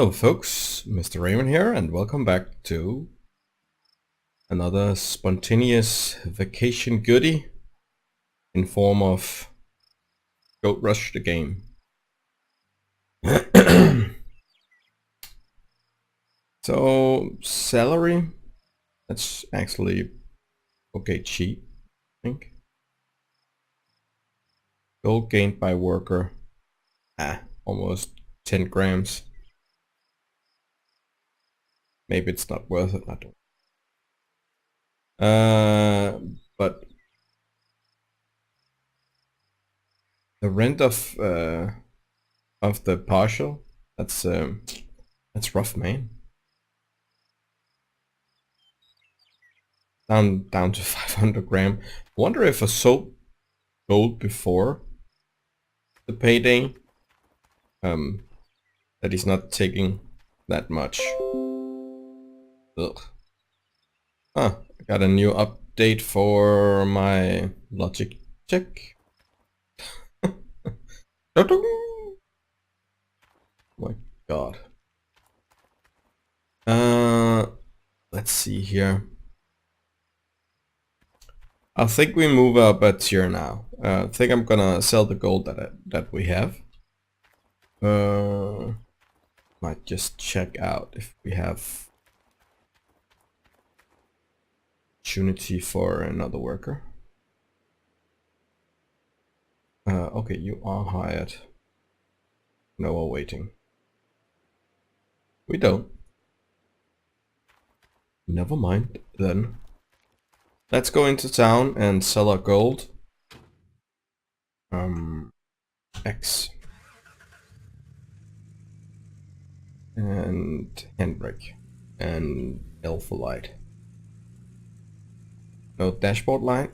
Hello folks, Mr. Raymond here, and welcome back to another spontaneous vacation goodie in form of Goat Rush the game. So, salary, that's actually okay, cheap, I think. Gold gained by worker, almost 10 grams. Maybe it's not worth it, I don't. But the rent of the partial, that's rough, man. Down to 500 gram. Wonder if I sold gold before the payday, that he's not taking that much. Ugh. I got a new update for my logic check. Oh my god. Let's see here. I think we move up a tier now. I think I'm gonna sell the gold that we have. Might just check out if we have opportunity for another worker. Okay, you are hired. No, we're waiting. We don't. Never mind then. Let's go into town and sell our gold. X. And handbrake. And alpha light. No dashboard light?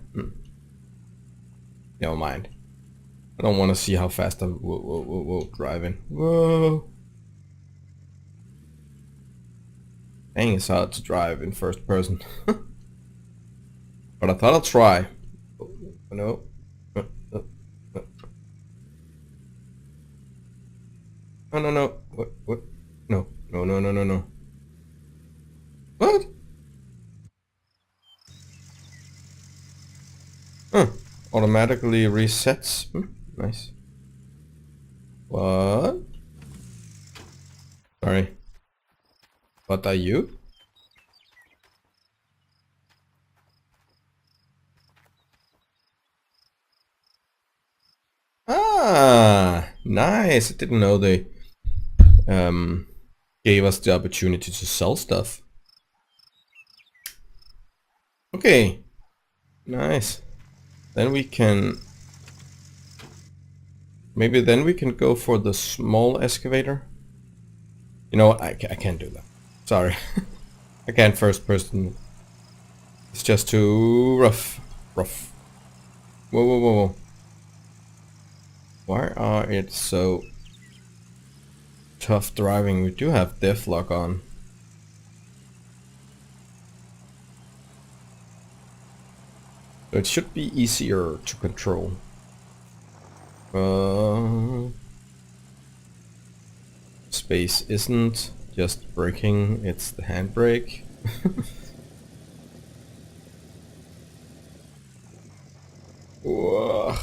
Never mind. I don't want to see how fast I'm driving. Whoa. Dang, it's hard to drive in first person. But I thought I'd try. No. No. What? No. What? Automatically resets. Nice. What? Sorry. What are you? Nice. I didn't know they gave us the opportunity to sell stuff. Okay. Nice. Then we can... Maybe then we can go for the small excavator. You know what? I can't do that. Sorry. I can't first person. It's just too rough. Whoa. Why are it so tough driving? We do have def lock on. So it should be easier to control. Space isn't just braking, it's the handbrake. Whoa.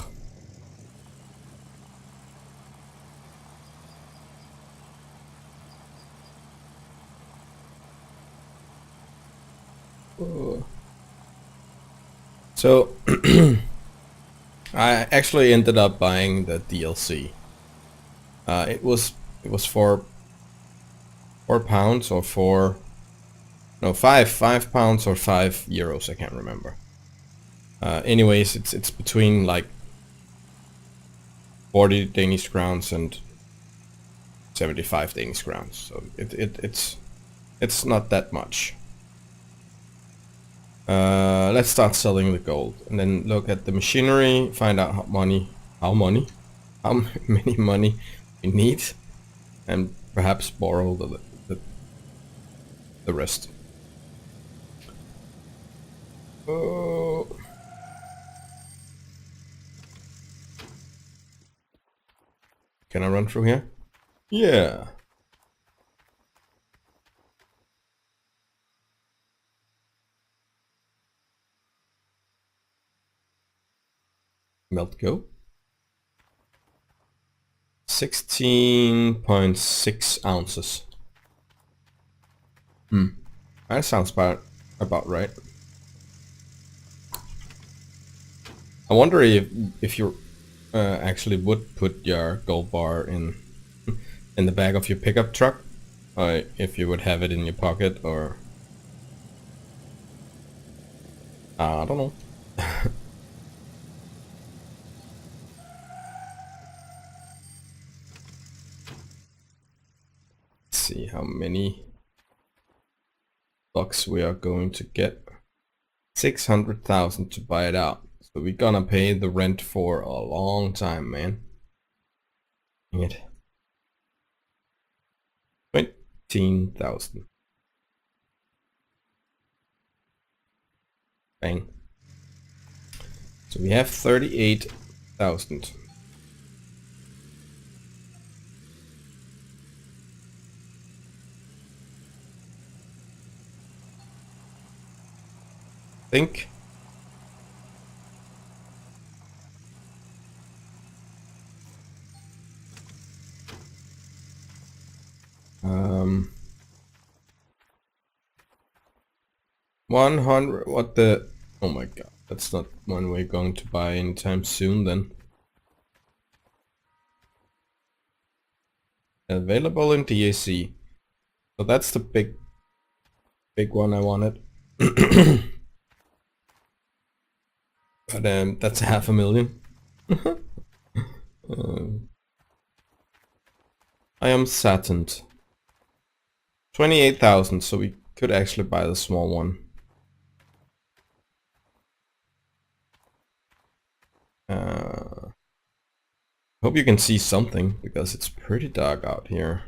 So I actually ended up buying the DLC. It was for £4 or £5 or €5. I can't remember. Anyways, it's between like 40 Danish crowns and 75 Danish crowns. So it's not that much. Let's start selling the gold and then look at the machinery, find out how many money we need, and perhaps borrow the rest. Oh. Can I run through here? Yeah. Melt go. 16.6 ounces. That sounds about right. I wonder if you actually would put your gold bar in the back of your pickup truck, or if you would have it in your pocket, or I don't know. Let's see how many bucks we are going to get. 600,000 to buy it out. So we're gonna pay the rent for a long time, man. Dang it. 15,000. Bang. So we have 38,000. Think. Um, 100. What the? Oh my god, that's not one we're going to buy anytime soon. Then available in DAC. So that's the big one I wanted. But that's 500,000. I am saddened. 28,000, so we could actually buy the small one. Hope you can see something, because it's pretty dark out here.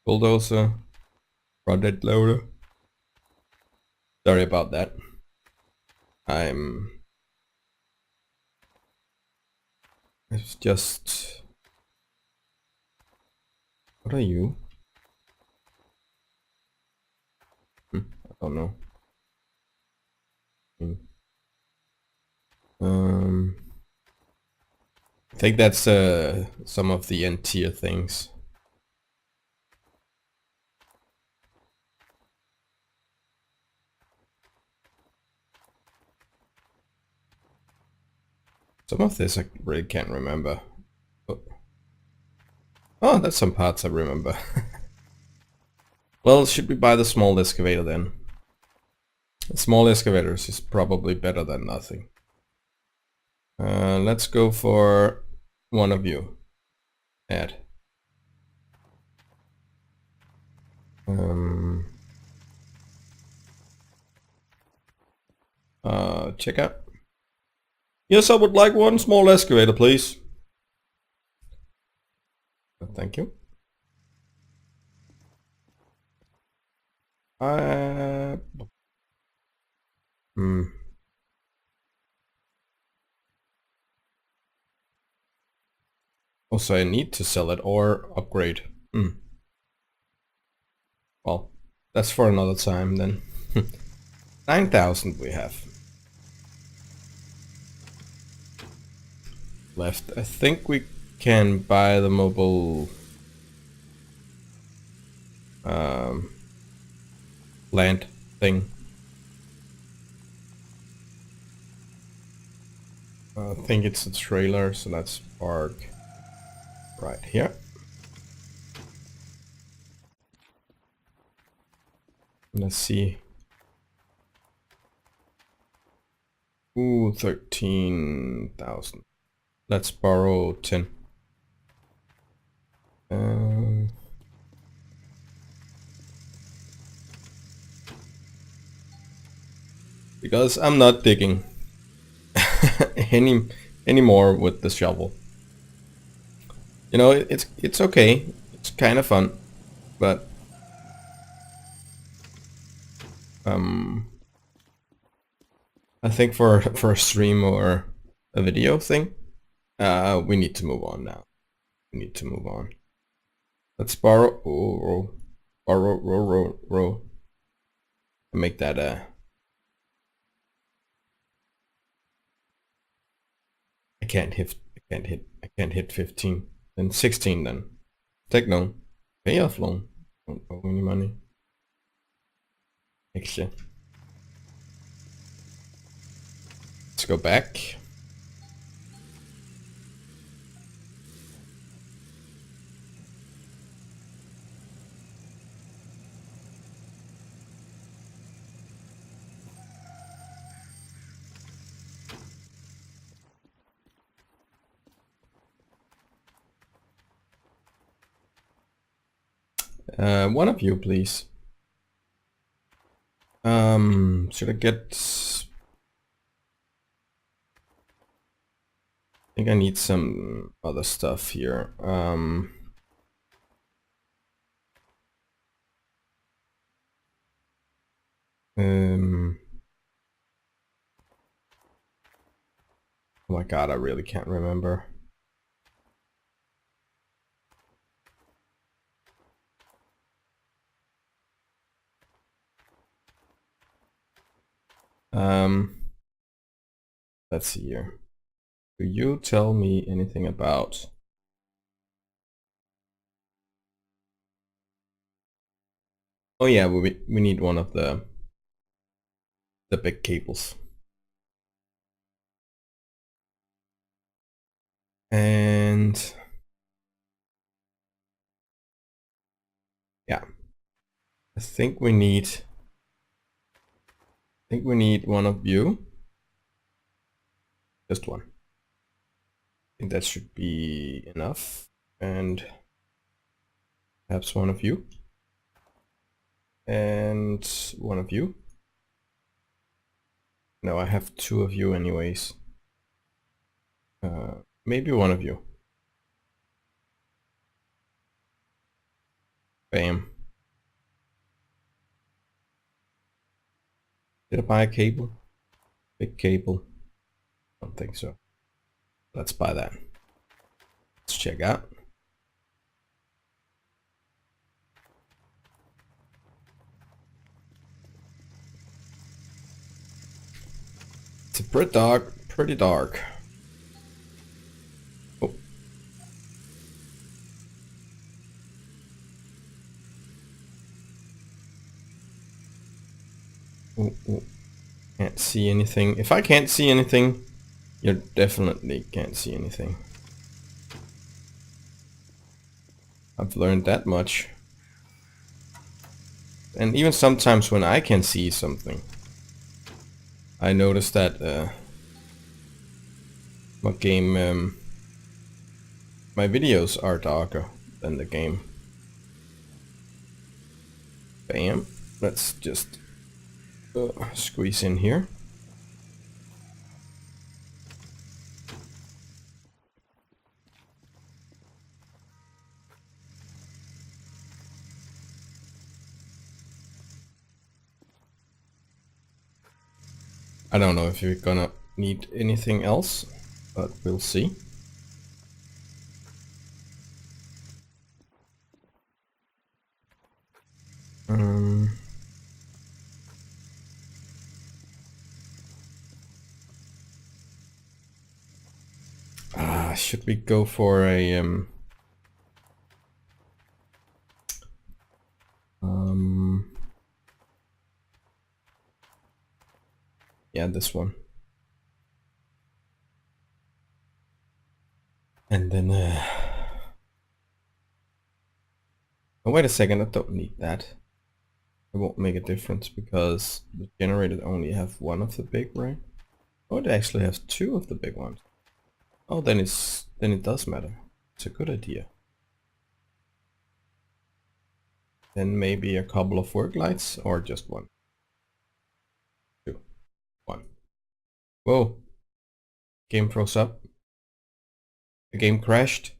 Bulldozer. Project loader. Sorry about that. It's just... What are you? I don't know. I think that's some of the end tier things. Some of this I really can't remember. Oh, that's some parts I remember. Well, should we buy the small excavator then? The small excavators is probably better than nothing. Let's go for one of you. Add. Check out. Yes, I would like one small excavator, please. Thank you. Also, I need to sell it or upgrade. Well, that's for another time then. 9,000 we have left. I think we can buy the mobile land thing. I think it's a trailer, so let's park right here. Let's see. Ooh, 13,000. Let's borrow 10. Because I'm not digging anymore with the shovel. You know, it's okay. It's kind of fun, but I think for a stream or a video thing, we need to move on now. We need to move on. Let's borrow. Borrow. Make that I can't hit 15. Then 16 then. Techno. Pay off loan. Don't owe any money. Actually. Let's go back. One of you, please. Should I get... I think I need some other stuff here. Oh my god, I really can't remember. Let's see here. Do you tell me anything about... Oh yeah, we need one of the big cables. And yeah, I think we need one of you. Just one. I think that should be enough. And perhaps one of you. And one of you. No, I have two of you anyways. Maybe one of you. Bam. Did I buy a cable? Big cable? I don't think so. Let's buy that. Let's check out. It's pretty dark. Oh. Oh. Can't see anything. If I can't see anything, you definitely can't see anything. I've learned that much. And even sometimes when I can see something, I notice that my videos are darker than the game. Bam. Let's just squeeze in here. I don't know if you're gonna need anything else, but we'll see. Should we go for a yeah, this one. And then oh, wait a second, I don't need that. It won't make a difference because the generator only have one of the big, right? Oh, it actually has two of the big ones. Oh, then it does matter. It's a good idea. Then maybe a couple of work lights or just one. Two. One. Whoa. Game froze up. The game crashed.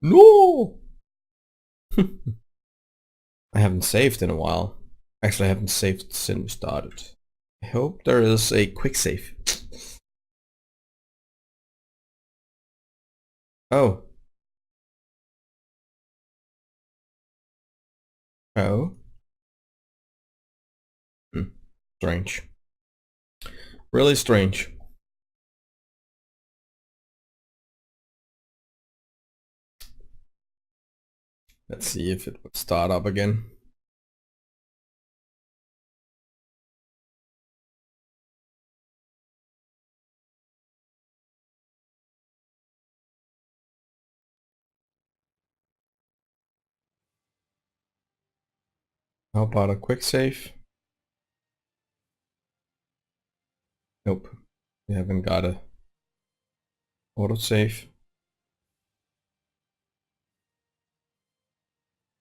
No! I haven't saved in a while. Actually, I haven't saved since we started. I hope there is a quick save. Oh. Oh. Strange. Really strange. Let's see if it would start up again. How about a quick save? Nope. We haven't got a autosave.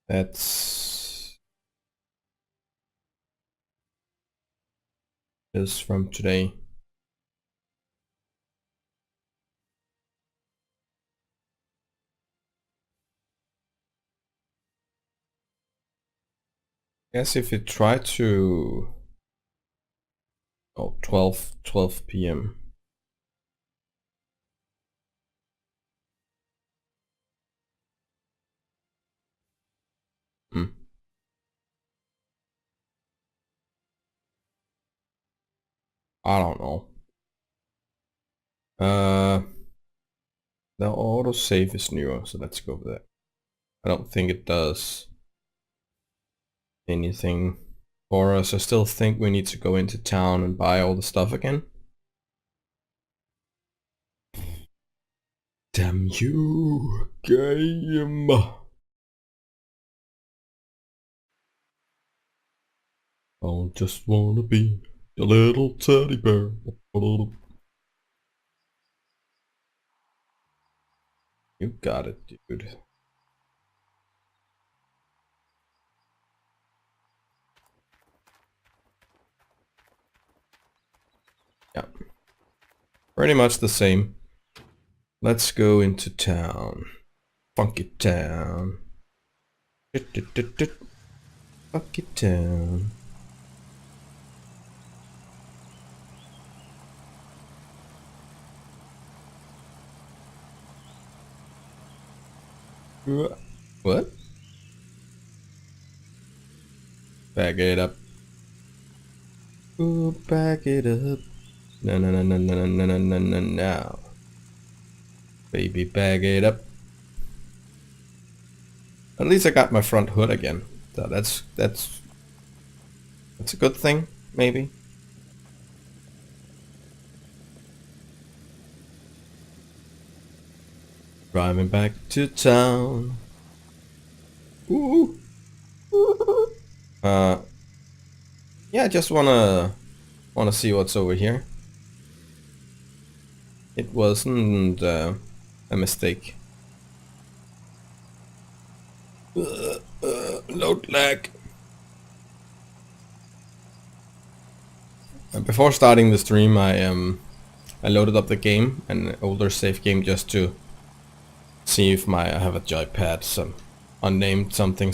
That's is from today. Guess if you try to 12 p.m. Hmm. I don't know. The autosave is newer, so let's go with that. I don't think it does anything for us. I still think we need to go into town and buy all the stuff again. Damn you, game! I just wanna be a little teddy bear. You got it, dude. Yeah. Pretty much the same. Let's go into town. Funky town. Funky town. What? Back it up. Ooh, back it up. No, no, no, no, no, no, no, no, no, no. Baby, bag it up. At least I got my front hood again. So that's a good thing, maybe. Driving back to town. Ooh. Yeah, I just wanna see what's over here. It wasn't a mistake. Load lag. Before starting the stream, I loaded up the game, an older save game, just to see if I have a joypad, some unnamed something,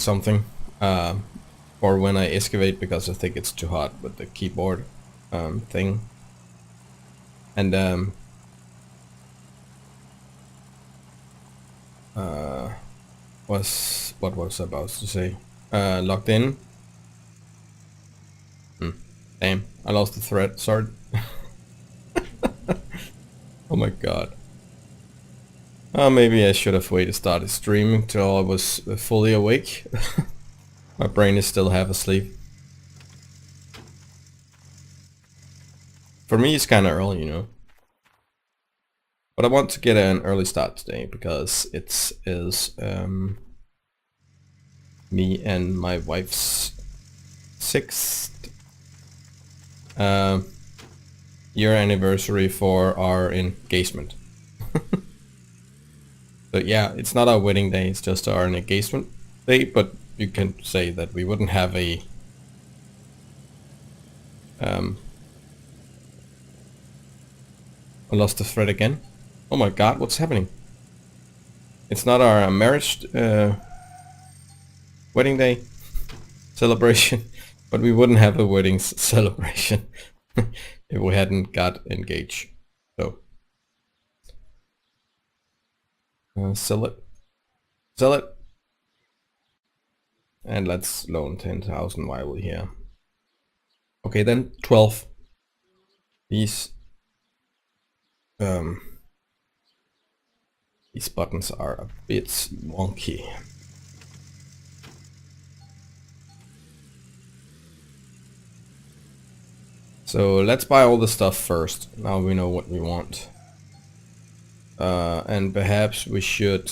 or when I excavate, because I think it's too hot with the keyboard thing. And what was I about to say? Logged in. Damn, I lost the thread. Sorry. Oh my god. Maybe I should have waited to start streaming till I was fully awake. My brain is still half asleep. For me, it's kind of early, you know. But I want to get an early start today because it is me and my wife's 6th year anniversary for our engagement. So yeah, it's not our wedding day, it's just our engagement day, but you can say that we wouldn't have a I lost the thread again. Oh my god, what's happening? It's not our marriage wedding day celebration, but we wouldn't have a wedding celebration if we hadn't got engaged. So sell it, sell it, and let's loan 10,000 while we're here. Okay, then 12. These buttons are a bit wonky. So let's buy all the stuff first. Now we know what we want. And perhaps we should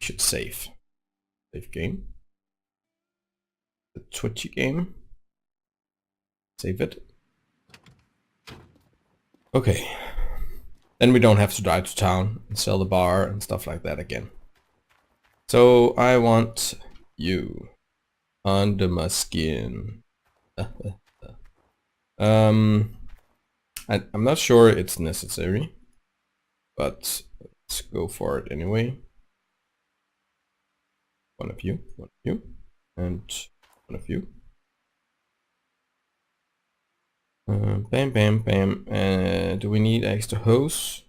save. Save game. The Twitchy game. Save it. Okay. Then we don't have to drive to town and sell the bar and stuff like that again. So I want you under my skin. I'm not sure it's necessary, but let's go for it anyway. One of you, and one of you. Bam, bam, bam. Do we need extra hose?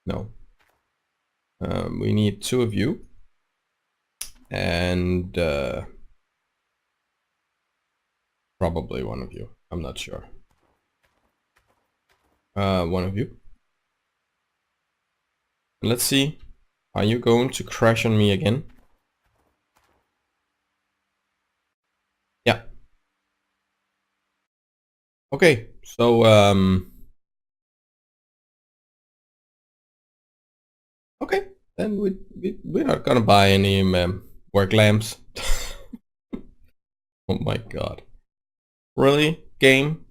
No. We need 2 of you. And probably 1 of you. I'm not sure. 1 of you. Let's see. Are you going to crash on me again? Yeah. Okay, so okay, then we're not gonna buy any work lamps. Oh my god. Really? Game?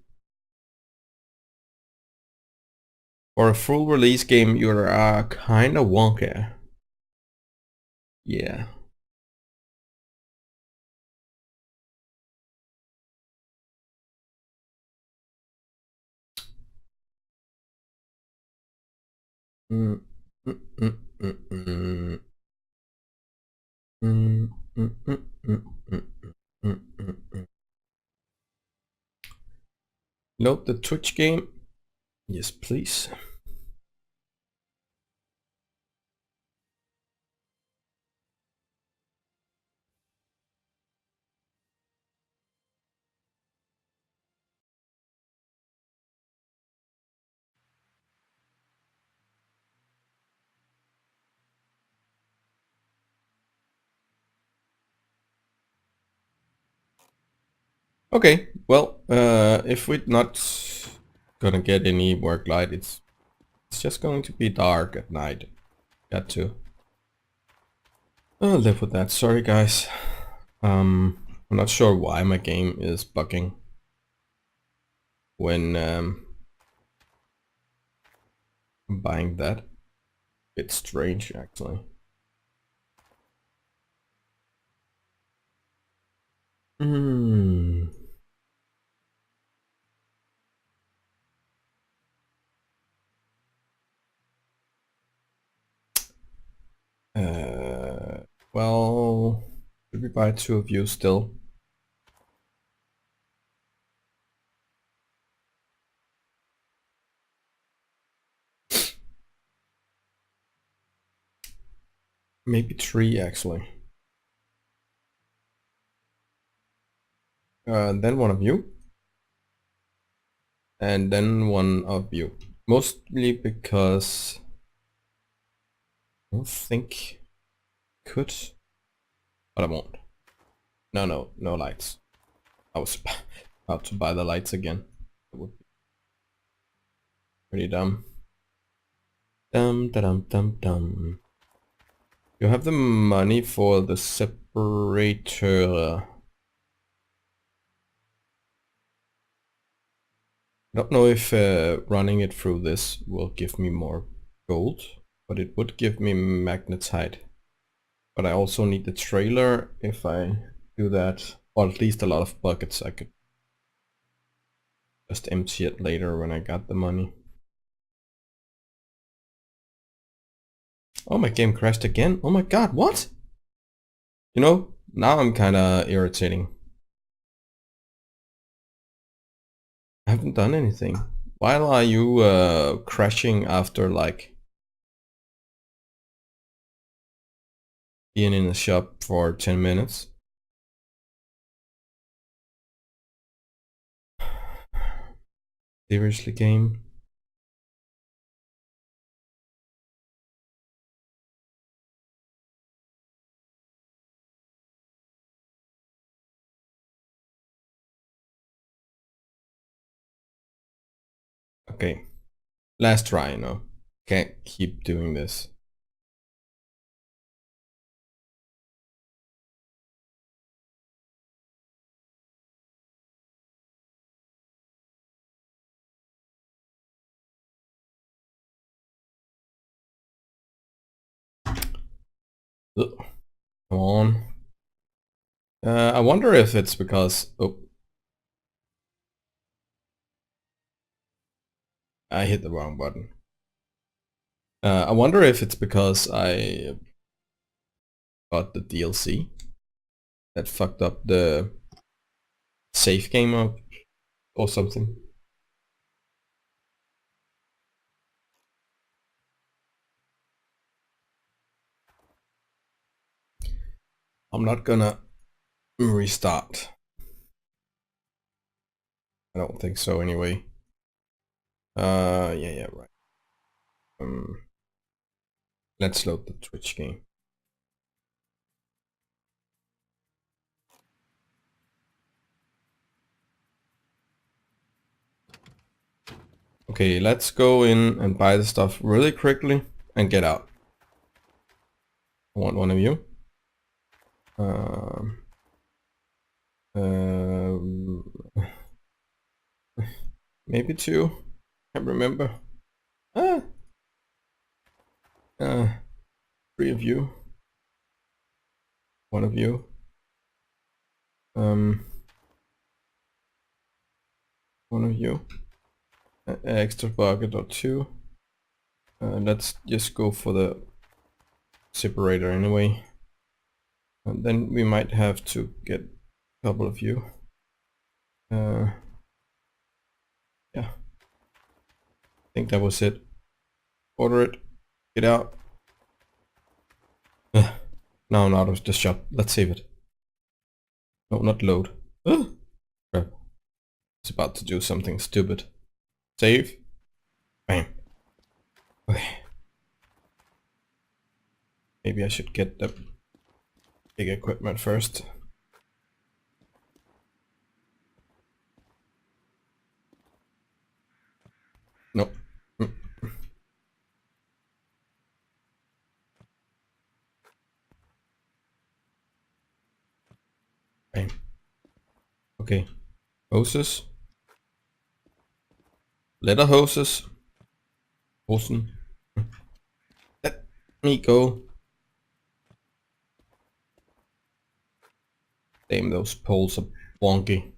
For a full release game, you're kinda wonky. Yeah. Mm, mm, mm, mm, mm. Mm, mm, mm, mm, mm, mm, mm, mm. Load the Twitch game. Yes, please. Okay, well, if we're not gonna get any work light, it's just going to be dark at night. Got to. I'll live with that. Sorry, guys. I'm not sure why my game is bugging when I'm buying that. It's strange, actually. Hmm. Well, should we buy 2 of you still? Maybe 3 actually. Then 1 of you. And then 1 of you. Mostly because I don't think I could, but I won't. No lights. I was about to buy the lights again. It would be pretty dumb. Dum. You have the money for the separator. I don't know if running it through this will give me more gold, but it would give me magnetite. But I also need the trailer if I do that, or at least a lot of buckets. I could just empty it later when I got the money. Oh, my game crashed again. Oh my god, what? You know, now I'm kinda irritating. I haven't done anything. Why are you crashing after like being in the shop for 10 minutes? Seriously, game? Okay. Last try, you know. Can't keep doing this. Ugh. Come on. I wonder if it's because... Oh. I hit the wrong button. I wonder if it's because I got the DLC that fucked up the save game up or something. I'm not gonna restart. I don't think so anyway. Yeah, right. Let's load the Twitch game. Okay, let's go in and buy the stuff really quickly and get out. I want one of you. Maybe two. Can't remember. Three of you. One of you. One of you. Extra bucket or two. Let's just go for the separator anyway. And then we might have to get a couple of you. Yeah. I think that was it. Order it. Get out. No, I'm out of the shop. Let's save it. No, not load. Crap. It's about to do something stupid. Save. Bam. Okay. Maybe I should get the big equipment first. Nope. Bam. Okay. Hoses. Letter hoses. Hosen. Let me go. Damn, those poles are wonky.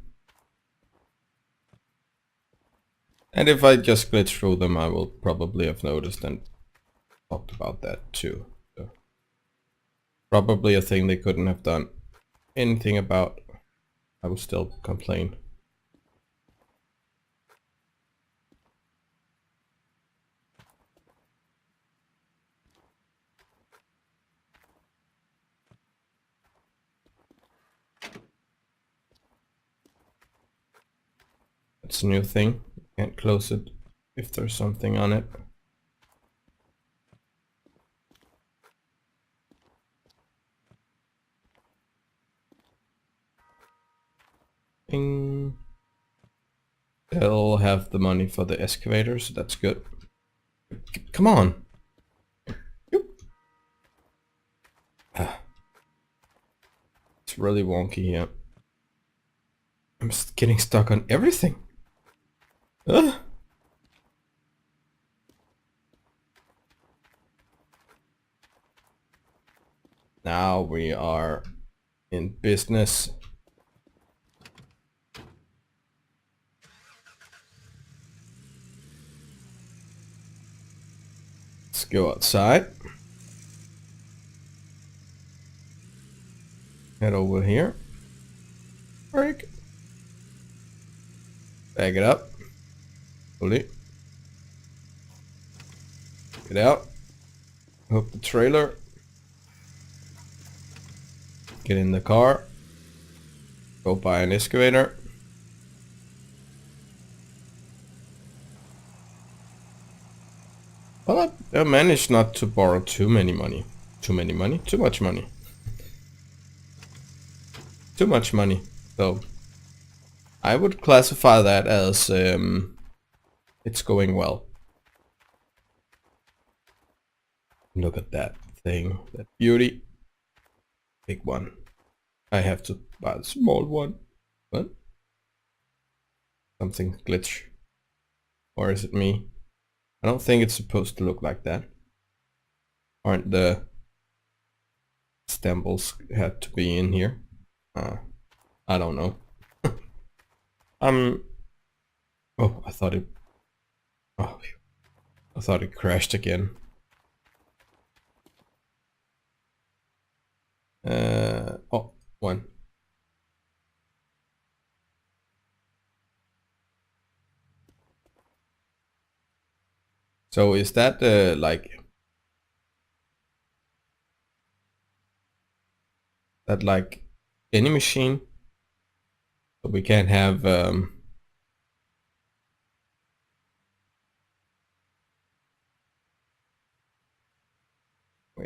And if I just glitch through them, I will probably have noticed and talked about that too. So, probably a thing they couldn't have done anything about. I will still complain. It's a new thing. Can't close it if there's something on it. Bing. They'll have the money for the excavator, so that's good. Come on. It's really wonky here. I'm getting stuck on everything. Now we are in business. Let's go outside. Head over here. Break. Bag it up. Pull it. Get out. Hook the trailer. Get in the car. Go buy an excavator. Well, I managed not to borrow too much money. Too much money. Too much money. So I would classify that as It's going well. Look at that thing, that beauty. Big one. I have to buy the small one. What? Something glitch. Or is it me? I don't think it's supposed to look like that. Aren't the stambles had to be in here? I don't know. Oh, I thought it. Oh, I thought it crashed again. Oh, one. So is that like any machine? So we can't have wait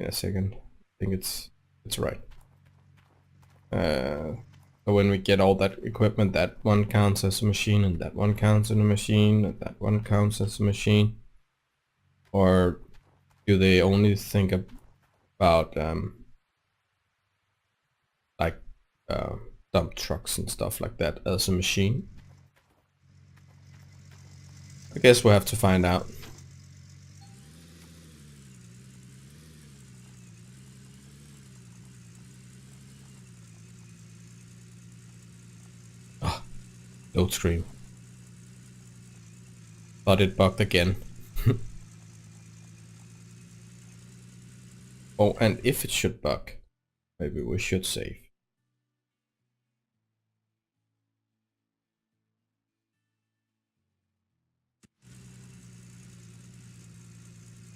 a second. I think it's right. So when we get all that equipment, that one counts as a machine, and that one counts as a machine, and that one counts as a machine. Or do they only think about like dump trucks and stuff like that as a machine? I guess we'll have to find out. Ah, load screen. Thought it bugged again. Oh, and if it should bug, maybe we should save.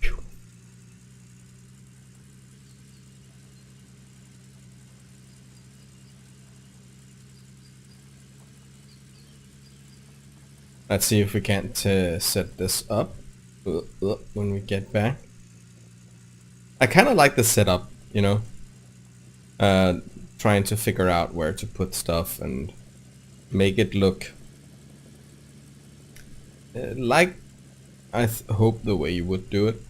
Phew. Let's see if we can't set this up when we get back. I kind of like the setup, you know, trying to figure out where to put stuff and make it look like I hope the way you would do it.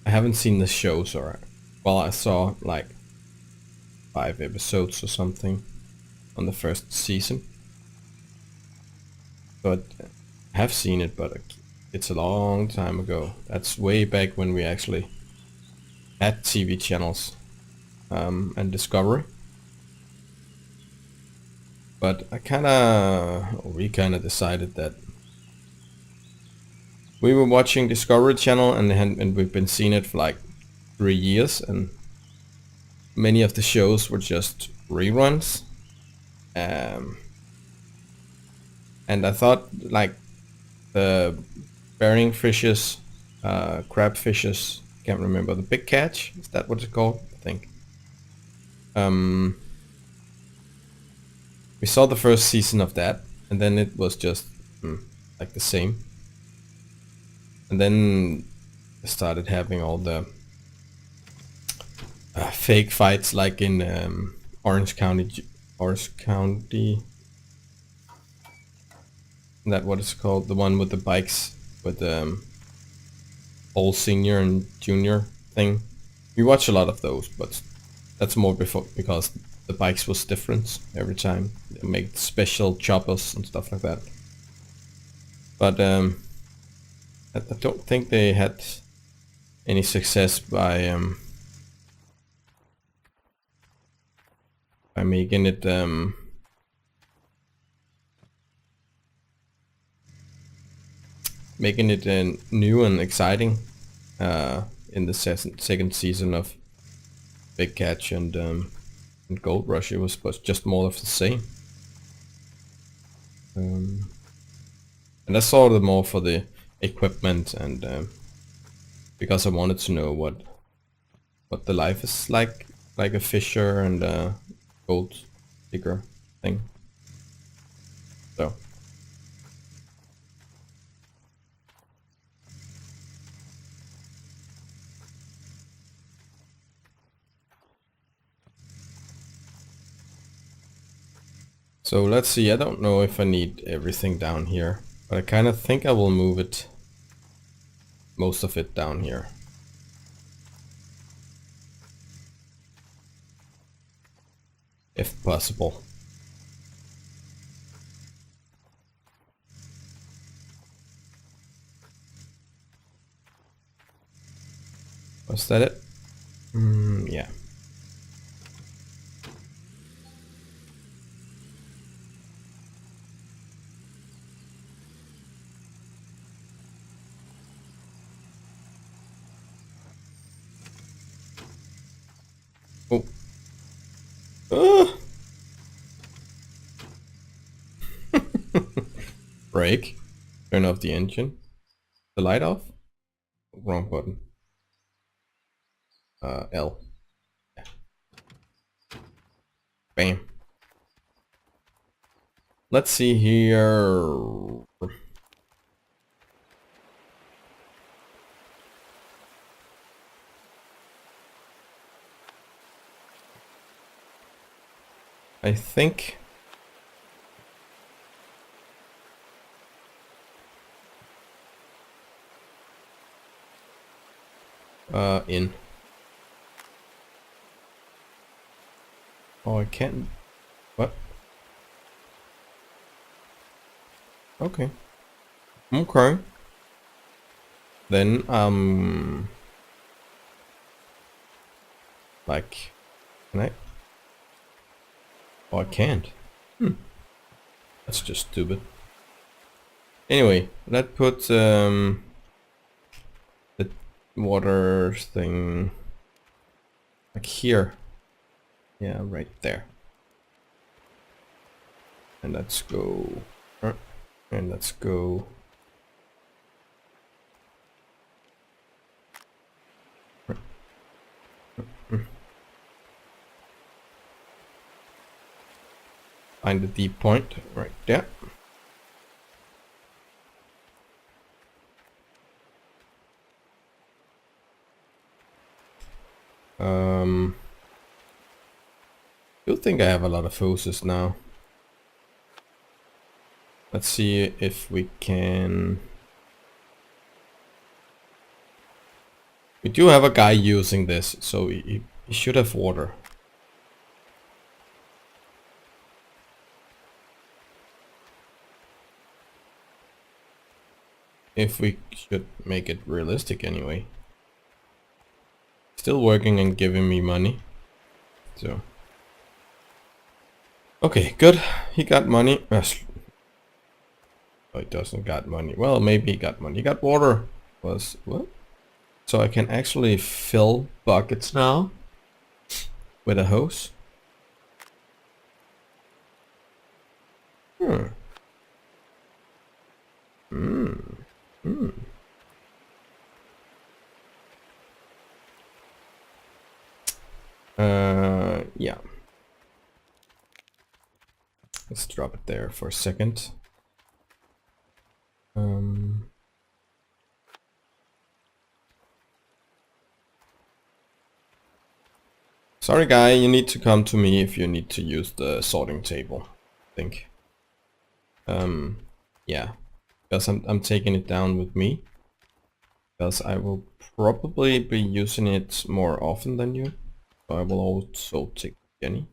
I haven't seen the shows, or well, I saw like 5 episodes or something on the first season. So I have seen it, but it's a long time ago. That's way back when we actually had TV channels and Discovery. But we kind of decided that we were watching Discovery Channel and we've been seeing it for like 3 years, and many of the shows were just reruns. And I thought like the Bering fishes, crab fishes, can't remember, the big catch, is that what it's called? I think. We saw the first season of that, and then it was just like the same. And then I started having all the fake fights, like in Orange County. Orange County. Is that what it's called? The one with the bikes, with the old senior and junior thing. We watch a lot of those, but that's more because the bikes was different every time. They make special choppers and stuff like that. But I don't think they had any success by making it new and exciting in the second season of Big Catch and Gold Rush. It was just more of the same. And I saw the more for the equipment and because I wanted to know what the life is like a fisher and a gold digger thing. So let's see, I don't know if I need everything down here, But I kind of think I will move it, most of it down here. If possible. Was that it? Yeah. Oh. Ah! Brake. Turn off the engine. The light off? Wrong button. L. Bam. Let's see here. I think in. Oh, I can't. What? Okay. Okay. Then like, can I? Oh, I can't. That's just stupid. Anyway, let's put the water thing like here. Yeah, right there. And let's go. And let's go. Find the deep point right there. I think I have a lot of hoses now. Let's see if we can. We do have a guy using this, so he should have water. If we should make it realistic anyway. Still working and giving me money. So. Okay, good. He got money. Oh, he doesn't got money. Well, maybe he got money. He got water. Was what? So I can actually fill buckets now with a hose. Yeah. Let's drop it there for a second. Sorry guy, you need to come to me if you need to use the sorting table, I think. Yeah, because I'm taking it down with me. Because I will probably be using it more often than you. So I will also take Jenny.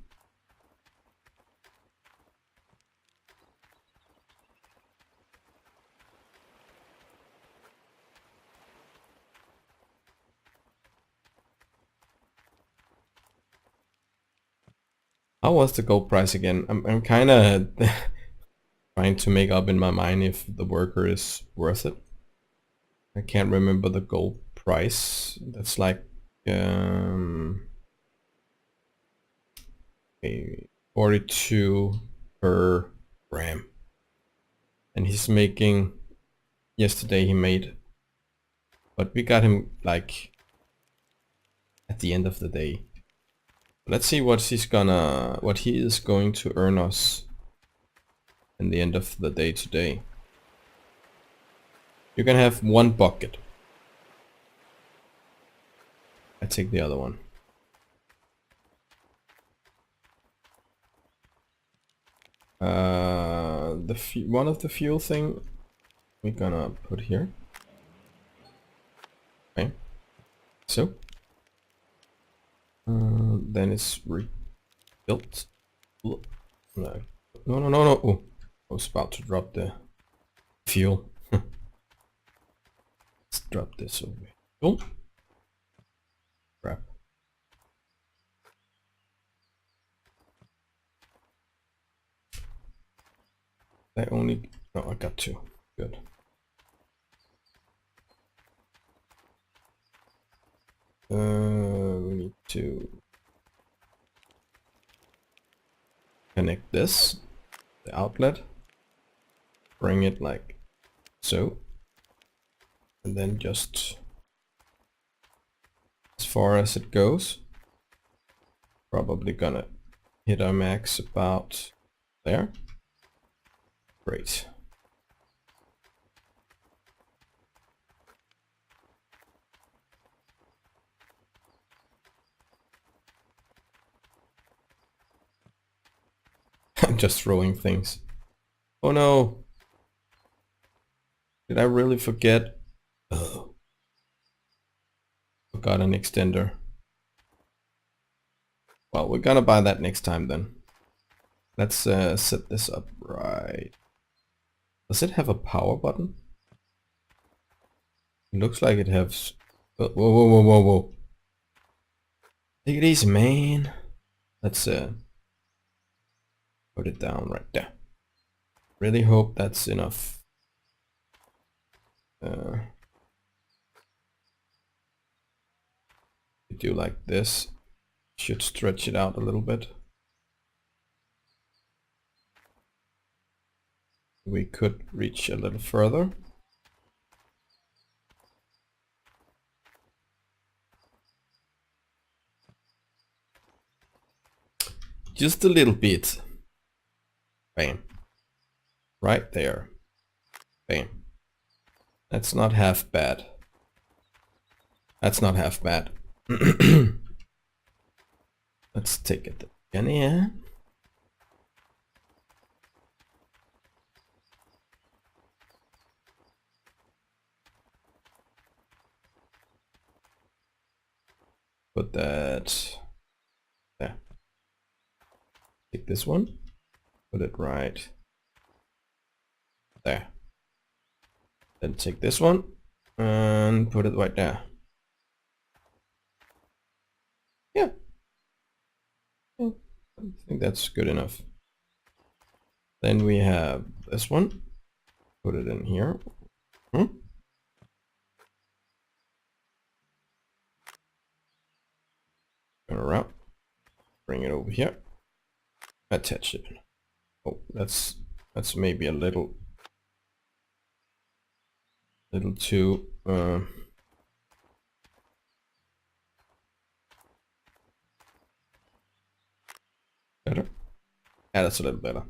How was the gold price again? I'm kind of trying to make up in my mind if the worker is worth it. I can't remember the gold price. That's like 42 per gram. And he's making, yesterday he made, but we got him like at the end of the day. Let's see what he is going to earn us in the end of the day today. You can have one bucket. I take the other one. One of the fuel thing we're gonna put here. Okay, so then it's rebuilt. No, no, no, no, no. Oh, I was about to drop the fuel. Let's drop this over here. Oh, crap. I only... No, I got two. Good. We need to connect this, the outlet, bring it like so, and then just as far as it goes. Probably gonna hit our max about there. Great. I'm just throwing things. Oh no! Did I really forget? Oh. Forgot an extender. Well, we're gonna buy that next time then. Let's set this up right. Does it have a power button? It looks like it has... Whoa, whoa, whoa, whoa, whoa. Take it easy, man. Let's put it down right there. Really hope that's enough. Do like this. Should stretch it out a little bit. We could reach a little further. Just a little bit. Bam. Right there. Bam. That's not half bad. That's not half bad. Let's take it again here. Put that there. Take this one. Put it right there. Then take this one and put it right there. Yeah. I think that's good enough. Then we have this one. Put it in here. Turn around. Bring it over here. Attach it. Oh, that's maybe a little too better. Yeah, that's a little better.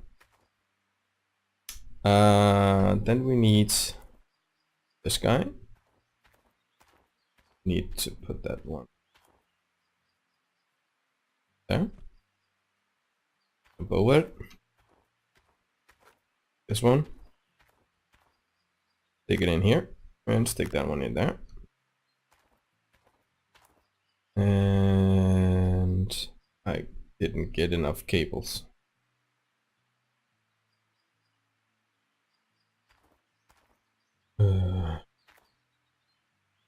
Then we need this guy. Need to put that one there. Above it. This one. Stick it in here and stick that one in there. And I didn't get enough cables.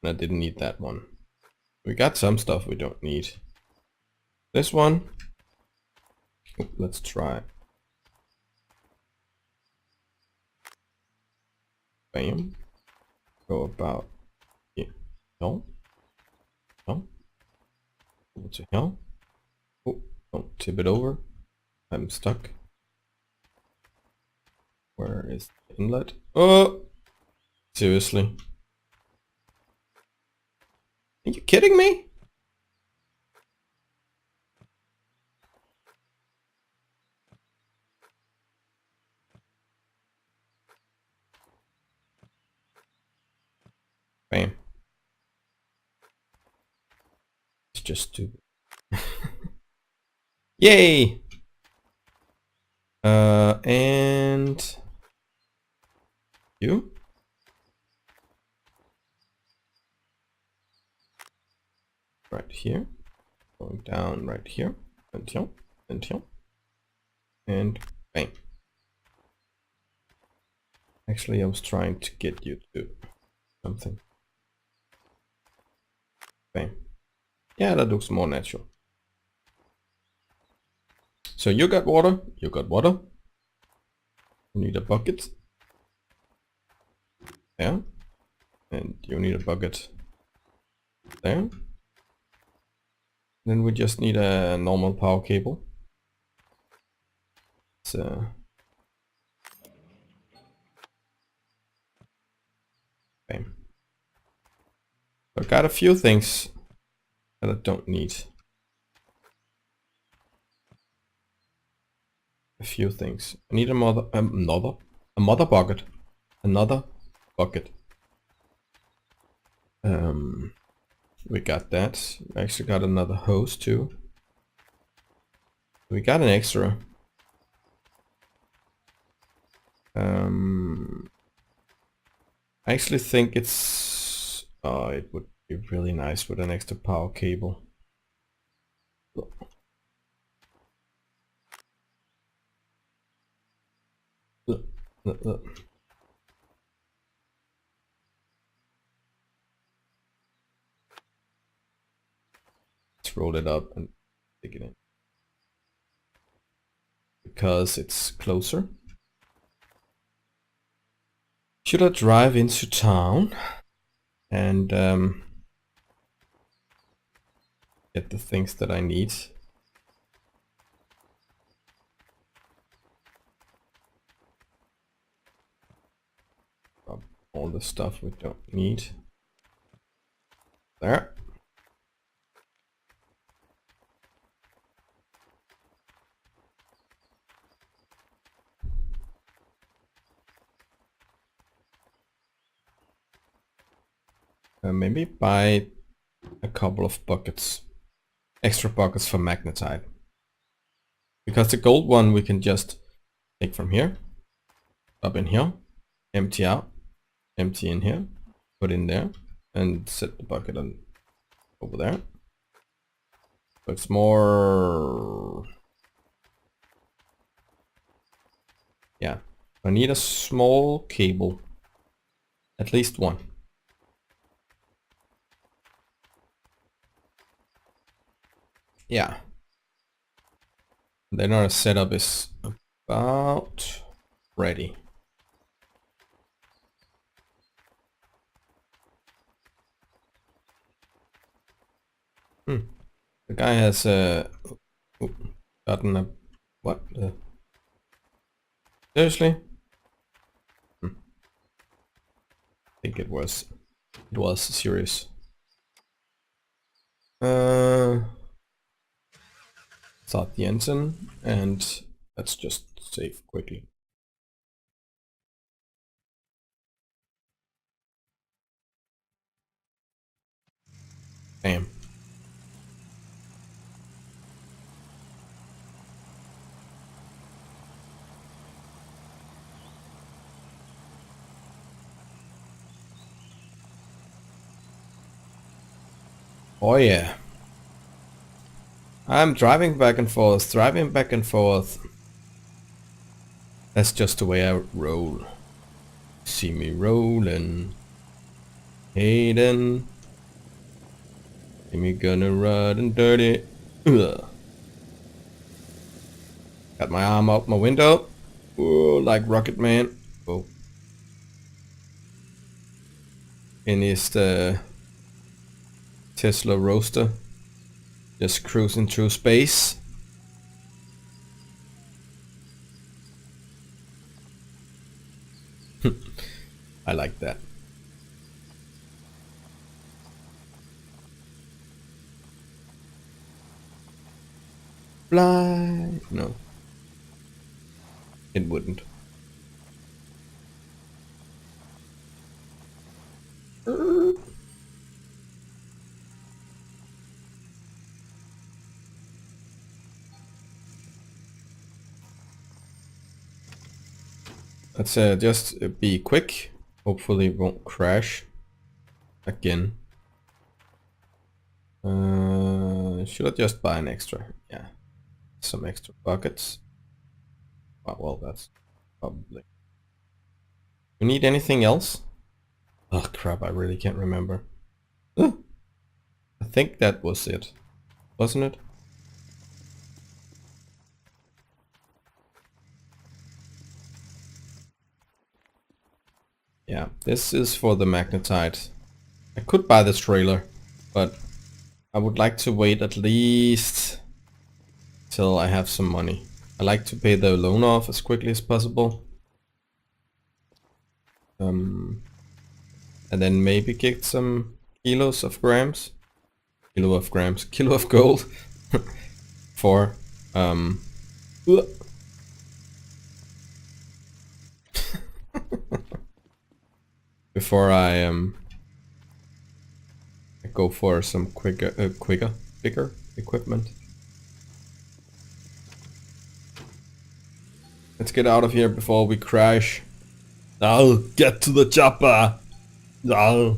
I didn't need that one. We got some stuff we don't need. This one. Oh, let's try. Bam. Go about here. No. No. What the hell? Oh, don't tip it over. I'm stuck. Where is the inlet? Oh! Seriously? Are you kidding me? Bam. It's just stupid. Yay! And you? right here, going down right here, and here, and here, and bang. Actually, I was trying to get you to something. Bang. Yeah, that looks more natural. So you got water, you got water. You need a bucket. There. And you need a bucket there. Then we just need a normal power cable. So bam. I got a few things that I don't need. A few things. I need a mother bucket. Another bucket. We got that. We actually got another hose too. We got an extra. I actually think it's it would be really nice with an extra power cable. Let's roll it up and stick it in. Because it's closer. Should I drive into town and get the things that I need? All the stuff we don't need. There. Maybe buy a couple of buckets. Extra buckets for magnetite. Because the gold one we can just take from here. Up in here. Empty out. Empty in here. Put in there. And set the bucket on over there. So it's more... Yeah. I need a small cable. At least one. Yeah. Then our setup is about ready. The guy has gotten a what? Seriously? I think it was serious. Start the engine and let's just save quickly. Bam. Oh yeah. I'm driving back and forth, driving back and forth. That's just the way I roll. See me rolling. Hayden. See me gonna run and dirty. Ugh. Got my arm out my window. Ooh, like Rocket Man. Oh. In his Tesla Roadster. Just cruising through space. I like that. Fly. No. It wouldn't. Let's just be quick. Hopefully it won't crash again. Should I just buy an extra? Yeah, some extra buckets. Oh, well, that's probably. You need anything else? Oh crap, I really can't remember. I think that was it, wasn't it? Yeah, this is for the magnetite. I could buy this trailer, but I would like to wait at least till I have some money. I like to pay the loan off as quickly as possible. And then maybe get some kilos of grams. Kilo of grams. Kilo of gold. For before I go for some bigger equipment. Let's get out of here before we crash. I'll get to the chopper. No.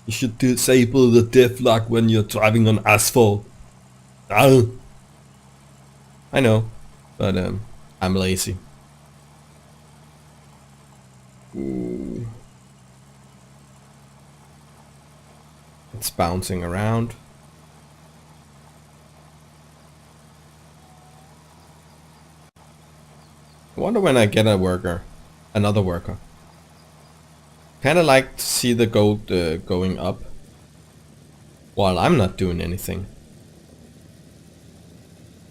You should disable the diff lock when you're driving on asphalt. No. I know, but I'm lazy. Ooh. It's bouncing around. I wonder when I get a worker, another worker. Kind of like to see the gold going up while I'm not doing anything.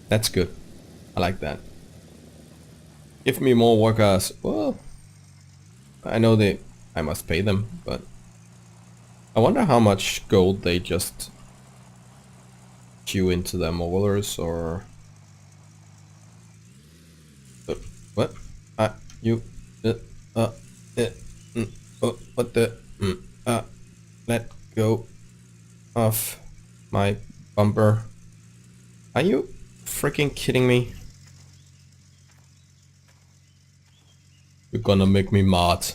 That's good. I like that. Give me more workers. Well, I know I must pay them, but I wonder how much gold they just chew into their molars or... What? You... what the... let go of my bumper. Are you freaking kidding me? You're gonna make me mad.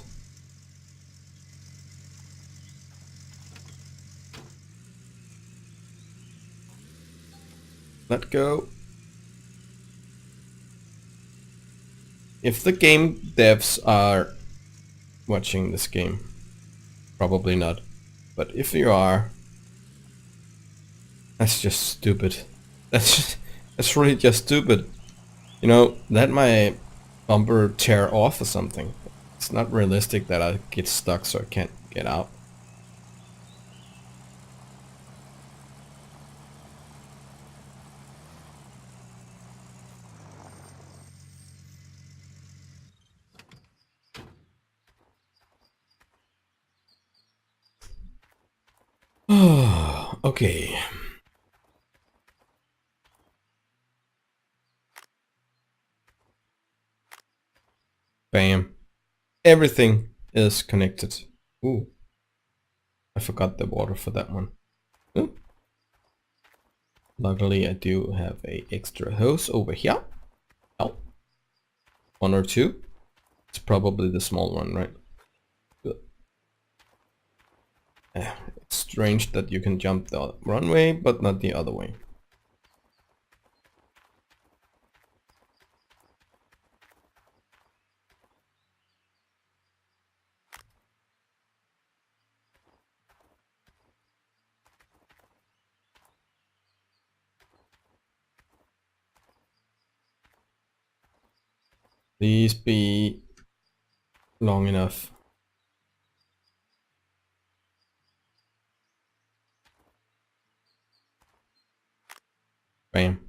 Let go. If the game devs are watching this game, probably not. But if you are, that's just stupid. That's really just stupid. You know, let my bumper tear off or something. It's not realistic that I get stuck so I can't get out. Okay. Bam. Everything is connected. Ooh. I forgot the water for that one. Ooh. Luckily I do have a extra hose over here. Oh. One or two. It's probably the small one, right? It's strange that you can jump the runway, but not the other way. Please be long enough. Bam.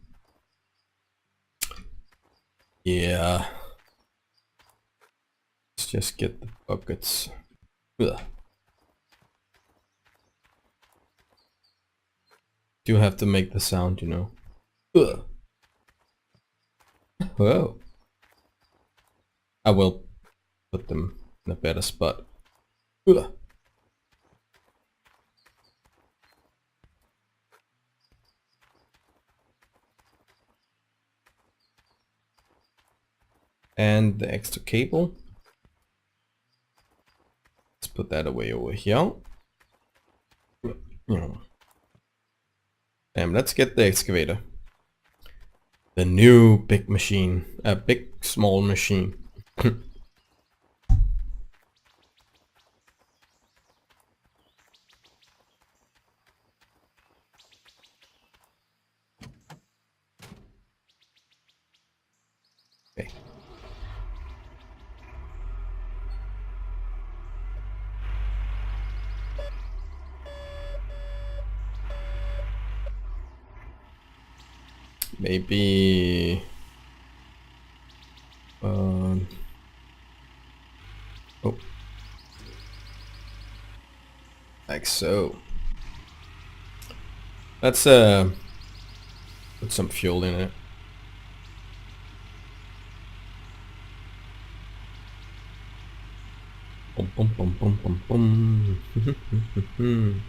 Yeah. Let's just get the buckets. Ugh. Do have to make the sound, you know. Ugh. Whoa. I will put them in a better spot. Ugh. And the extra cable. Let's put that away over here. Damn, let's get the excavator. The new big machine. A big small machine. Okay. Maybe oh, like so. Let's put some fuel in it. Boom, boom, boom, boom, boom, boom.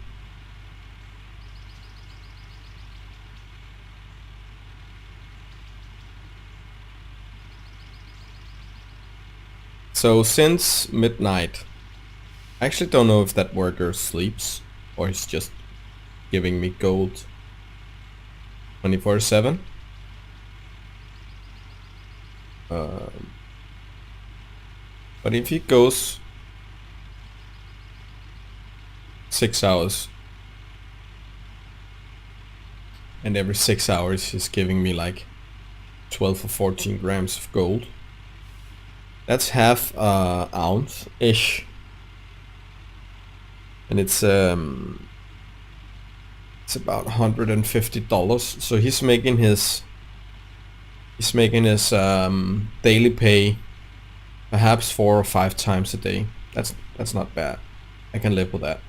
So since midnight, I actually don't know if that worker sleeps or he's just giving me gold 24/7. But if he goes 6 hours and every 6 hours he's giving me like 12 or 14 grams of gold, that's half ounce ish, and it's about $150. So he's making his daily pay perhaps 4 or 5 times a day. That's not bad. I can live with that.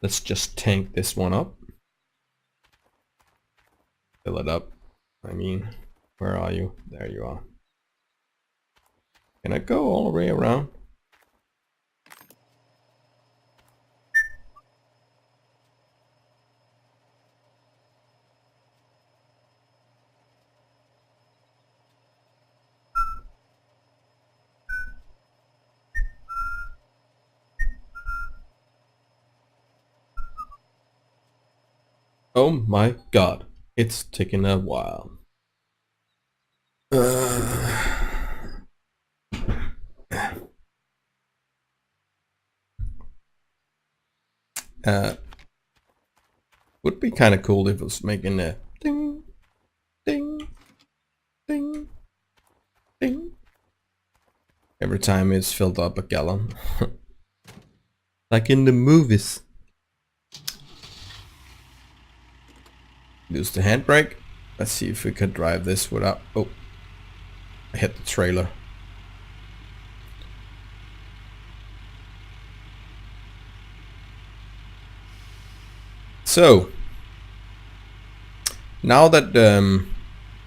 Let's just tank this one up. Fill it up. I mean, where are you? There you are. Can I go all the way around? Oh my god, it's taking a while. Would be kind of cool if it was making a ding, ding, ding, ding every time it's filled up a gallon. Like in the movies. Use the handbrake. Let's see if we can drive this without... Oh, I hit the trailer. So, now that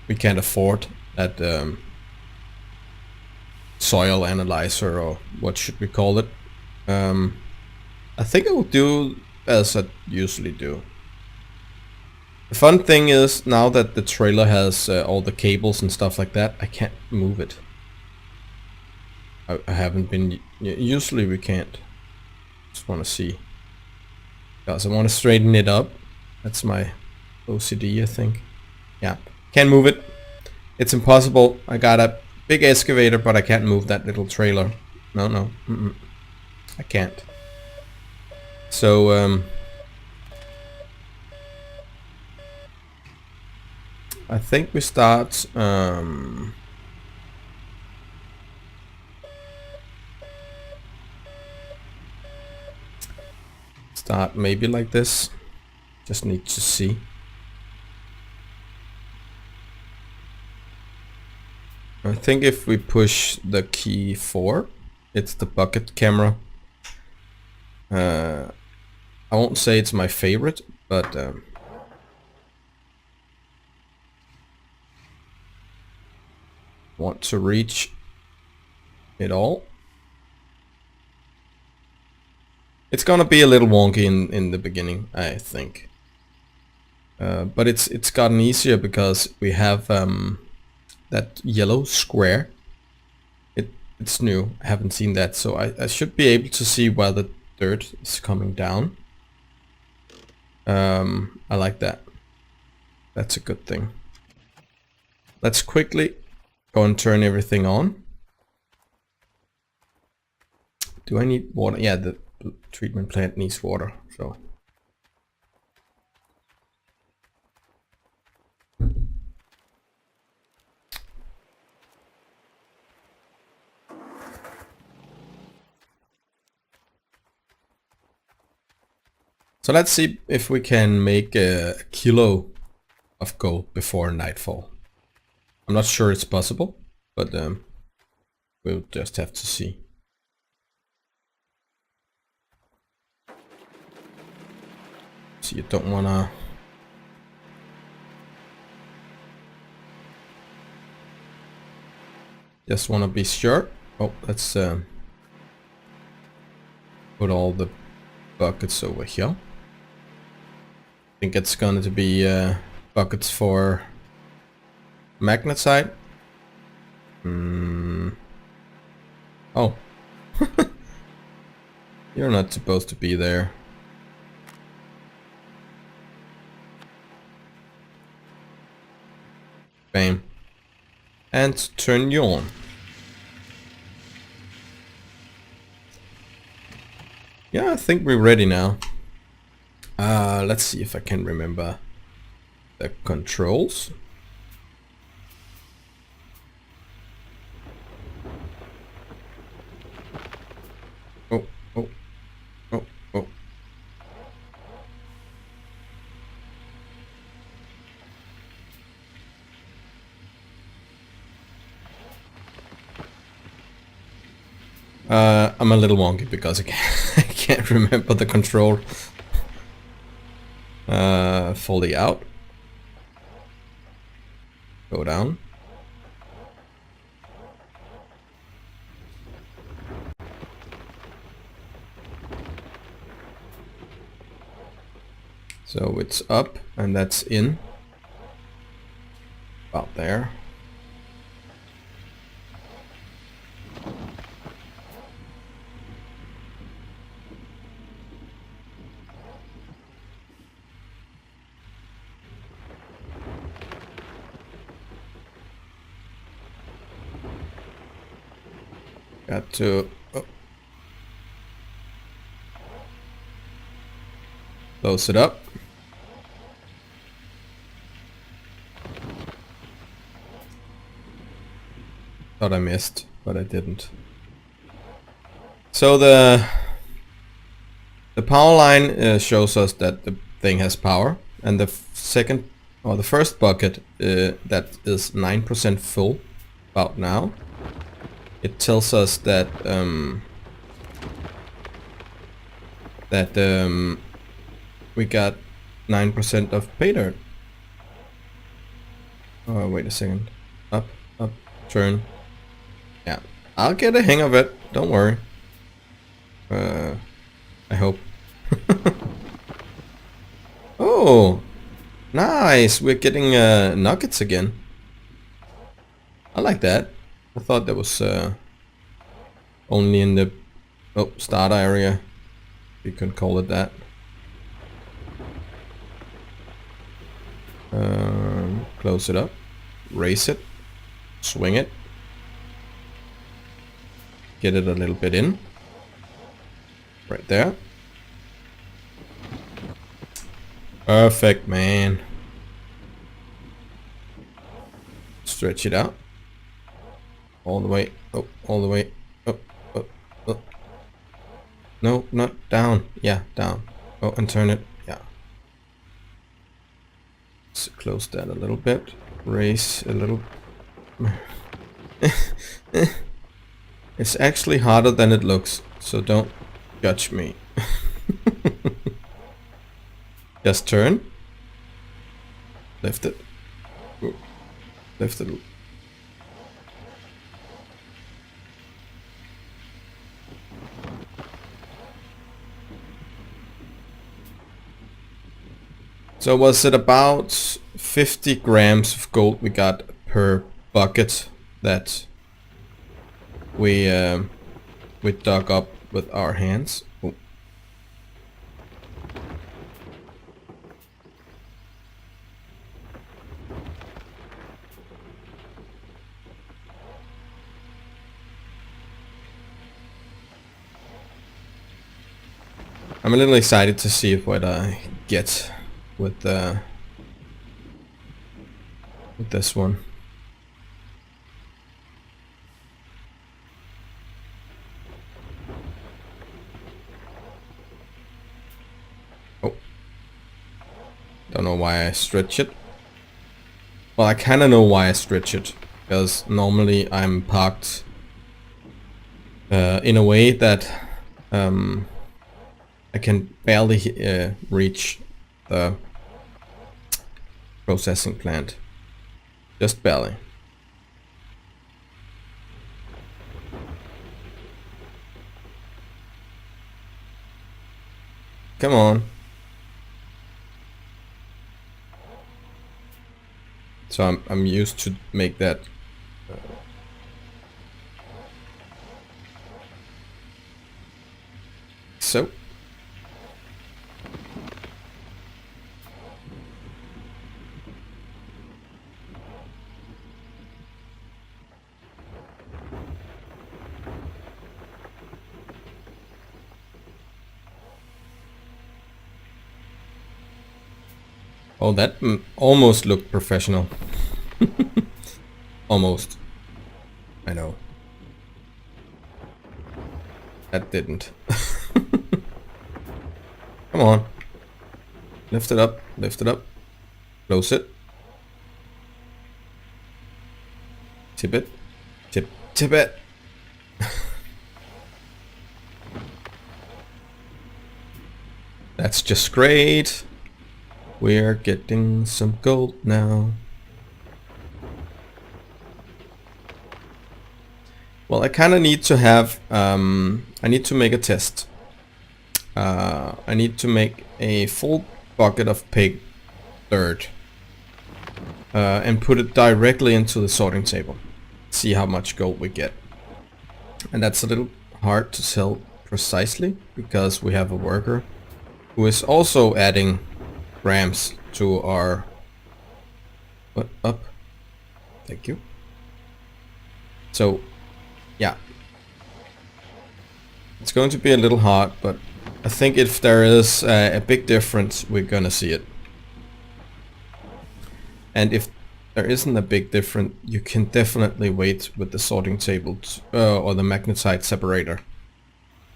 we can't afford that soil analyzer, or what should we call it, I think I will do as I usually do. The fun thing is, now that the trailer has all the cables and stuff like that, I can't move it. I haven't been... Usually we can't. Just want to see. Because I want to straighten it up. That's my OCD, I think. Yeah. Can't move it. It's impossible. I got a big excavator, but I can't move that little trailer. No. I can't. So, I think we start maybe like this. Just need to see. I think if we push the key 4, it's the bucket camera. I won't say it's my favorite, but want to reach it all. It's gonna be a little wonky in the beginning, I think, but it's gotten easier because we have that yellow square. It's new. I haven't seen that, so I should be able to see where the dirt is coming down. I like that. That's a good thing. Let's quickly go and turn everything on. Do I need water? Yeah, the treatment plant needs water, so. So let's see if we can make a kilo of gold before nightfall. I'm not sure it's possible, but we'll just have to see. So you don't wanna... Just wanna be sure. Oh, let's put all the buckets over here. I think it's going to be buckets for magnesite. Oh. You're not supposed to be there. Bam. And turn you on. Yeah, I think we're ready now. Let's see if I can remember the controls. Oh, oh, oh, oh. I'm a little wonky because I can't remember the control. Fully out. Go down. So it's up and that's in. About there. Got to close it up. Thought I missed, but I didn't. So the power line shows us that the thing has power, and the second or the first bucket that is 9% full about now. It tells us that we got 9% of pay dirt. Oh, wait a second. Up, up, turn. Yeah, I'll get a hang of it. Don't worry. I hope. Oh, nice. We're getting nuggets again. I like that. I thought that was only in the starter area. You can call it that. Close it up. Raise it. Swing it. Get it a little bit in. Right there. Perfect, man. Stretch it out. All the way. Oh, all the way. Up, up, up. No, not down. Yeah, down. Oh, and turn it. Yeah. Let's close that a little bit. Raise a little. It's actually harder than it looks, so don't judge me. Just turn. Lift it. Lift it. So was it about 50 grams of gold we got per bucket that we dug up with our hands. Oh. I'm a little excited to see what I get with this one. Oh. Don't know why I stretch it. Well, I kind of know why I stretch it, because normally I'm parked in a way that I can barely reach the processing plant. Just barely. Come on. So I'm used to make that. So. Oh, that almost looked professional. Almost. I know. That didn't. Come on. Lift it up. Lift it up. Close it. Tip it. Tip it. That's just great. We're getting some gold now. Well, I kind of need to have, I need to make a test. I need to make a full bucket of pig dirt and put it directly into the sorting table. See how much gold we get. And that's a little hard to tell precisely because we have a worker who is also adding grams to our... What? Up? Thank you. So, yeah. It's going to be a little hard, but I think if there is a big difference, we're gonna see it. And if there isn't a big difference, you can definitely wait with the sorting table or the magnetite separator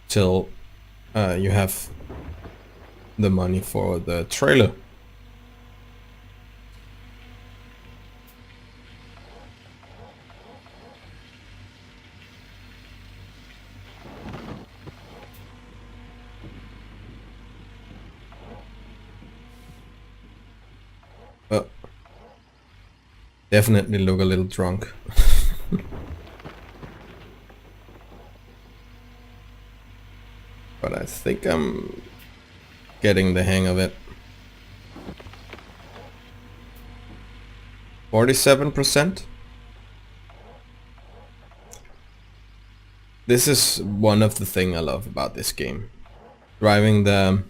till you have the money for the trailer. Definitely look a little drunk. But I think I'm getting the hang of it. 47%. This is one of the things I love about this game. Driving the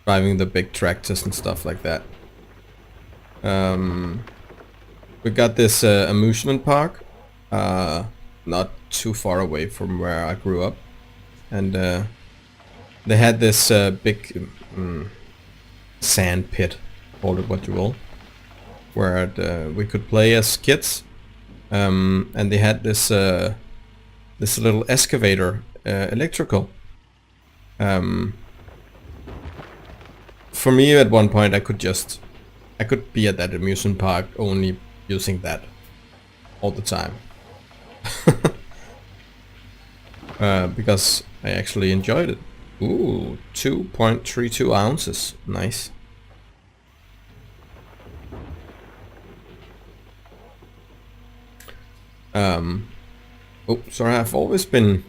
driving the big tractors and stuff like that. We got this amusement park not too far away from where I grew up, and they had this big sand pit, call it what you will, where we could play as kids, and they had this this little excavator, electrical. For me, at one point, I could be at that amusement park only using that all the time. Because I actually enjoyed it. Ooh, 2.32 ounces. Nice. Oh, sorry, I've always been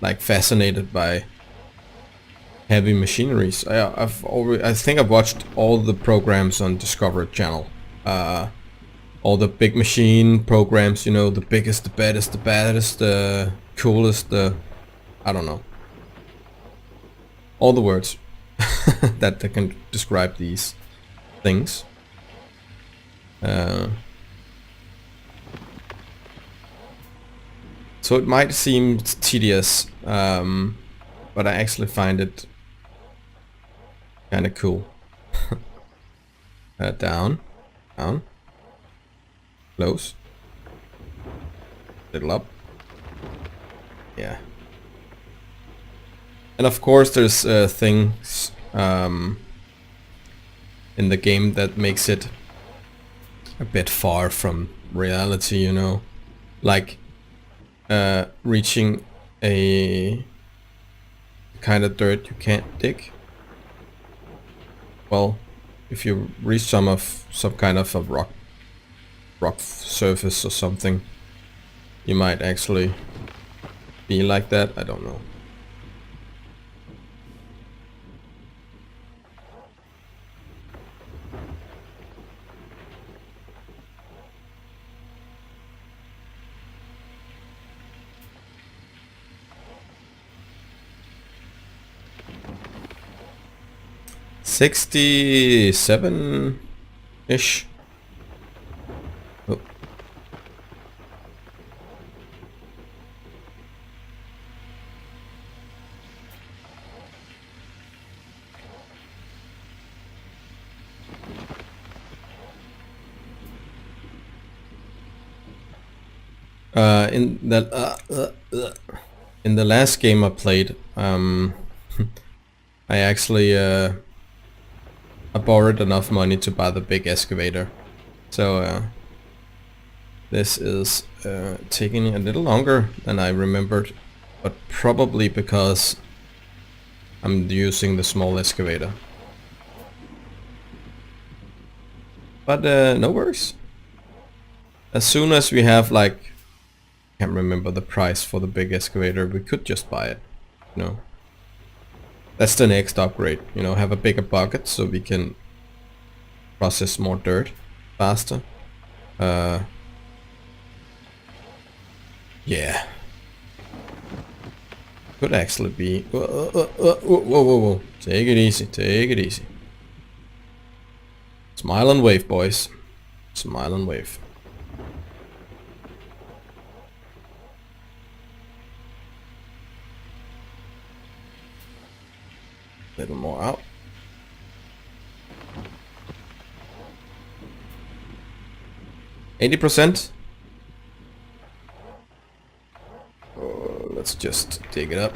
like fascinated by heavy machineries. I think I've watched all the programs on Discovery Channel. all the big machine programs, you know, the biggest, the baddest, the baddest, the coolest, the... I don't know. All the words that can describe these things. So it might seem tedious, but I actually find it kind of cool. Down, down, close, little up, yeah. And of course there's things in the game that makes it a bit far from reality, you know, like reaching a kind of dirt you can't dig. Well, if you reach some kind of a rock surface or something, you might actually be like that. I don't know. $67-ish. Oh. In the last game I played, I actually I borrowed enough money to buy the big excavator. So this is taking a little longer than I remembered, but probably because I'm using the small excavator. But no worries. As soon as we have, like, can't remember the price for the big excavator, we could just buy it, you know. That's the next upgrade, you know, have a bigger bucket so we can process more dirt faster. Yeah. Could actually be... Whoa. Take it easy, take it easy. Smile and wave, boys. Smile and wave. Little more out. %. Let's just dig it up.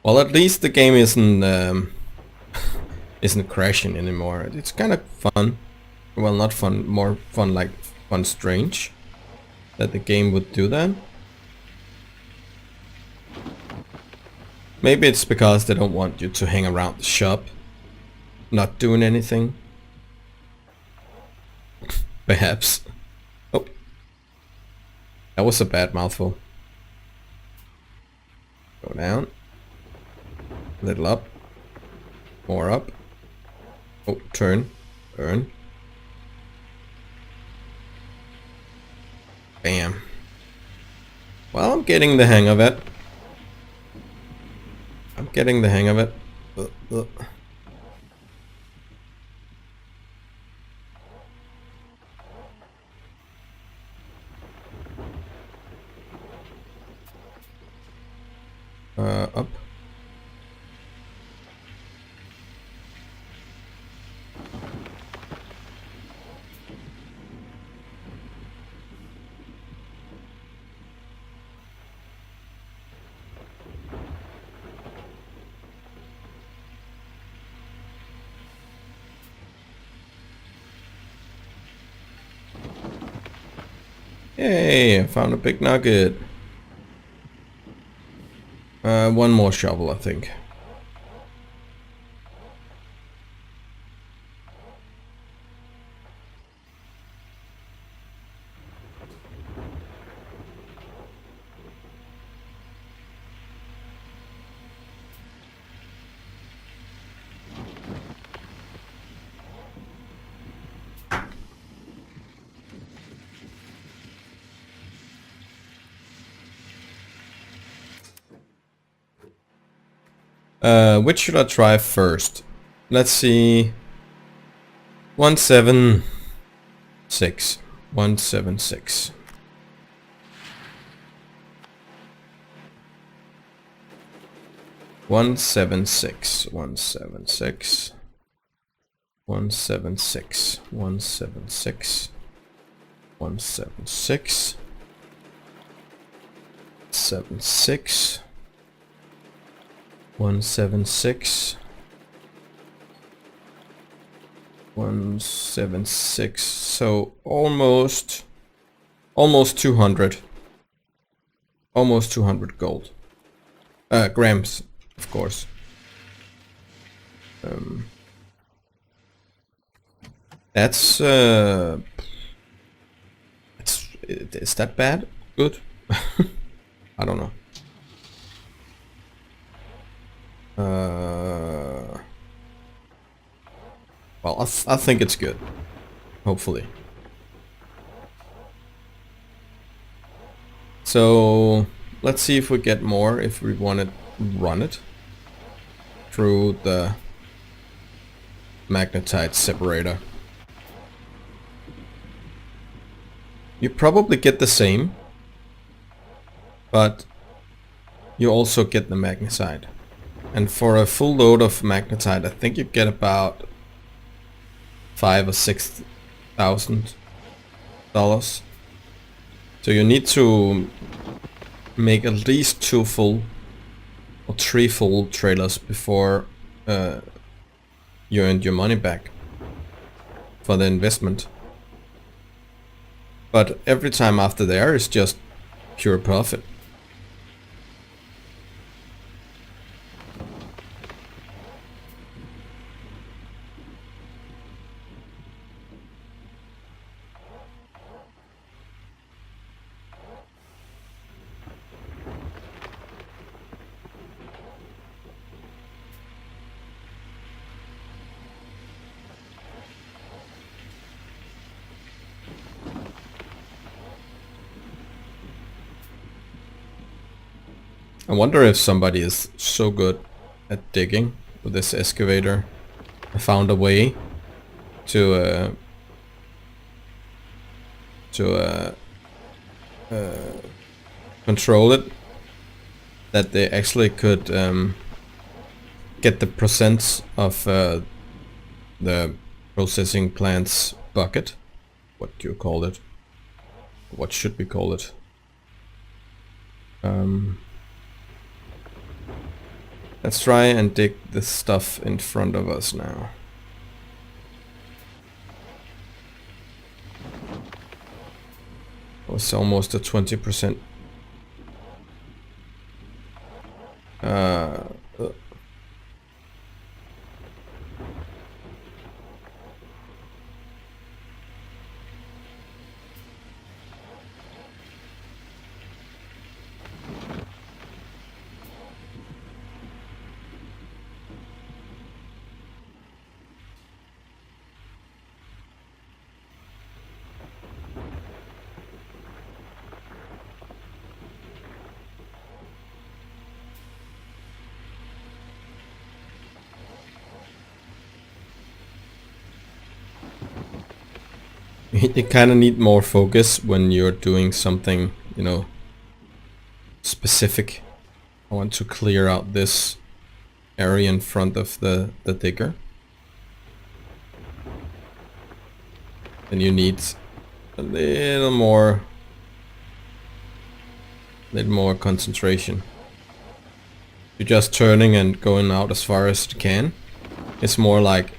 Well, at least the game isn't isn't crashing anymore. It's kind of fun. Well, not fun, more fun, like fun strange that the game would do that. Maybe it's because they don't want you to hang around the shop not doing anything. Perhaps. Oh, that was a bad mouthful. Go down. Little up. More up. Oh, turn. Turn. Bam. Well, I'm getting the hang of it. I'm getting the hang of it. Up. Yay, I found a big nugget. One more shovel, I think. Which should I try first? Let's see. 176. 176. One seven six, 176, 176, 176, 176, 76, 176, 176. So almost 200. Almost 200 gold. Grams, of course. That's is that bad? Good? I don't know. Well, I think it's good. Hopefully. So let's see if we get more if we want to run it through the magnetite separator. You probably get the same, but you also get the magnesite. And for a full load of magnetite, I think you get about $5,000 or $6,000. So you need to make at least 2 full or 3 full trailers before you earn your money back for the investment. But every time after there is just pure profit. I wonder if somebody is so good at digging with this excavator. I found a way to control it, that they actually could get the percents of the processing plant's bucket. What do you call it? What should we call it? Let's try and dig this stuff in front of us now. It's almost a 20%. You kind of need more focus when you're doing something, you know, specific. I want to clear out this area in front of the digger. And you need a little more concentration. You're just turning and going out as far as you can. It's more like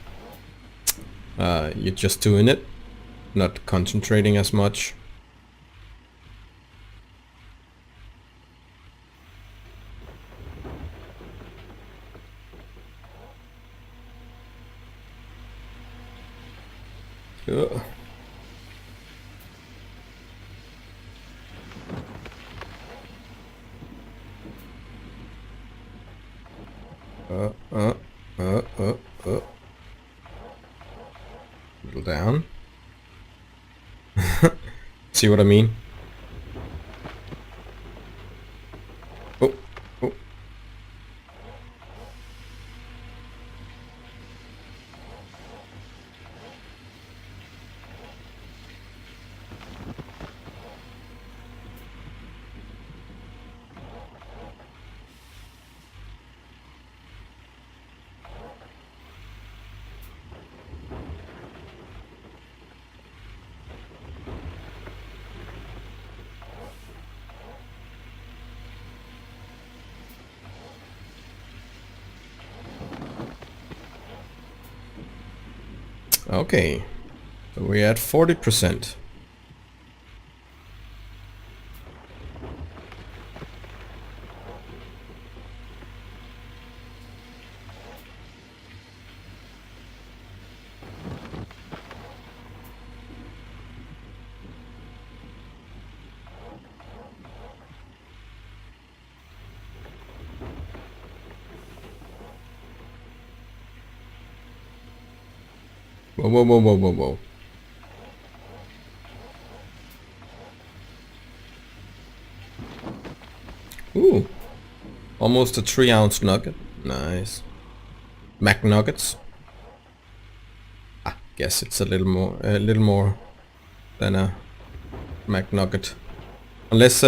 you're just doing it, not concentrating as much. Ugh. Little down. See what I mean? Oh, oh. Okay, so we're at 40%. Whoa, whoa, whoa, whoa, whoa, whoa. Ooh, almost a 3-ounce nugget. Nice. McNuggets. I guess it's a little more than a McNugget. Unless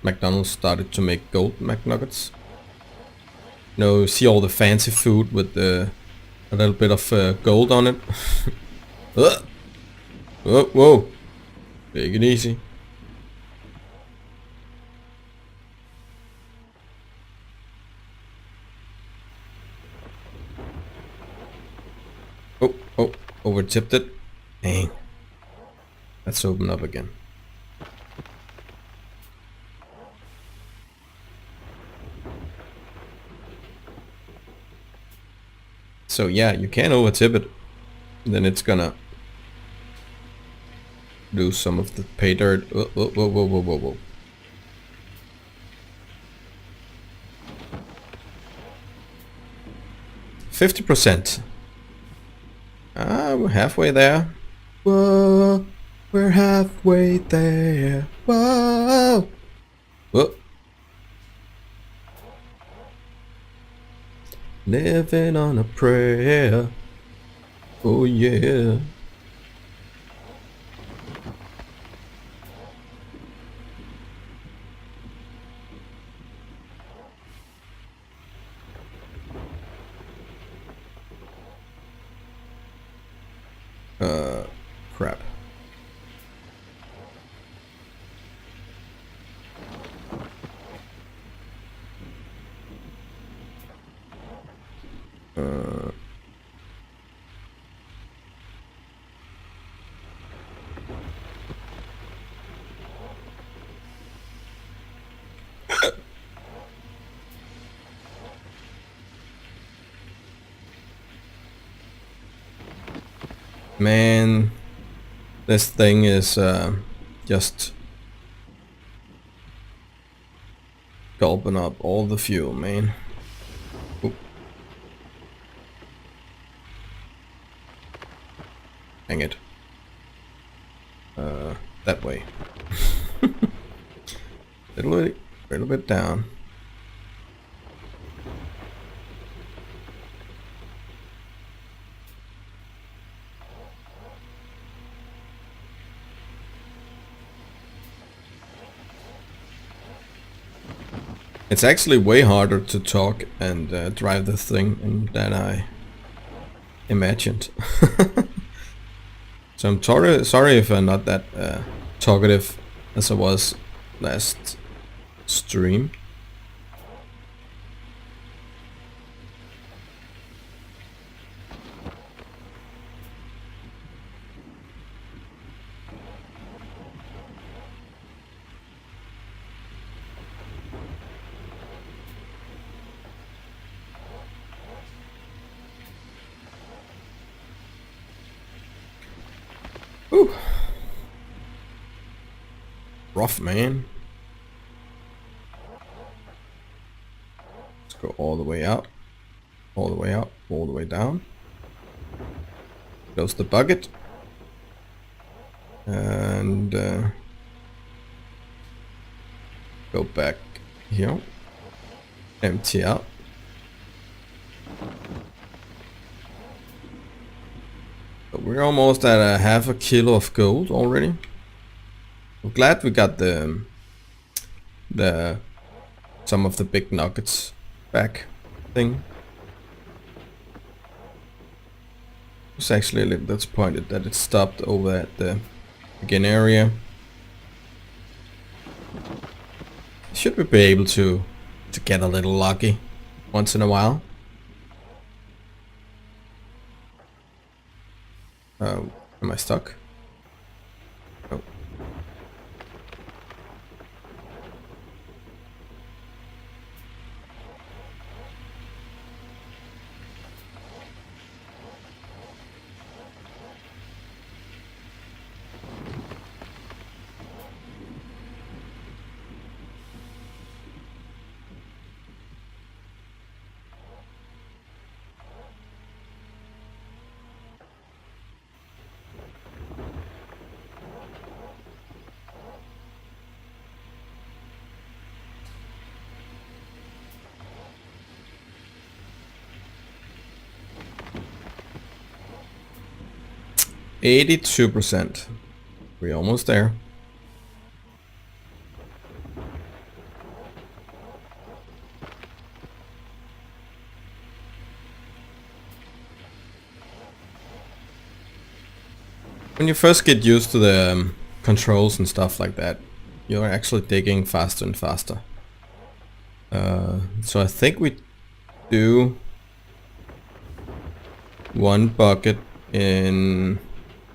McDonald's started to make gold McNuggets. You see all the fancy food with a little bit of gold on it. Whoa, whoa. Take it easy. Oh, oh, over tipped it. Dang. Let's open up again. So yeah, you can over tip it. Then it's gonna do some of the pay dirt. Whoa, whoa, whoa, whoa, whoa, whoa, whoa. 50%. Ah, we're halfway there. Whoa, we're halfway there. Whoa. Whoa. Living on a prayer. Oh yeah. Crap. Man, this thing is just gulping up all the fuel, man. Oop. Hang it. That way. little bit down. It's actually way harder to talk and drive the thing than I imagined. So I'm sorry if I'm not that talkative as I was last stream. Ooh. Rough, man. Let's go all the way out, all the way up, all the way down. Close the bucket. And go back here. Empty out. But we're almost at a half a kilo of gold already. I'm glad we got the some of the big nuggets back thing. I was actually a little disappointed that it stopped over at the begin area. Should we be able to get a little lucky once in a while? Am I stuck? No. %82%. We're almost there. When you first get used to the controls and stuff like that, you're actually digging faster and faster. So I think we do one bucket in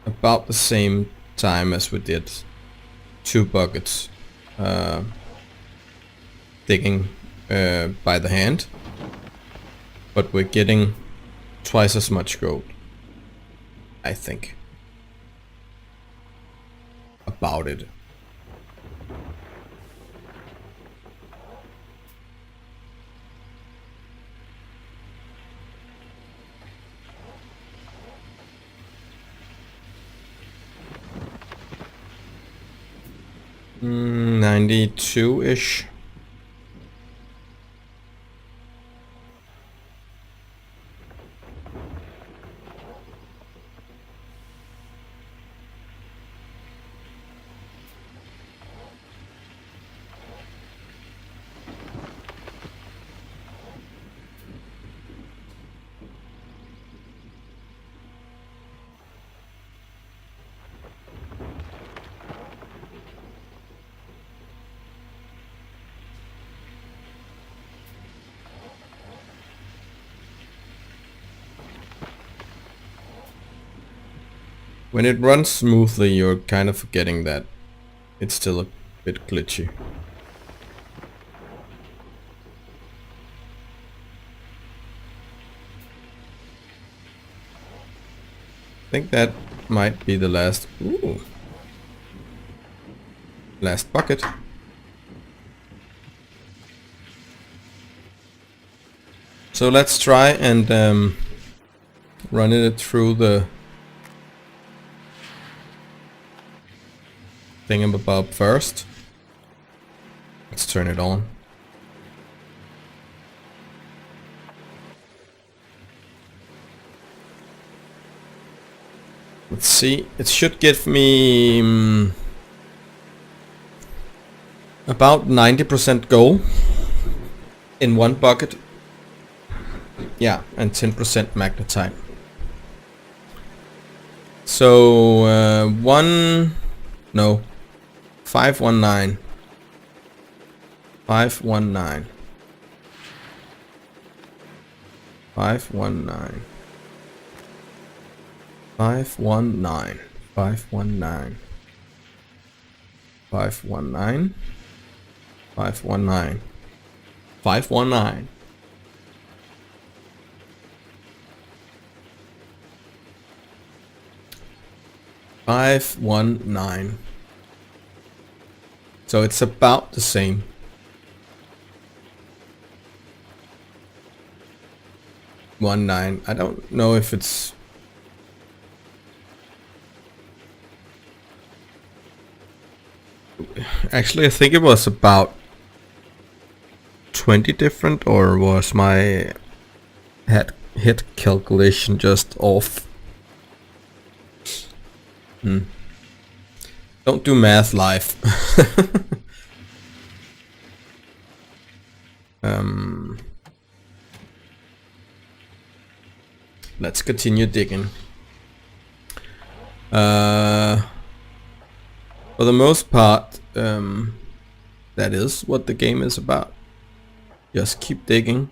about the same time as we did 2 buckets digging by the hand, but we're getting twice as much gold, I think. About it. Mm, 92-ish. When it runs smoothly, you're kind of forgetting that it's still a bit glitchy. I think that might be the last... Ooh. Last bucket. So let's try and run it through the thingamabob first. Let's turn it on. Let's see, it should give me about 90% gold in one bucket. Yeah, and 10% magnetite. So 519. 519. 519. 519. 519. 519. 519. 519. 519. So it's about the same. .19. I don't know if it's... Actually, I think it was about 20 different, or was my head calculation just off? Don't do math live. Let's continue digging. For the most part, that is what the game is about. Just keep digging.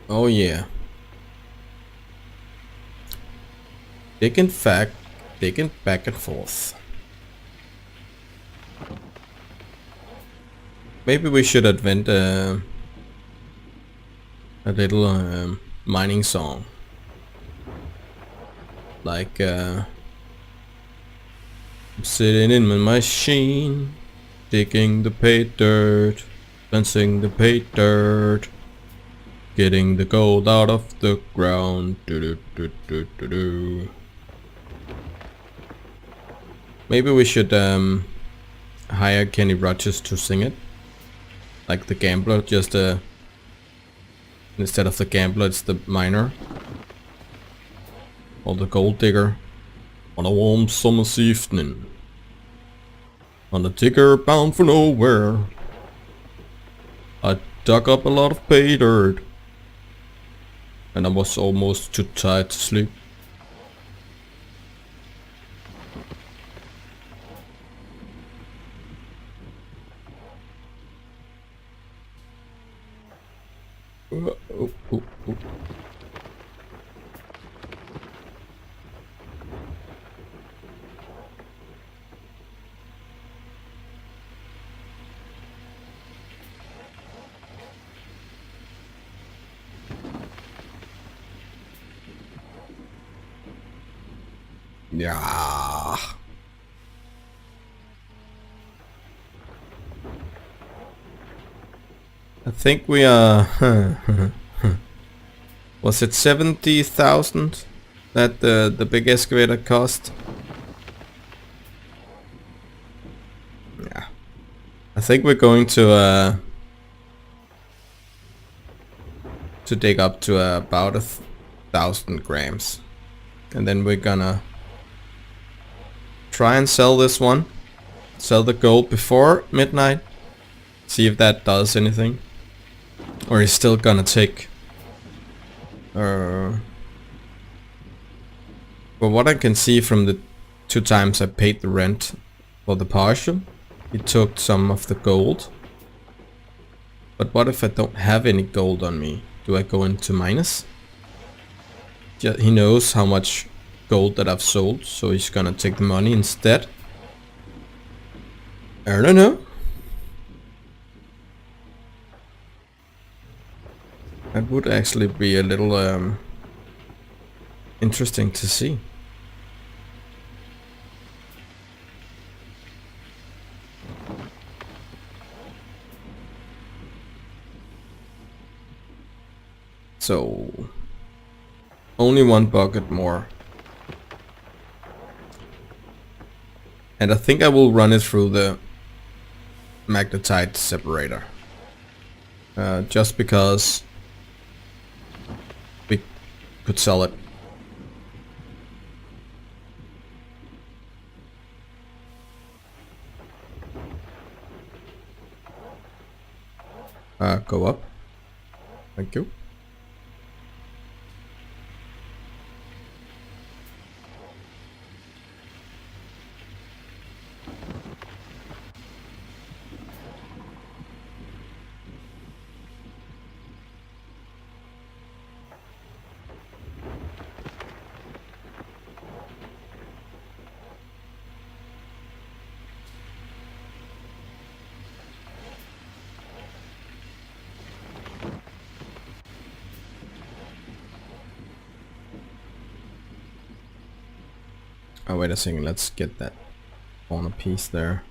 Oh yeah. Digging back and forth. Maybe we should invent a little mining song. Like, I'm sitting in my machine, digging the pay dirt, fencing the pay dirt, getting the gold out of the ground. Do do do do do do. Maybe we should hire Kenny Rogers to sing it. Like the gambler, just instead of the gambler, it's the miner. Or the gold digger. On a warm summer's evening. On a digger bound for nowhere. I dug up a lot of pay dirt. And I was almost too tired to sleep. Oh, oh, oh. Yeah. I think we are. Was it 70,000 that the big excavator cost? Yeah. I think we're going to dig up to about 1,000 grams, and then we're gonna try and sell this one. Sell the gold before midnight. See if that does anything. Or he's still gonna take... but what I can see from the 2 times I paid the rent for the partial, he took some of the gold. But what if I don't have any gold on me? Do I go into minus? He knows how much gold that I've sold, so he's gonna take the money instead. I don't know. That would actually be a little interesting to see. So only 1 bucket more. And I think I will run it through the magnetite separator. Just because we could sell it. Go up. Thank you. Oh, wait a second, let's get that on a piece there.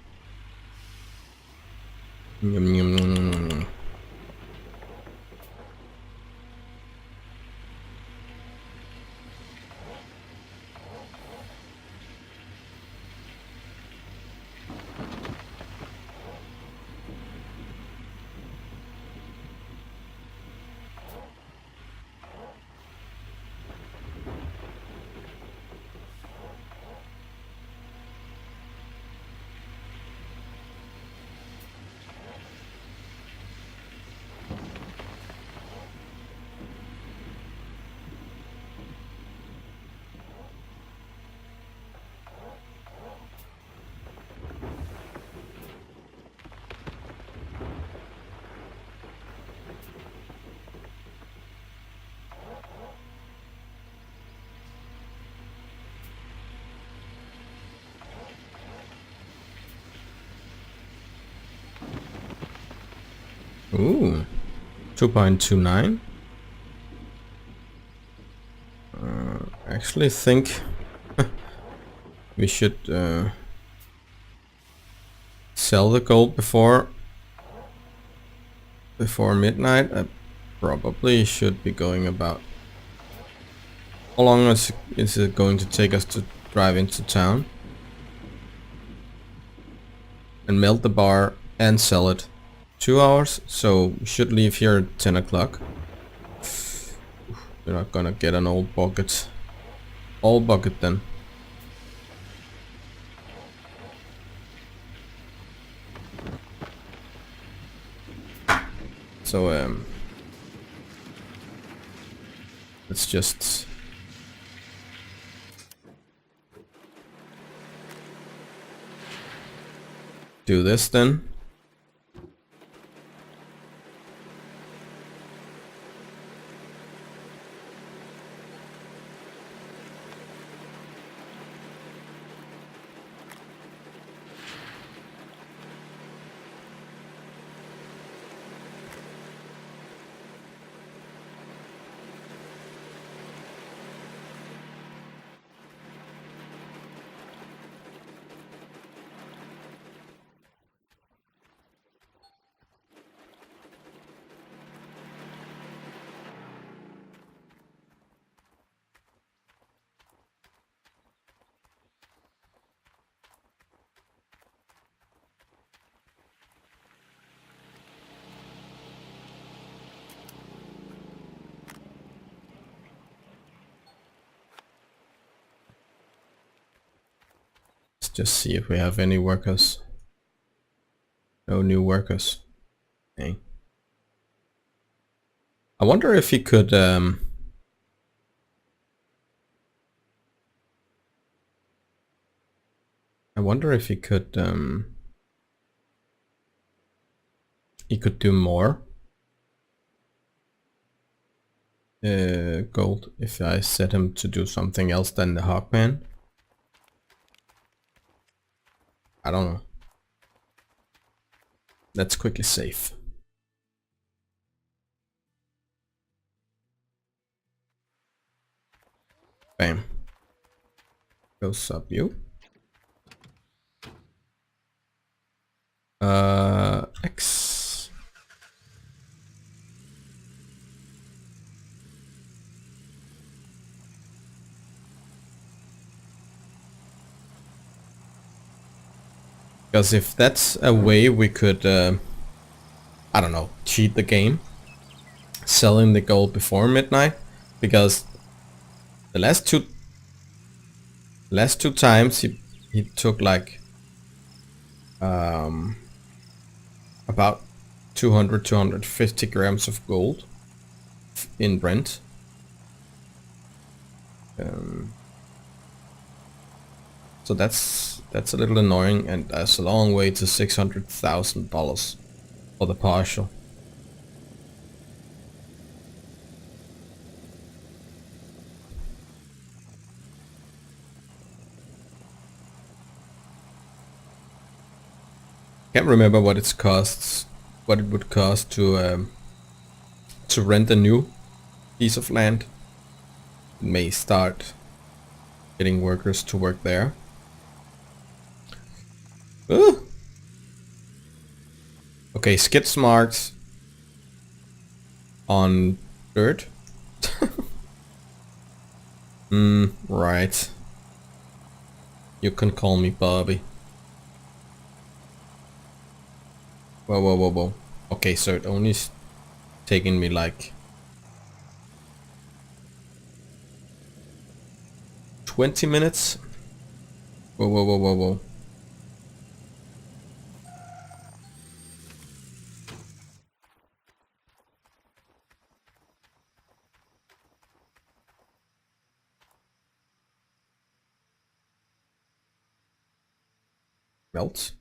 Yum, yum, yum, yum, yum. Ooh, 2.29. Actually think we should sell the gold before midnight. I probably should be going about. How long is it going to take us to drive into town and melt the bar and sell it? 2 hours, so we should leave here at 10 o'clock. We're not gonna get an old bucket. All bucket then. So let's just do this then. Let's just see if we have any workers. No new workers. Okay. I wonder if he could I wonder if he could do more gold if I set him to do something else than the Hawkman. I don't know. Let's quickly save. Bam. Goes up you. X. Because if that's a way we could, I don't know, cheat the game, selling the gold before midnight, because the last two times he took like about 250 grams of gold in Brent. So that's a little annoying, and that's a long way to $600,000 for the partial. Can't remember what it would cost to rent a new piece of land. May start getting workers to work there. Ooh. Okay, skid marks on dirt. Right. You can call me Bobby. Whoa. Okay, so it only's taking me like 20 minutes. Whoa. Melt.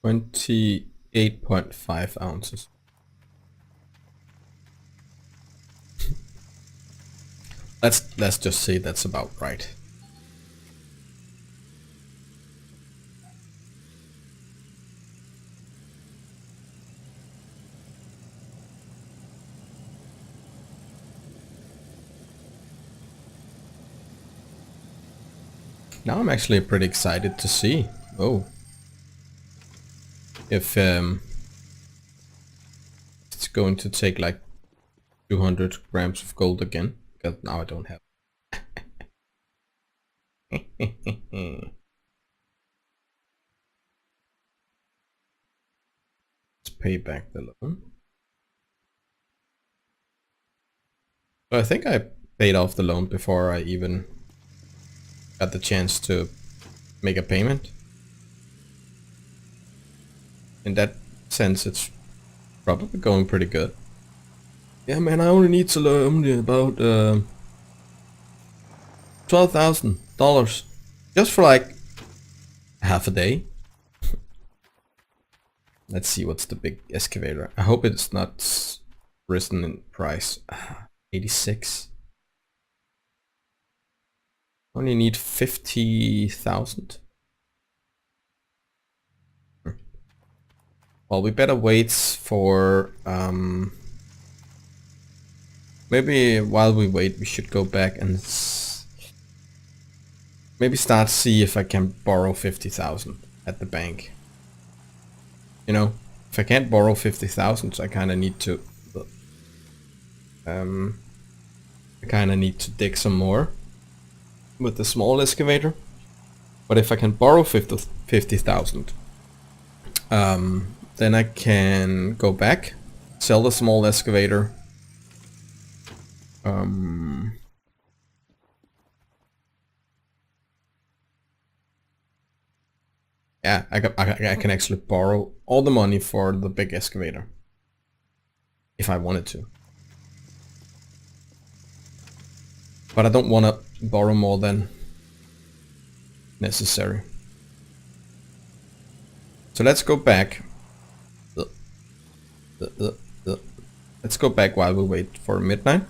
28.5 ounces. Let's just say that's about right. Now I'm actually pretty excited to see. Oh. If it's going to take like 200 grams of gold again. Because now I don't have. Let's pay back the loan. So I think I paid off the loan before I even got the chance to make a payment. In that sense, it's probably going pretty good. Yeah, man, I only need to learn about $12,000 just for like half a day. Let's see what's the big excavator. I hope it's not risen in price. 86. Only need 50,000. Well, we better wait for maybe while we wait we should go back and maybe start see if I can borrow 50,000 at the bank. You know, if I can't borrow 50,000, so I kind of need to dig some more with the small excavator. But if I can borrow 50,000, then I can go back, sell the small excavator. Yeah, I can actually borrow all the money for the big excavator if I wanted to. But I don't want to borrow more than necessary. So let's go back. Let's go back while we wait for midnight.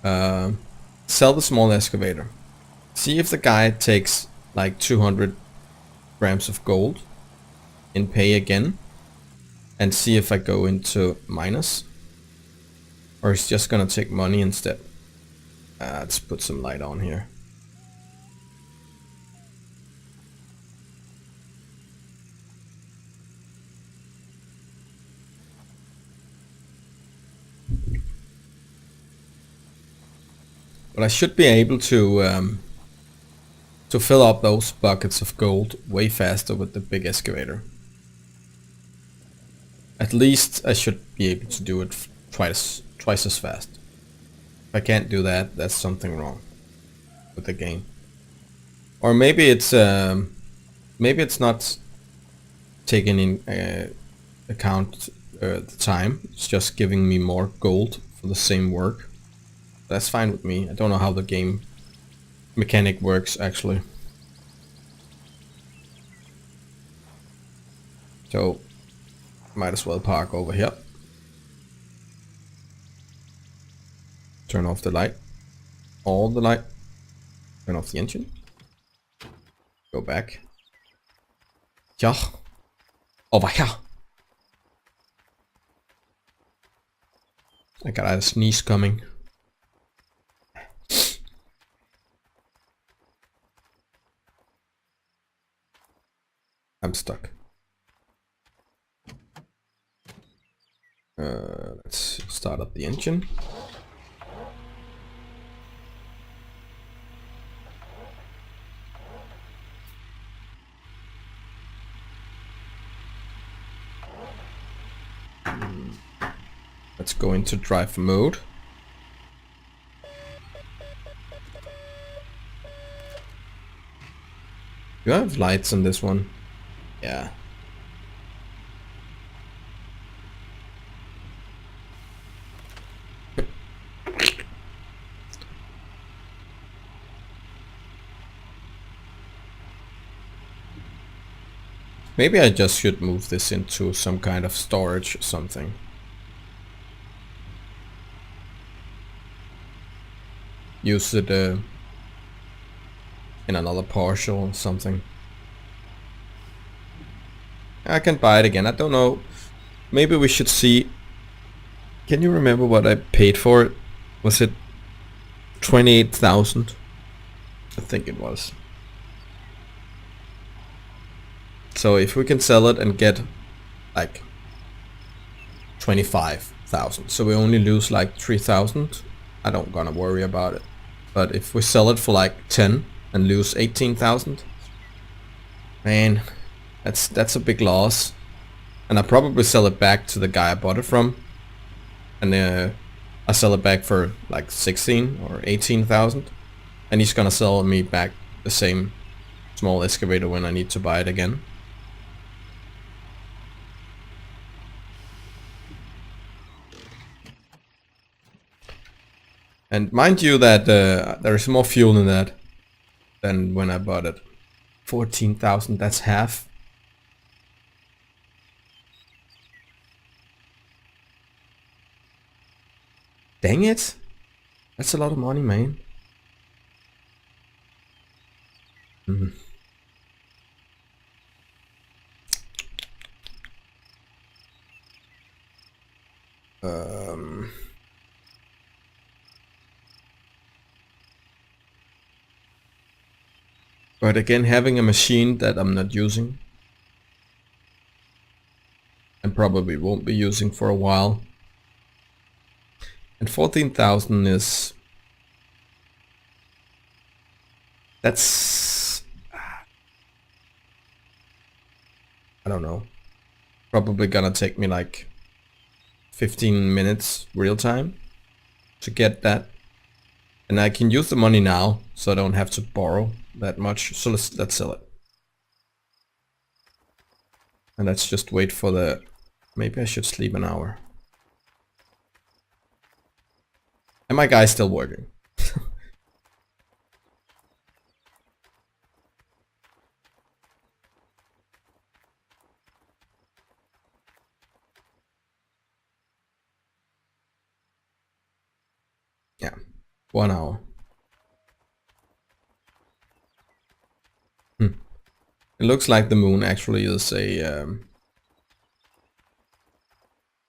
Sell the small excavator. See if the guy takes like 200 grams of gold in pay again. And see if I go into minus. Or it's just gonna take money instead. Let's put some light on here. But I should be able to fill up those buckets of gold way faster with the big excavator. At least I should be able to do it twice as fast. If I can't do that, that's something wrong with the game. Or maybe it's not taking in account the time. It's just giving me more gold for the same work. That's fine with me. I don't know how the game mechanic works actually. So might as well park over here. Turn off the light. All the light. Turn off the engine. Go back. Ja. Over here. I got a sneeze coming. I'm stuck. Let's start up the engine. Let's go into drive mode. Do I have lights on this one? Yeah. Maybe I just should move this into some kind of storage or something. Use it in another partial or something. I can buy it again. I don't know. Maybe we should see. Can you remember what I paid for it? Was it 28,000? I think it was. So if we can sell it and get like 25,000, so we only lose like 3,000, I don't gonna worry about it. But if we sell it for like 10 and lose 18,000, man, that's a big loss. And I probably sell it back to the guy I bought it from, and I sell it back for like 16 or 18,000, and he's gonna sell me back the same small excavator when I need to buy it again. And mind you that there is more fuel in that than when I bought it. 14,000, that's half. Dang it! That's a lot of money, man. But again, having a machine that I'm not using and probably won't be using for a while. And 14,000 is... that's... I don't know. Probably gonna take me like 15 minutes real time to get that. And I can use the money now, so I don't have to borrow that much. So let's sell it. And let's just wait for the... maybe I should sleep an hour. And my guy's still working. Yeah, 1 hour. It looks like the moon actually is a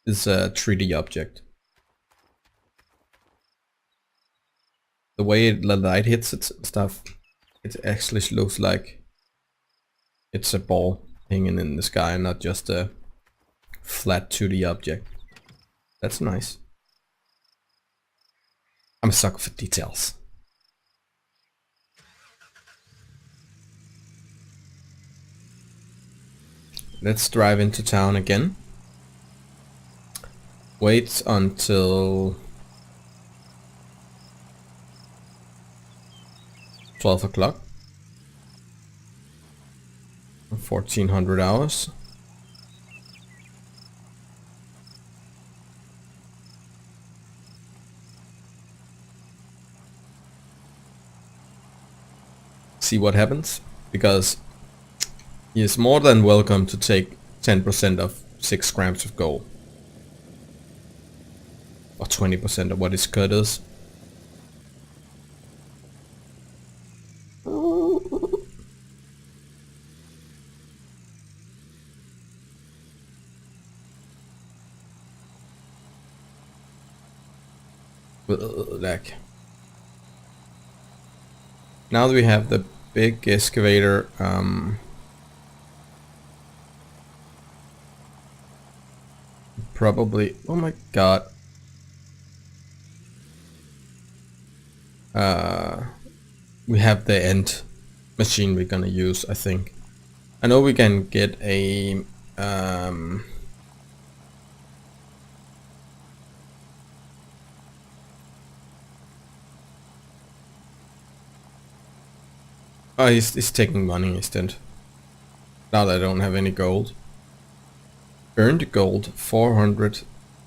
3D object. The way the light hits it and stuff, it actually looks like it's a ball hanging in the sky, not just a flat 2D object. That's nice. I'm a sucker for details. Let's drive into town again. Wait until 12 o'clock. 1400 hours. See what happens, because he is more than welcome to take 10% of 6 grams of gold. Or 20% of what his cut is. Like, now that we have the big excavator, probably, oh my god, we have the end machine we're gonna use, I think. I know we can get a oh, he's taking money instead. Now that I don't have any gold. Earned gold 400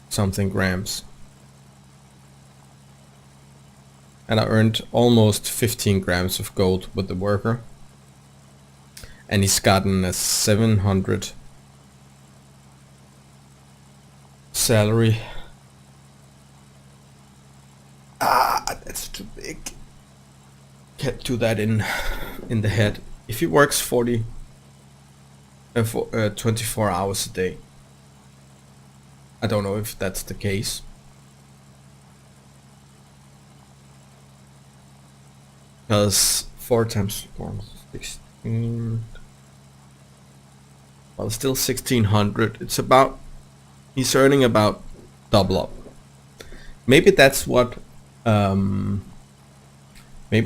something grams. And I earned almost 15 grams of gold with the worker. And he's gotten a 700 salary. Ah, that's too big. Can't do that in the head. If he works 24 hours a day. I don't know if that's the case. Because 4 times 1, 16. Well, still 1600. It's about, he's earning about double up. Maybe that's what, maybe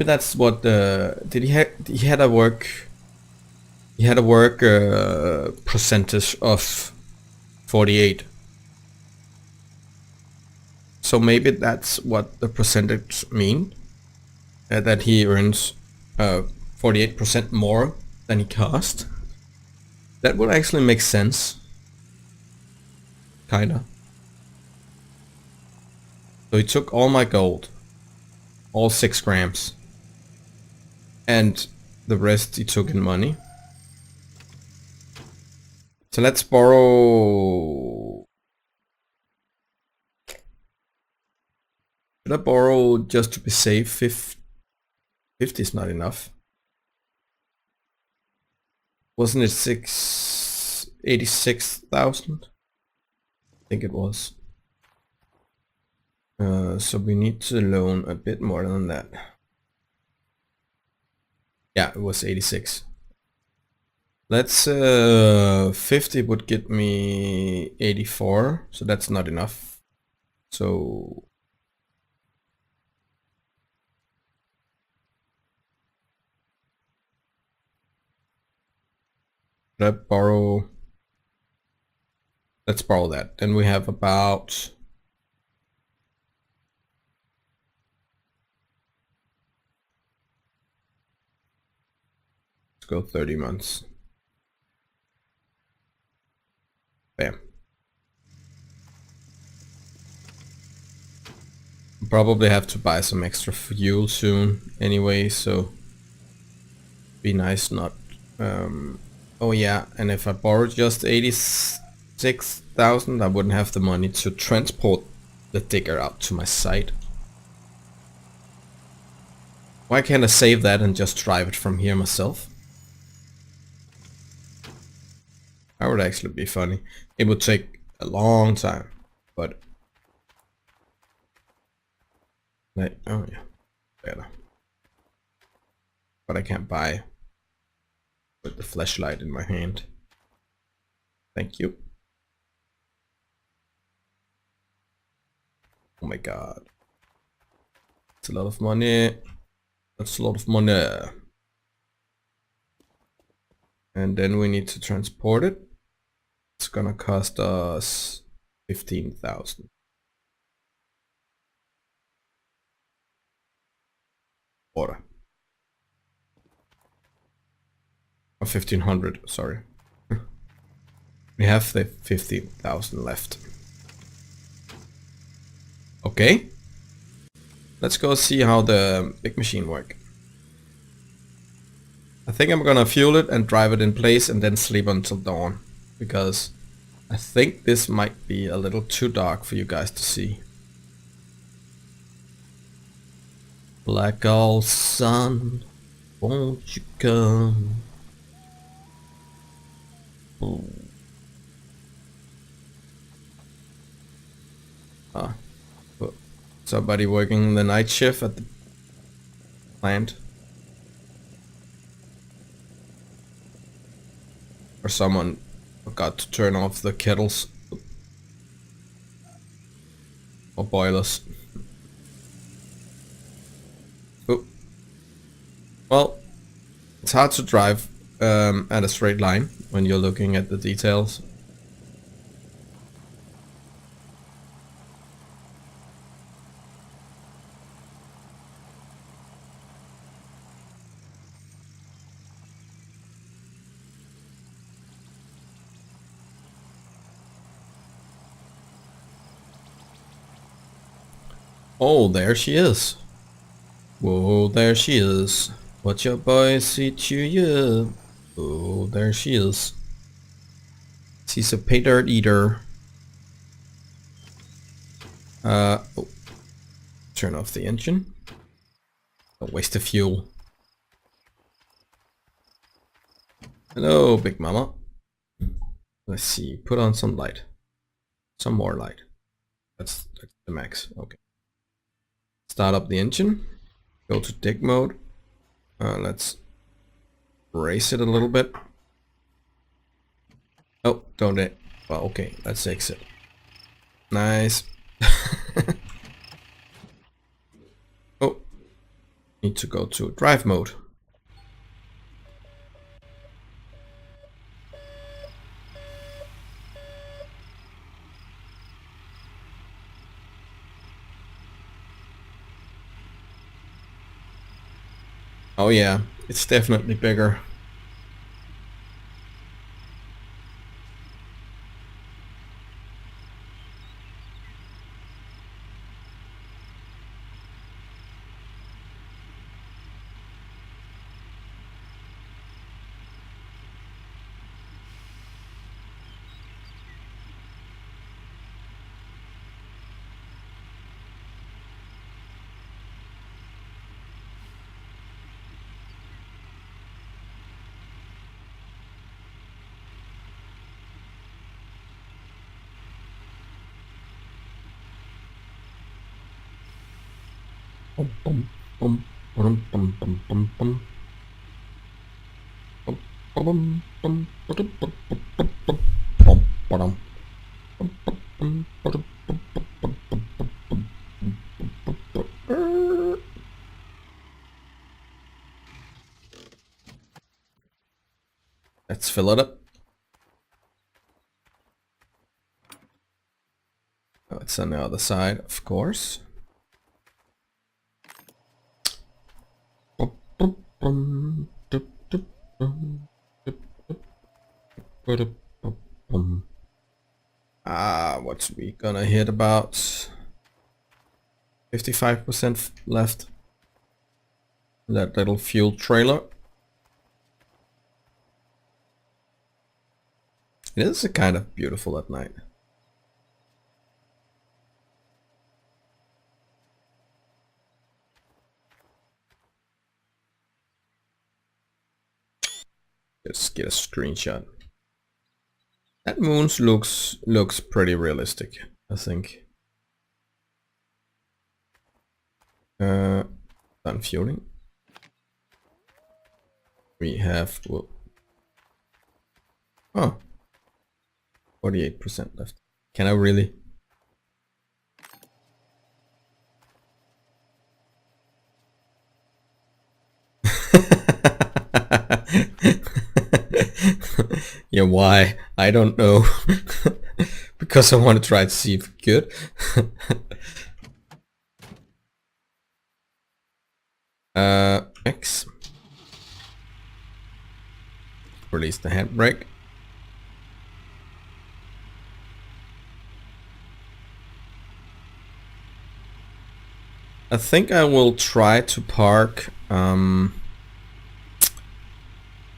that's what, did he had a work, he had a work percentage of 48. So maybe that's what the percentage mean, that he earns 48% more than he cost. That would actually make sense. Kinda. So he took all my gold. All 6 grams. And the rest he took in money. So let's borrow... Should I borrow just to be safe? 50 is not enough. Wasn't it 86,000? I think it was. So we need to loan a bit more than that. Yeah, it was 86. Let's 50 would get me 84, so that's not enough. So let's borrow that. Then we have about go 30 months. Bam. Probably have to buy some extra fuel soon anyway, so be nice not oh yeah, and if I borrowed just 86,000, I wouldn't have the money to transport the digger out to my site. Why can't I save that and just drive it from here myself? That would actually be funny. It would take a long time, but like, oh yeah, better. But I can't buy with the flashlight in my hand. Thank you. Oh my god. It's a lot of money. That's a lot of money. And then we need to transport it. It's gonna cost us 15,000. Or 1,500, sorry. We have the 15,000 left. Okay. Let's go see how the big machine works. I think I'm gonna fuel it and drive it in place and then sleep until dawn. Because I think this might be a little too dark for you guys to see. Black old sun, won't you come? Oh. Ah, somebody working the night shift at the plant. Or someone forgot to turn off the kettles. Or boilers. Oh. Well, it's hard to drive at a straight line when you're looking at the details. Oh, there she is. Whoa, there she is. What your boy see to you? Oh, there she is. She's a pay dirt eater. Oh. Turn off the engine. Don't waste the fuel. Hello, Big Mama. Let's see. Put on some light. Some more light. That's the max. Okay. Start up the engine. Go to dig mode. Let's raise it a little bit. Oh, don't it? Well, okay, let's exit. Nice. Oh, need to go to drive mode. Oh yeah, it's definitely bigger. Bum, bum, bum, bum, bum, bum, bum, bum. Bum, bum, bum, bum, bum, bum, bum, bum. Bum, ba-dum. Bum, bum, bum, ba-dum, bum, bum, bum, bum, bum, bum, bum, bum, bum. Let's fill it up. Oh, it's on the other side, of course. Bum, bum, bum, dup, dup, bum, dup, dup, ba-dup, bum, bum. What's we gonna hit about 55% left. That little fuel trailer. It is a kind of beautiful at night. Let's get a screenshot. That moon looks pretty realistic, I think. Done fueling. We have 48% left. Can I really? Yeah, why? I don't know. Because I want to try to see if it's good. X. Release the handbrake. I think I will try to park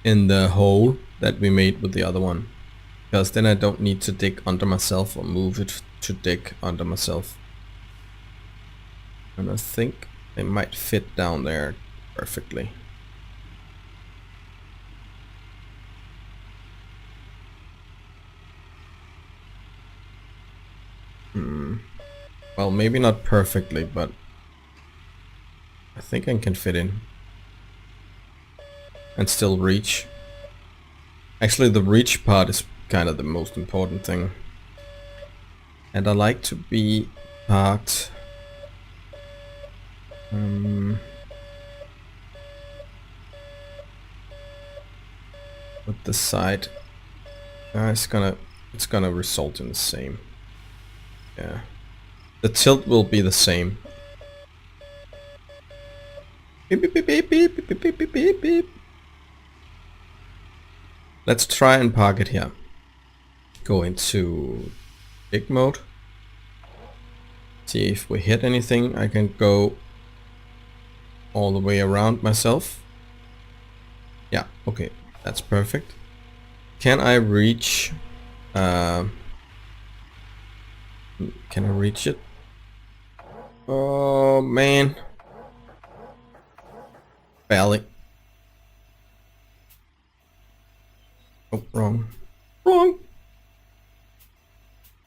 in the hole that we made with the other one, because then I don't need to dig under myself or move it to dig under myself. And I think it might fit down there perfectly. Well, maybe not perfectly, but I think I can fit in and still reach. Actually, the reach part is kind of the most important thing. And I like to be parked with the side. It's gonna result in the same. Yeah, the tilt will be the same. Beep, beep, beep, beep, beep, beep, beep, beep, beep, beep. Let's try and park it here. Go into dig mode. See if we hit anything. I can go all the way around myself. Yeah, okay, that's perfect. Can I reach? Can I reach it? Oh man. Barely. Oh, wrong. Wrong.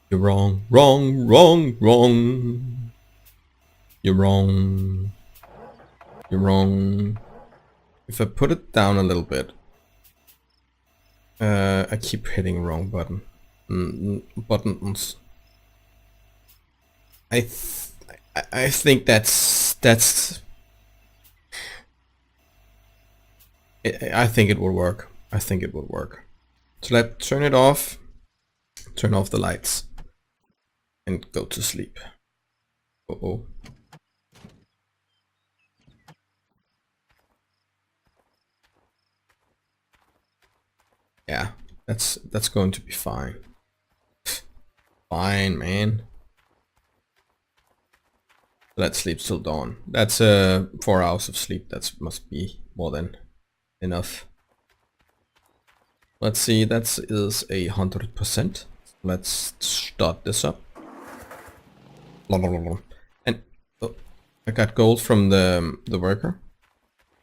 You're wrong. Wrong. Wrong. Wrong. You're wrong. You're wrong. if I put it down a little bit, I keep hitting wrong button. Buttons. I think that's I think it will work. I think it will work. So let's turn it off. Turn off the lights and go to sleep. Uh-oh. Yeah, that's going to be fine. Fine, man. Let's sleep till dawn. That's 4 hours of sleep. That must be more than enough. Let's see, that is 100%. Let's start this up. And oh, I got gold from the worker.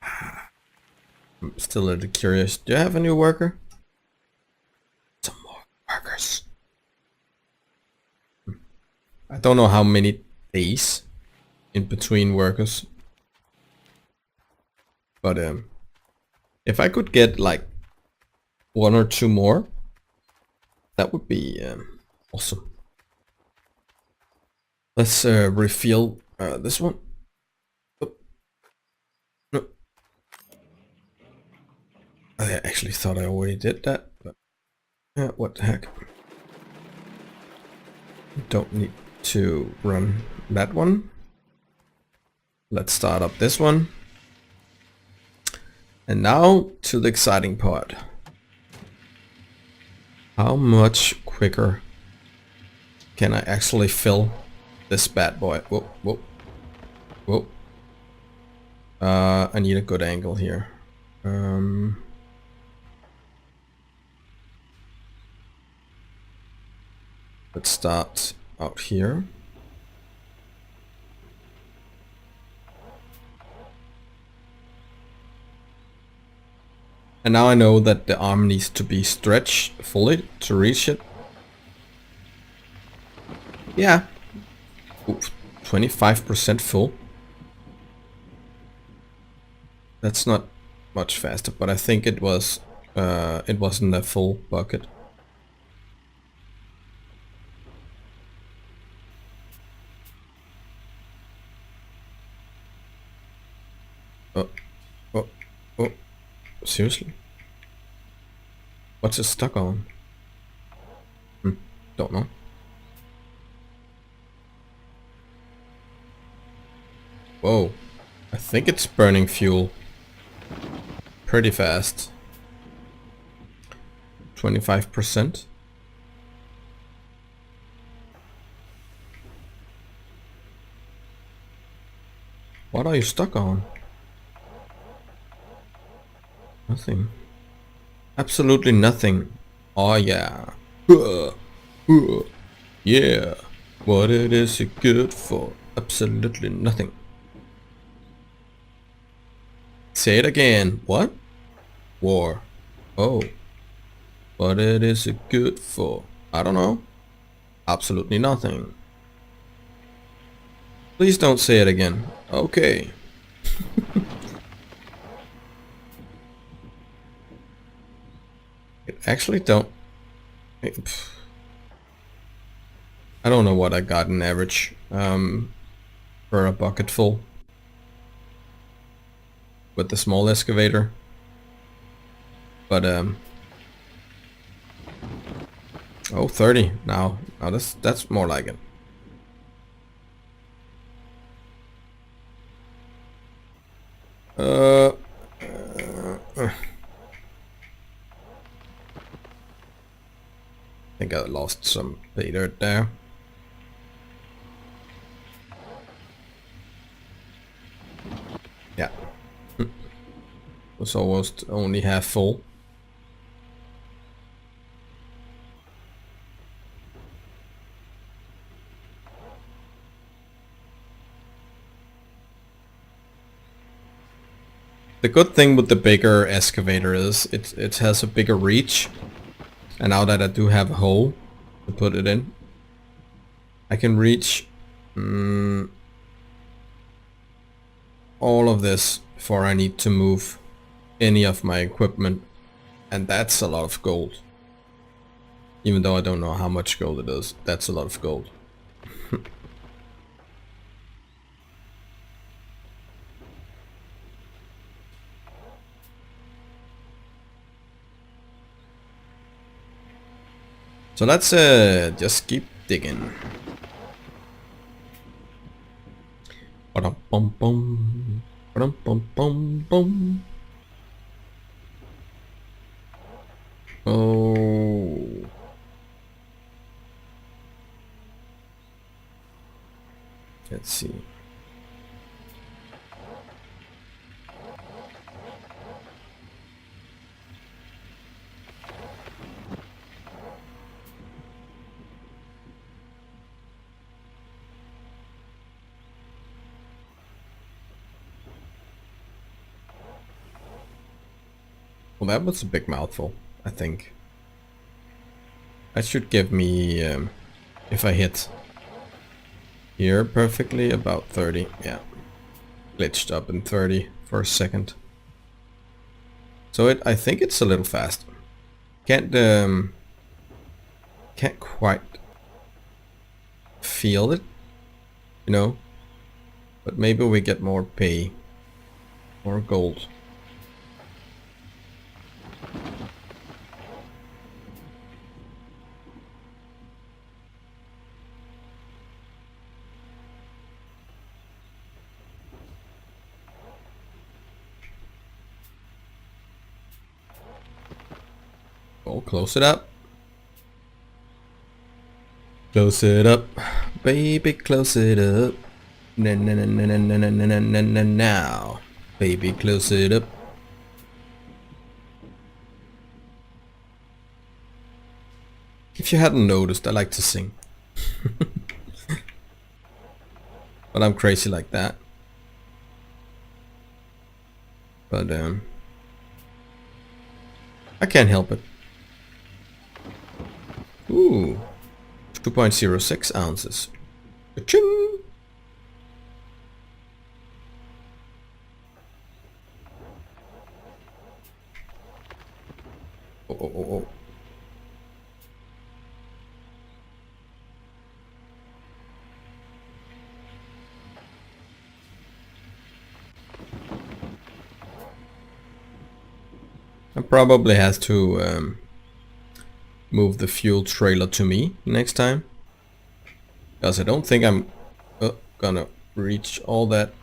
I'm still a little curious. Do you have a new worker? Some more workers. I don't know how many days in between workers, but if I could get like 1 or 2 more, that would be awesome. Let's refill this one. Oh. No. I actually thought I already did that, but yeah, what the heck. Don't need to run that one. Let's start up this one. And now to the exciting part. How much quicker can I actually fill this bad boy? Whoa, whoa, whoa. I need a good angle here. Let's start out here. And now I know that the arm needs to be stretched fully to reach it. Yeah. 25% full. That's not much faster, but I think it wasn't a full bucket. Oh, oh, oh. Seriously? What's it stuck on? Don't know. Whoa. I think it's burning fuel pretty fast. 25%. What are you stuck on? Nothing. Absolutely nothing. Oh yeah. Yeah. What it is it good for? Absolutely nothing. Say it again. What? War. Oh. What it is it good for? I don't know. Absolutely nothing. Please don't say it again. Okay. Actually don't. I don't know what I got in average for a bucket full with the small excavator, but oh, 30 now. Now that's more like it. I think I lost some pay dirt there. Yeah. Was almost only half full. The good thing with the bigger excavator is it has a bigger reach. And now that I do have a hole to put it in, I can reach all of this before I need to move any of my equipment, and that's a lot of gold. Even though I don't know how much gold it is, that's a lot of gold. So let's just keep digging. Bum bum bum bum bum bum. Oh. Let's see. Well, that was a big mouthful, I think. That should give me, if I hit here perfectly, about 30. Yeah. Glitched up in 30 for a second. So I think it's a little fast. Can't quite feel it, you know? But maybe we get more pay, more gold. Oh, close it up. Close it up, baby, close it up. Now, baby, close it up. If you hadn't noticed, I like to sing. But I'm crazy like that. But I can't help it. Ooh, 2.06 ounces. Ka-ching! Oh, oh, oh, oh. I probably has to move the fuel trailer to me next time, because I don't think I'm gonna reach all that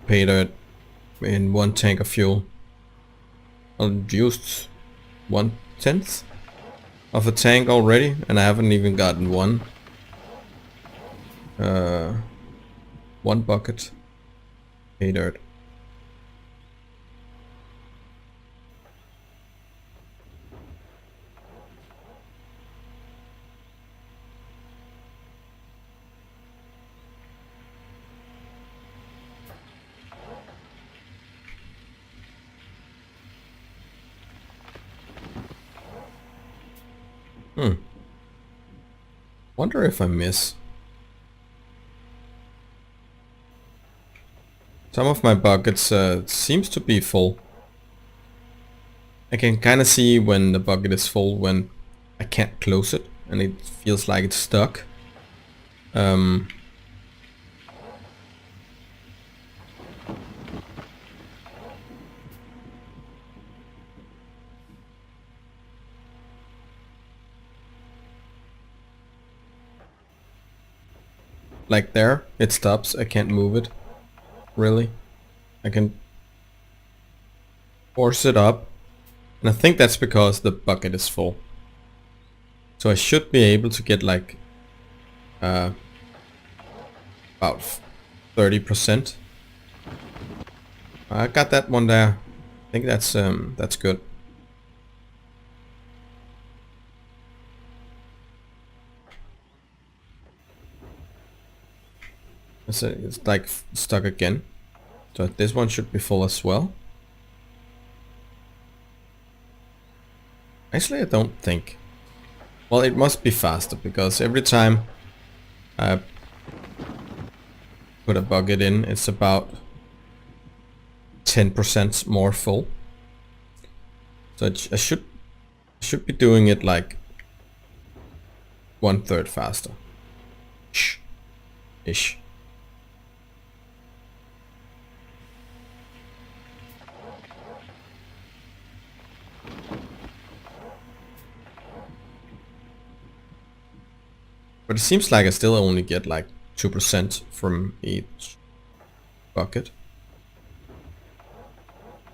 pay dirt in one tank of fuel. I've used 1/10 of a tank already, and I haven't even gotten one bucket pay dirt. Wonder if I miss. Some of my buckets seems to be full. I can kind of see when the bucket is full when I can't close it and it feels like it's stuck. Like there, it stops. I can't move it. Really. I can force it up. And I think that's because the bucket is full. So I should be able to get like about 30%. I got that one there. I think that's good. It's like stuck again. So this one should be full as well. Actually, I don't think. Well, it must be faster because every time I put a bucket in, it's about 10% more full. So I should be doing it like 1/3 faster. Ish. But it seems like I still only get like 2% from each bucket.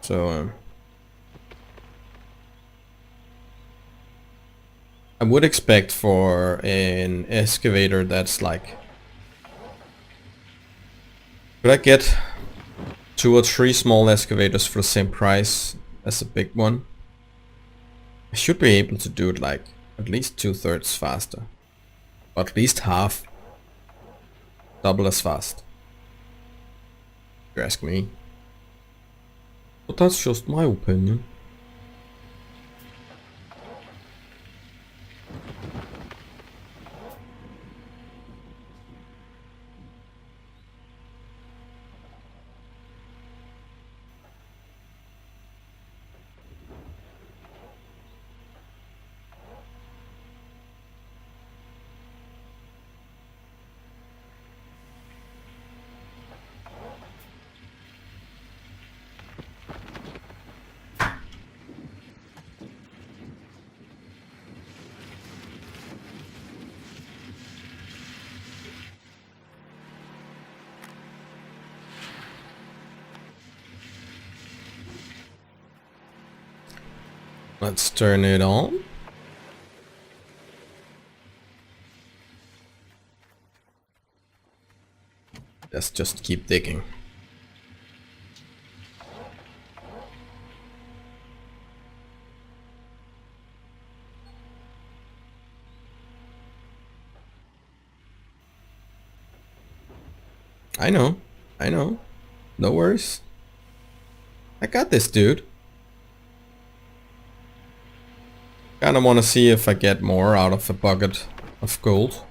So I would expect for an excavator that's like... Could I get 2 or 3 small excavators for the same price as a big one? I should be able to do it like at least 2/3 faster. Or at least half. Double as fast. If you ask me. But that's just my opinion. Let's turn it on. Let's just keep digging. I know. No worries. I got this, dude. Kinda wanna see if I get more out of a bucket of gold.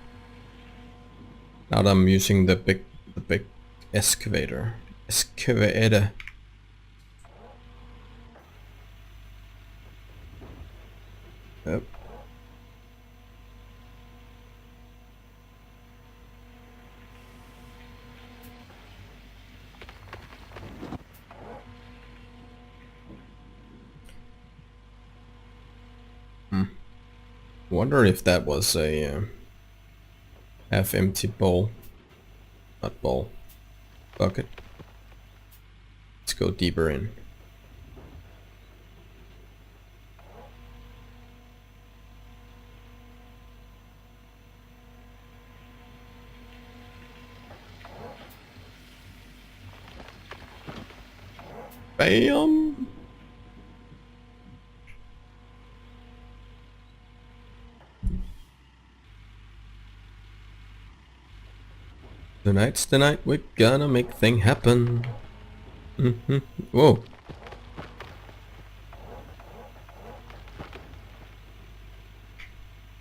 Now that I'm using the big excavator. Excavator. Yep. Wonder if that was a half empty bowl. Not bowl. Bucket. Let's go deeper in. Bam! Tonight's the night we're gonna make thing happen. Whoa.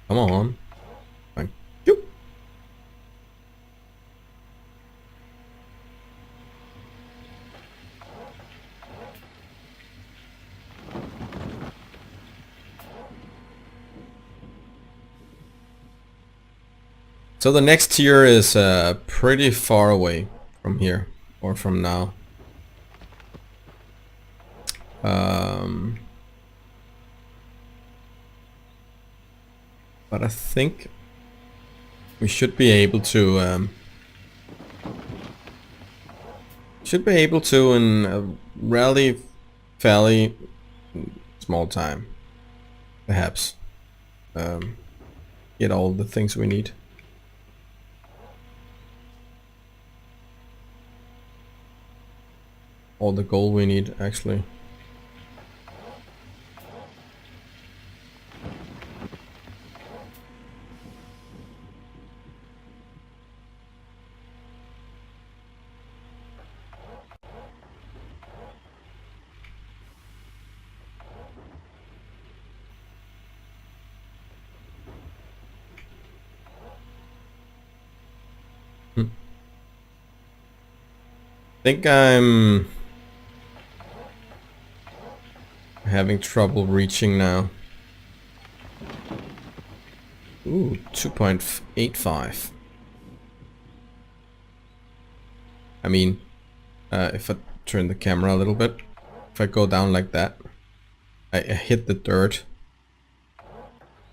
Come on. Thank you. So the next tier is pretty far away from here, or from now. But I think we should be able to in a really fairly small time, perhaps, get all the things we need. All the gold we need, actually. I think I having trouble reaching now. Ooh, 2.85. I mean, if I turn the camera a little bit, if I go down like that, I hit the dirt,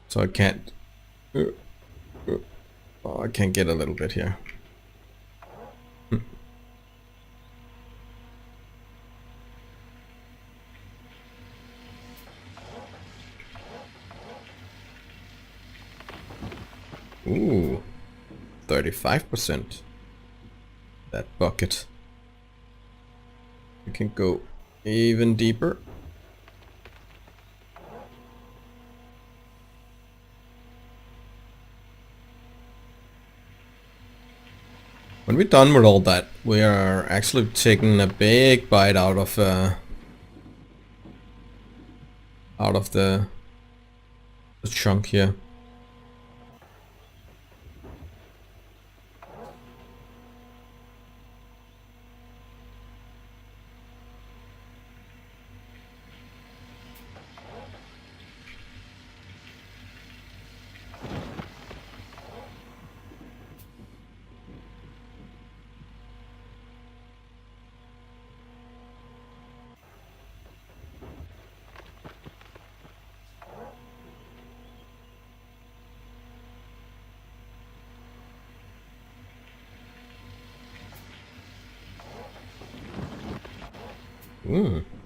so I can't. Oh, I can get a little bit here. Ooh, 35%. That bucket. We can go even deeper. When we're done with all that, we are actually taking a big bite out of the chunk here.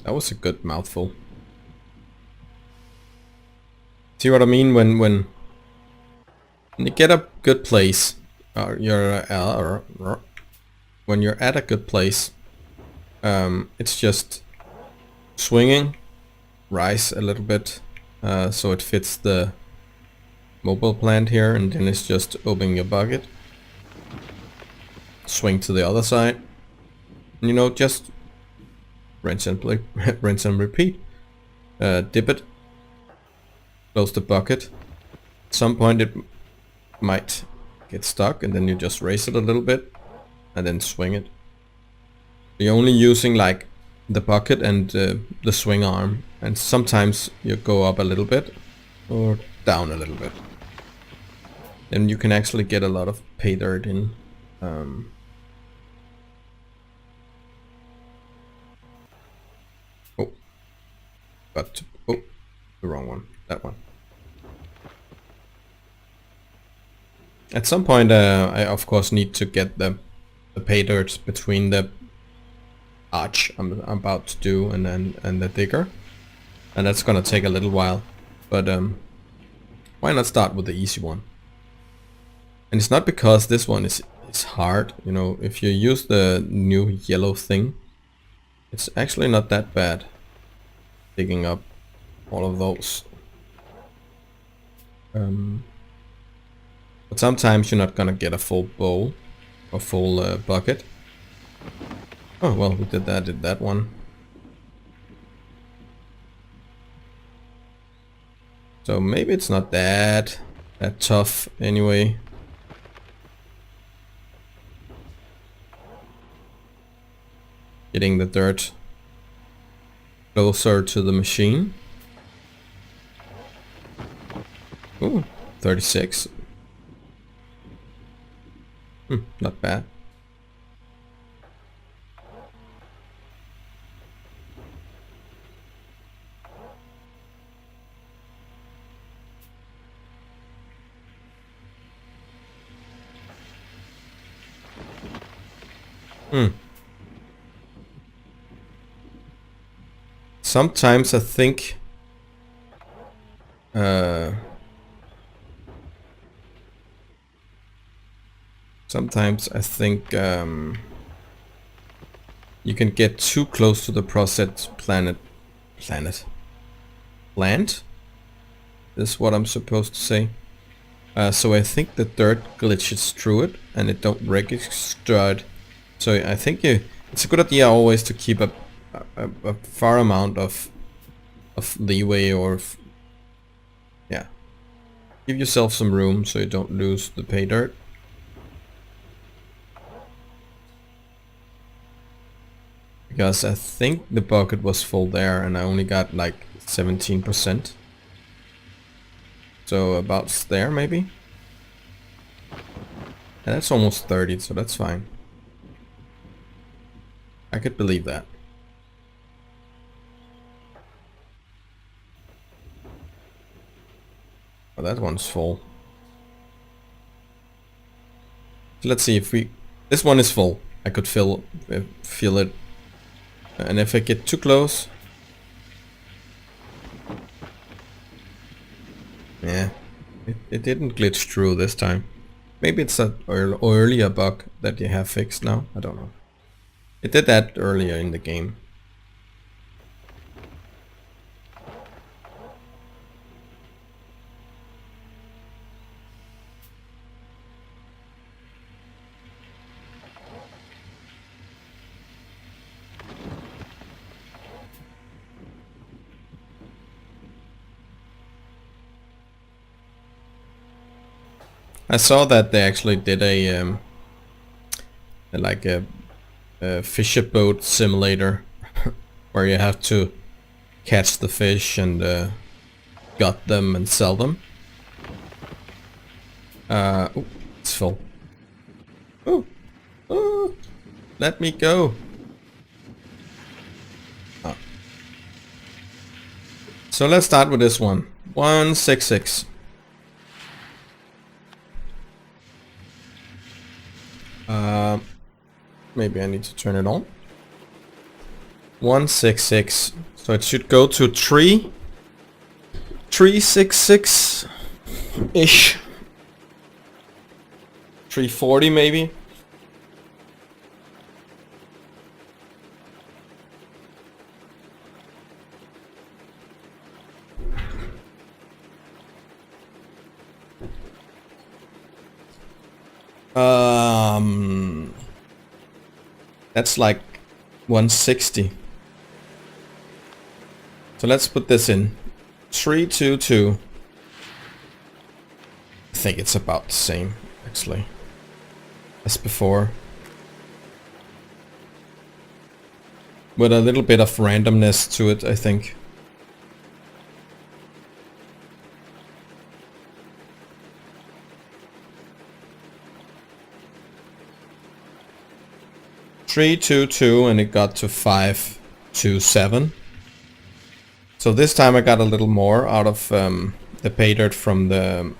That was a good mouthful. See what I mean when you get a good place, when you're at a good place, it's just swinging, rise a little bit, so it fits the mobile plant here, and then it's just opening your bucket, swing to the other side, and, you know, just rinse and rinse and repeat. Dip it, close the bucket. At some point it might get stuck, and then you just raise it a little bit and then swing it. You're only using like the bucket and the swing arm, and sometimes you go up a little bit or down a little bit. Then you can actually get a lot of pay dirt in. Oh, the wrong one. That one. At some point, I of course need to get the pay dirt between the arch I'm about to do and the digger, and that's gonna take a little while. But why not start with the easy one? And it's not because this one is hard. You know, if you use the new yellow thing, it's actually not that bad. Digging up all of those. But sometimes you're not gonna get a full bowl or full bucket. Oh well, we did that one. So maybe it's not that tough anyway. Getting the dirt closer to the machine. Ooh, 36. Not bad. Sometimes I think you can get too close to the process plant is what I'm supposed to say. So I think the dirt glitches through it and it don't register it. So I think it's a good idea always to keep a far amount of leeway, or yeah, give yourself some room so you don't lose the pay dirt. Because I think the bucket was full there and I only got like 17%. So about there maybe. And that's almost 30, so that's fine. I could believe that. Oh, that one's full. So let's see if we... This one is full. I could feel it. And if I get too close... Yeah, it didn't glitch through this time. Maybe it's that earlier bug that you have fixed now. I don't know. It did that earlier in the game. I saw that they actually did a like a fisher boat simulator where you have to catch the fish and gut them and sell them. Oh, it's full. Oh, oh, let me go. Oh. So let's start with this one. 166. Maybe I need to turn it on. 166. So it should go to 366 ish. 340 maybe. That's like 160. So let's put this in. 322. I think it's about the same, actually, as before. With a little bit of randomness to it, I think. Three, two, two, and it got to 527. So this time I got a little more out of the pay dirt from the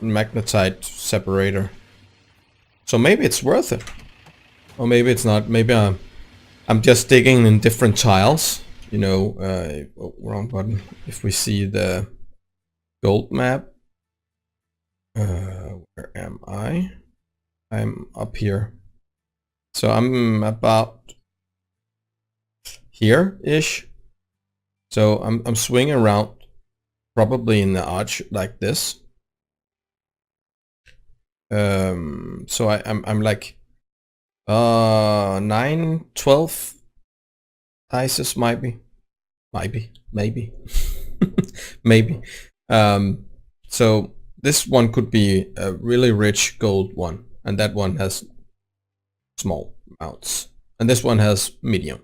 magnetite separator. So maybe it's worth it, or maybe it's not. Maybe I'm just digging in different tiles. You know, oh, wrong button. If we see the gold map, where am I? I'm up here. So I'm about here-ish. So I'm swinging around, probably in the arch like this. So I'm like 9, 12 ISIS maybe. Maybe. So this one could be a really rich gold one, and that one has small amounts, and this one has medium.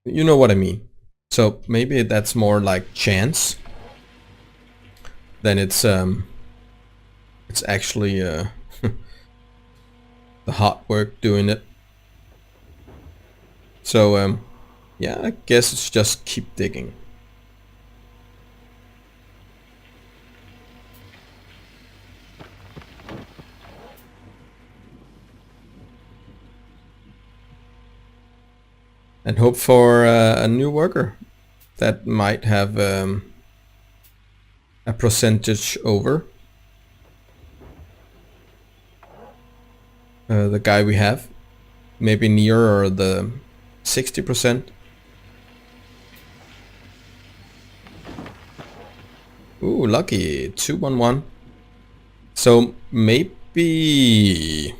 You know what I mean. So maybe that's more like chance than it's actually the hard work doing it. So yeah, I guess it's just keep digging. And hope for a new worker that might have a percentage over the guy we have, maybe nearer the 60%. Ooh, lucky 211. So maybe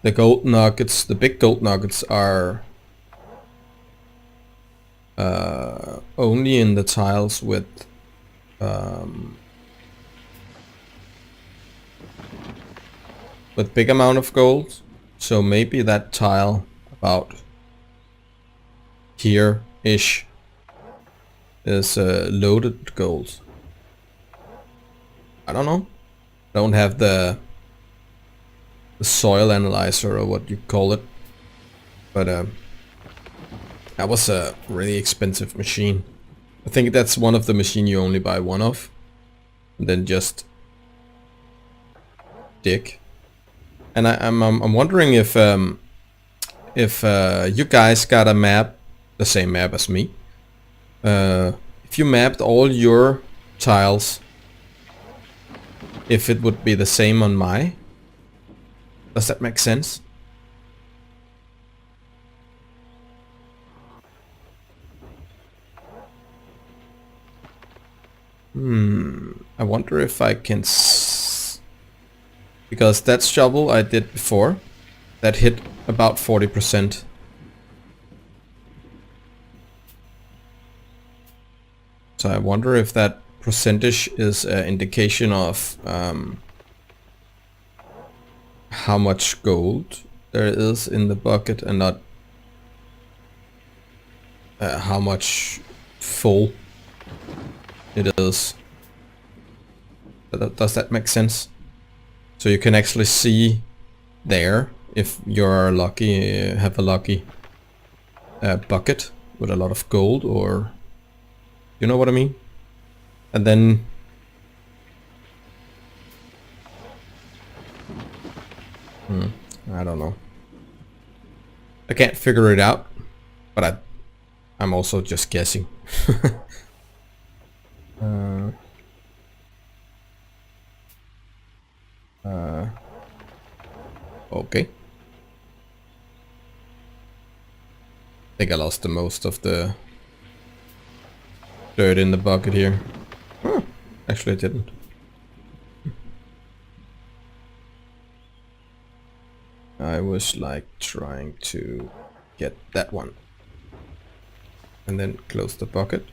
the gold nuggets, the big gold nuggets, are only in the tiles with big amount of gold. So maybe that tile about here-ish is loaded gold. I don't know. Don't have the soil analyzer or what you call it. But that was a really expensive machine. I think that's one of the machine you only buy one of. And then just dig. And I'm wondering if you guys got a map, the same map as me. If you mapped all your tiles, if it would be the same on my. Does that make sense? I wonder if I can because that shovel I did before, that hit about 40%. So I wonder if that percentage is an indication of how much gold there is in the bucket and not how much full it is. Does that make sense? So you can actually see there if you're lucky, have a lucky bucket with a lot of gold, or you know what I mean? And then I don't know. I can't figure it out, but I'm also just guessing. Okay. I think I lost the most of the dirt in the bucket here. Huh. Actually I didn't. I was like trying to get that one. And then close the bucket.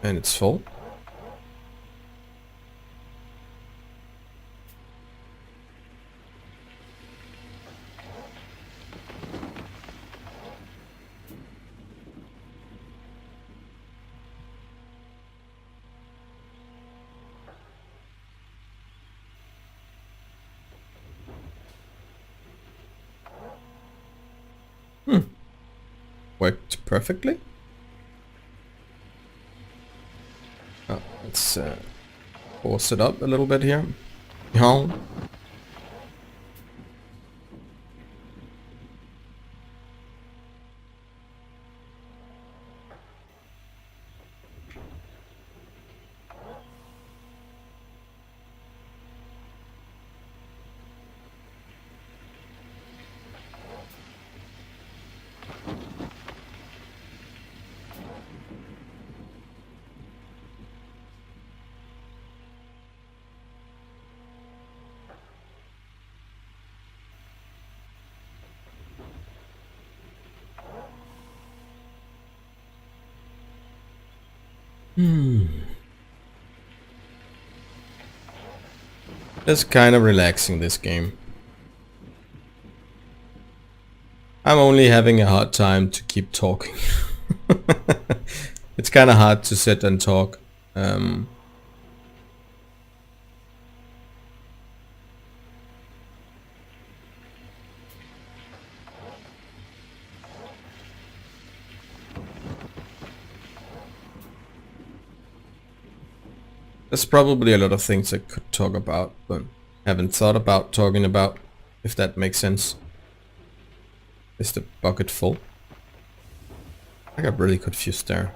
And it's full. Worked perfectly. Oh, let's force it up a little bit here. Yeah. It's kind of relaxing, this game. I'm only having a hard time to keep talking. It's kind of hard to sit and talk. There's probably a lot of things I could talk about, but haven't thought about talking about, if that makes sense. Is the bucket full? I got really confused there.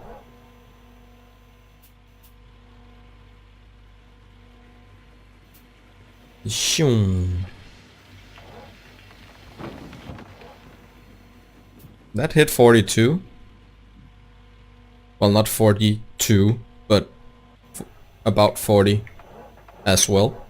Shoom. That hit 42. Well, not 42, but about 40 as well.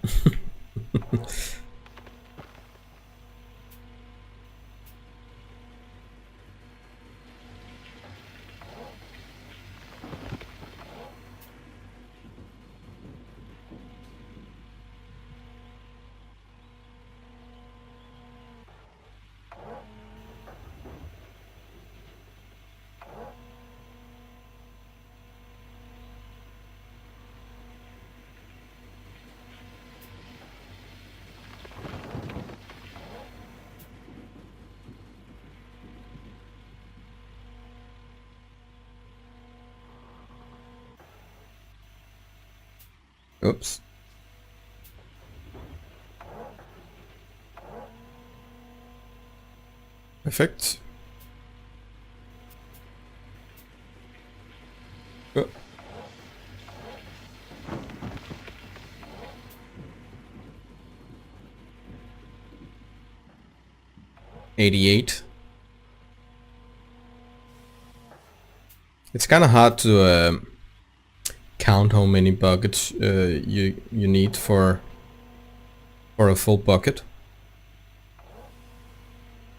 Oops. Perfect. Oh. $88. It's kind of hard to count how many buckets you need for a full bucket,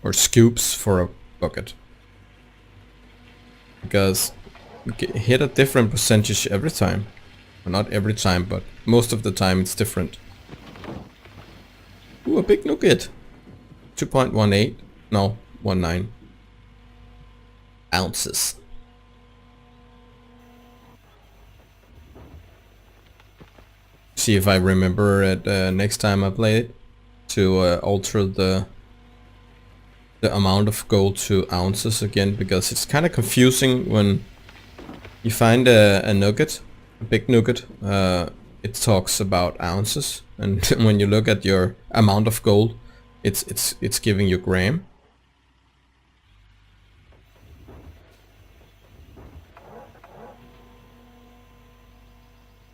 or scoops for a bucket, because you hit a different percentage every time. Well, not every time, but most of the time it's different. Ooh, a big nugget. 2.18, no, 19 ounces. See if I remember it next time I play it to alter the amount of gold to ounces again, because it's kind of confusing when you find a nugget, a big nugget. It talks about ounces, and when you look at your amount of gold, it's giving you gram.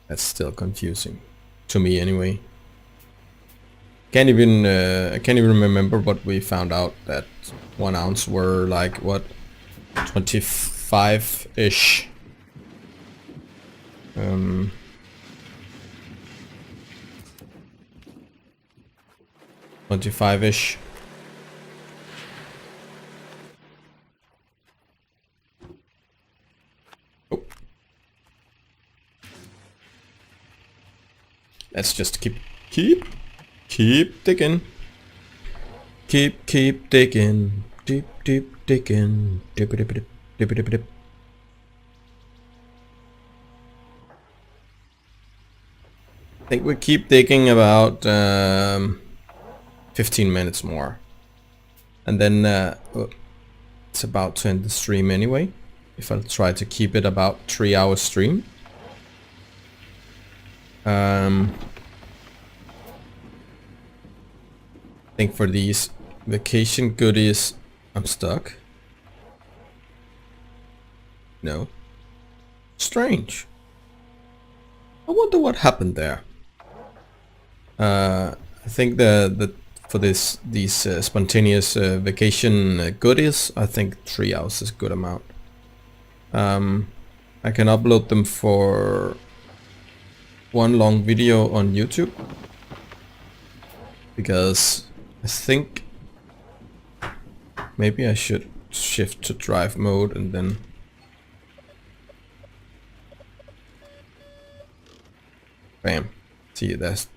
That's still confusing to me anyway. Can't even I can't even remember what we found out, that 1 ounce were like what, 25-ish. 25-ish. Oh. Let's just keep digging. Keep digging. Deep digging. Dip. I think we keep digging about 15 minutes more, and then it's about to end the stream anyway. If I'll try to keep it about 3-hour stream. I think for these vacation goodies, I'm stuck. No. Strange. I wonder what happened there. I think for these spontaneous vacation goodies, I think 3 hours is a good amount. I can upload them for one long video on YouTube, because I think maybe I should shift to drive mode and then bam. See, that's,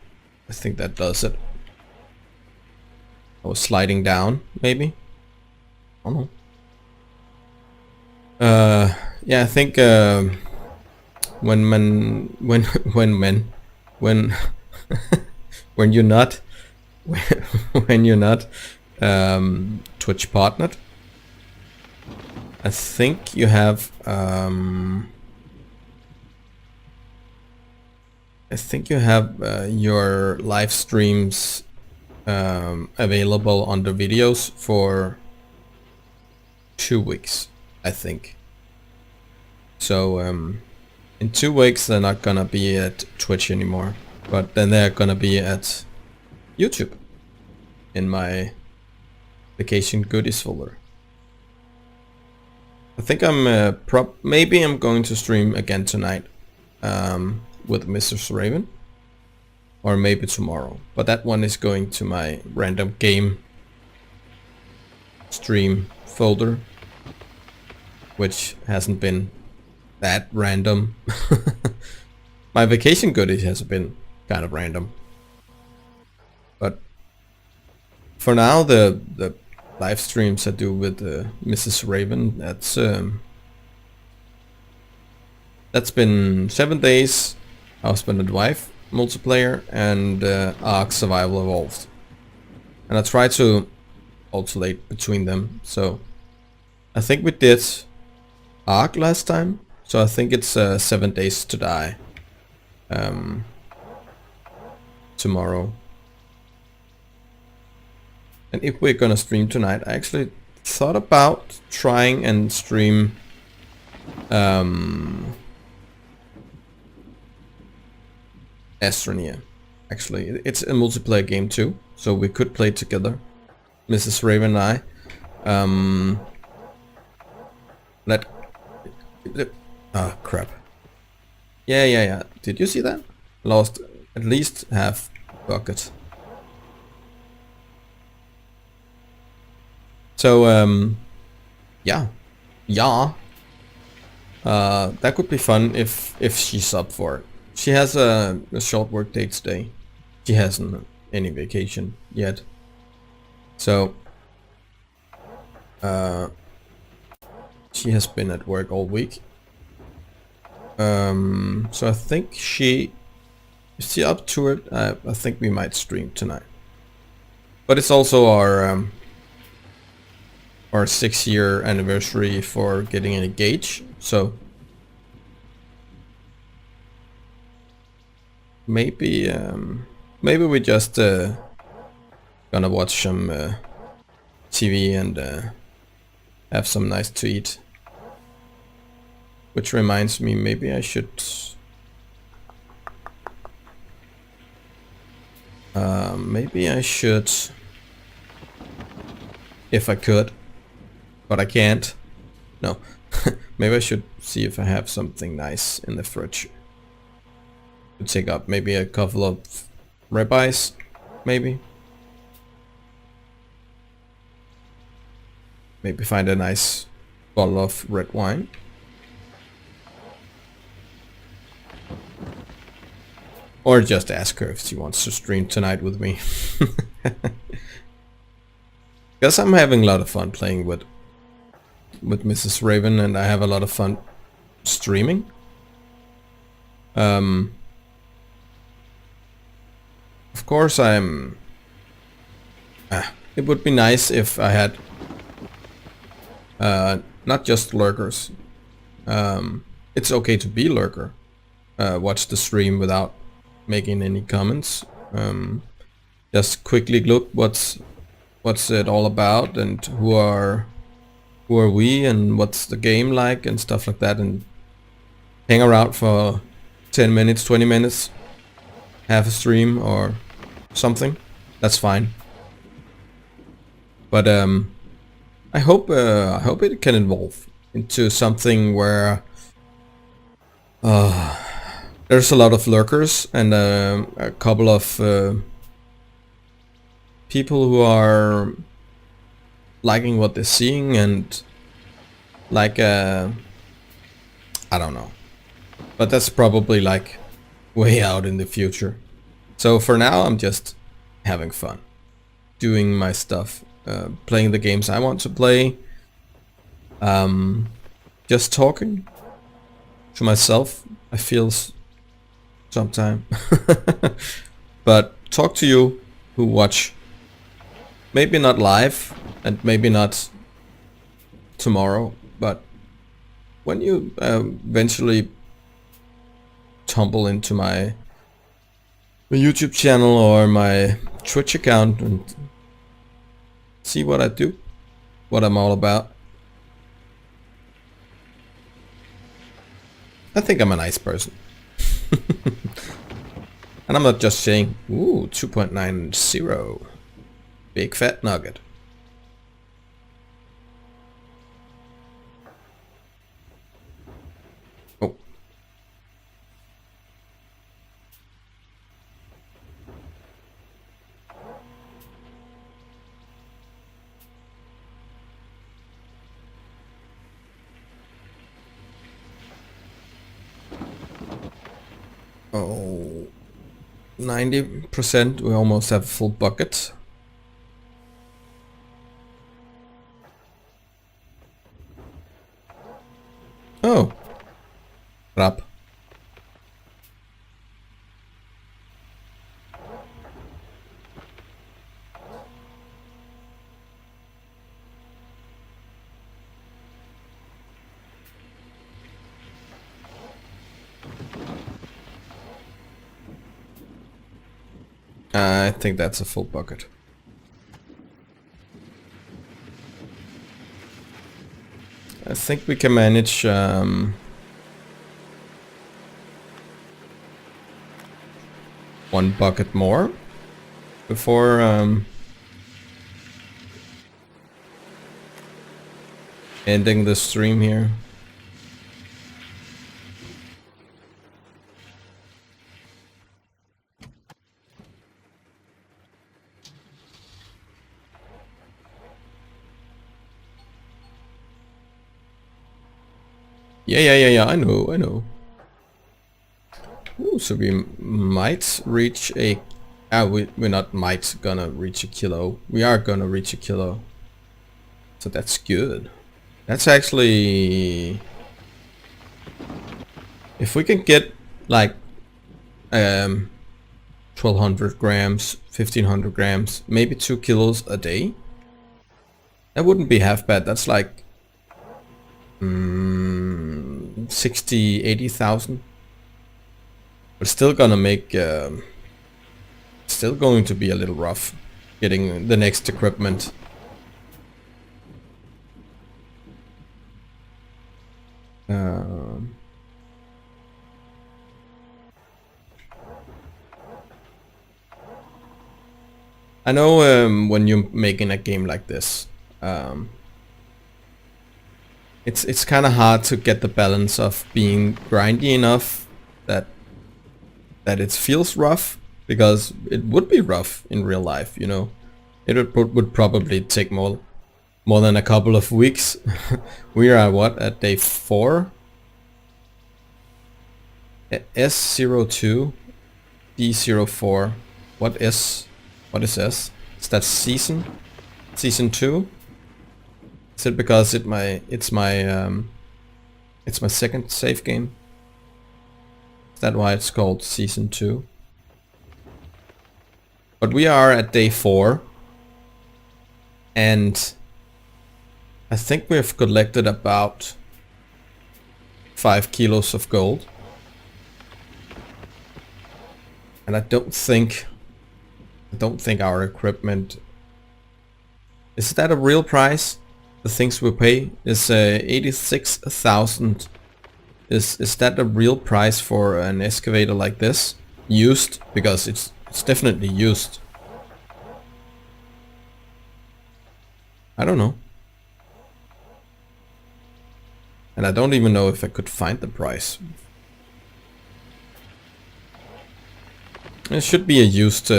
I think that does it. I was sliding down, maybe. I don't know. Yeah, I think when you're not when you're not Twitch partnered, I think you have your live streams available on the videos for 2 weeks, I think. So in 2 weeks they're not gonna be at Twitch anymore, but then they're gonna be at YouTube in my vacation goodies folder. I think I'm maybe I'm going to stream again tonight with Mr. Raven, or maybe tomorrow, but that one is going to my random game stream folder, which hasn't been that random. My vacation goodies has been kind of random, but for now the live streams I do with Mrs. Raven, that's been 7 days husband and wife multiplayer and Ark Survival Evolved, and I try to alternate between them. So I think we did Ark last time, so I think it's 7 days to die. tomorrow. And if we're gonna stream tonight, I actually thought about trying and stream Astroneer. Actually, it's a multiplayer game too, so we could play together, Mrs. Raven and I. Oh crap. Yeah. Did you see that? Lost at least half bucket. So yeah. That could be fun if she's up for it. She has a short work day today. She hasn't any vacation yet. So she has been at work all week. So I think is she up to it? I think we might stream tonight. But it's also our 6-year anniversary for getting engaged, so maybe we just gonna watch some TV and have some nice to eat. Which reminds me, maybe I should if I could, but I can't. No. Maybe I should see if I have something nice in the fridge to take up. Maybe a couple of ribeyes, maybe. Maybe find a nice bottle of red wine. Or just ask her if she wants to stream tonight with me. Because I'm having a lot of fun playing with Mrs. Raven, and I have a lot of fun streaming. Of course I'm... it would be nice if I had not just lurkers. It's okay to be lurker. Watch the stream without making any comments. Just quickly look what's it all about, and who are we, and what's the game like, and stuff like that, and hang around for 10 minutes, 20 minutes, half a stream or something. That's fine. But I hope it can evolve into something where there's a lot of lurkers and a couple of people who are liking what they're seeing, and like I don't know, but that's probably like way out in the future. So for now I'm just having fun, doing my stuff, playing the games I want to play, just talking to myself. I feel sometime but talk to you who watch. Maybe not live, and maybe not tomorrow, but when you eventually tumble into my YouTube channel or my Twitch account and see what I do, what I'm all about. I think I'm a nice person. And I'm not just saying, ooh, 2.90. Big fat nugget. Oh. Oh. 90%, we almost have a full bucket. Oh. Crap. I think that's a full bucket. I think we can manage one bucket more before ending the stream here. Yeah, I know. Ooh, so we might reach a... we're not might gonna reach a kilo. We are gonna reach a kilo. So that's good. That's actually... If we can get like 1200 grams, 1500 grams, maybe 2 kilos a day, that wouldn't be half bad. That's like 60, 80,000. But still gonna make, still going to be a little rough getting the next equipment. I know when you're making a game like this, it's kind of hard to get the balance of being grindy enough that it feels rough, because it would be rough in real life, you know. It would probably take more than a couple of weeks. We are at what, at day 4? S02, D04. What is S? Is that season 2? Is it because it's my second save game? Is that why it's called season 2? But we are at day 4, and I think we have collected about 5 kilos of gold. And I don't think our equipment... Is that a real price? The things we pay is 86,000. Is that a real price for an excavator like this? Used? Because it's definitely used. I don't know. And I don't even know if I could find the price. It should be a used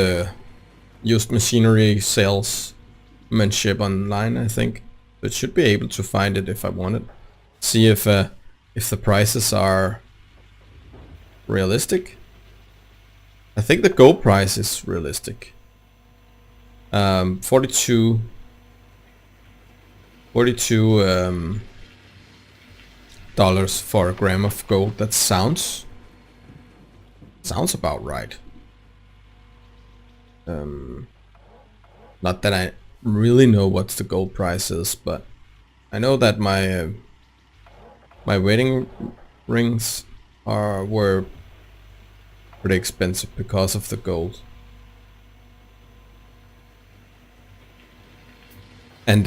machinery salesmanship online, I think. It should be able to find it if I want it. See if the prices are realistic. I think the gold price is realistic. 42 dollars for a gram of gold. That sounds about right. Not that I really know what the gold price is, but I know that my wedding rings were pretty expensive because of the gold. And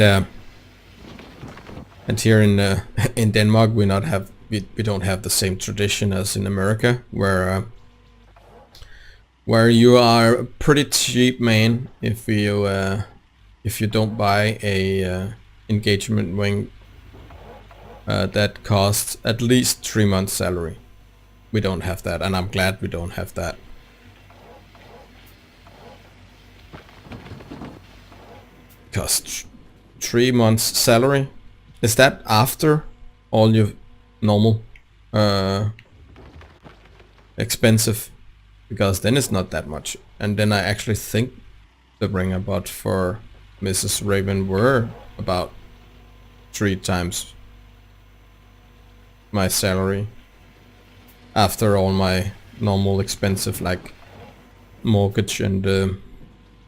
here in Denmark we don't have the same tradition as in America, where you are a pretty cheap man if you don't buy a engagement ring that costs at least 3 months salary. We don't have that, and I'm glad we don't have that. Because 3 months salary, is that after all your normal expensive? Because then it's not that much. And then I actually think the ring I bought for Mrs. Raven were about 3 times my salary after all my normal expensive, like mortgage and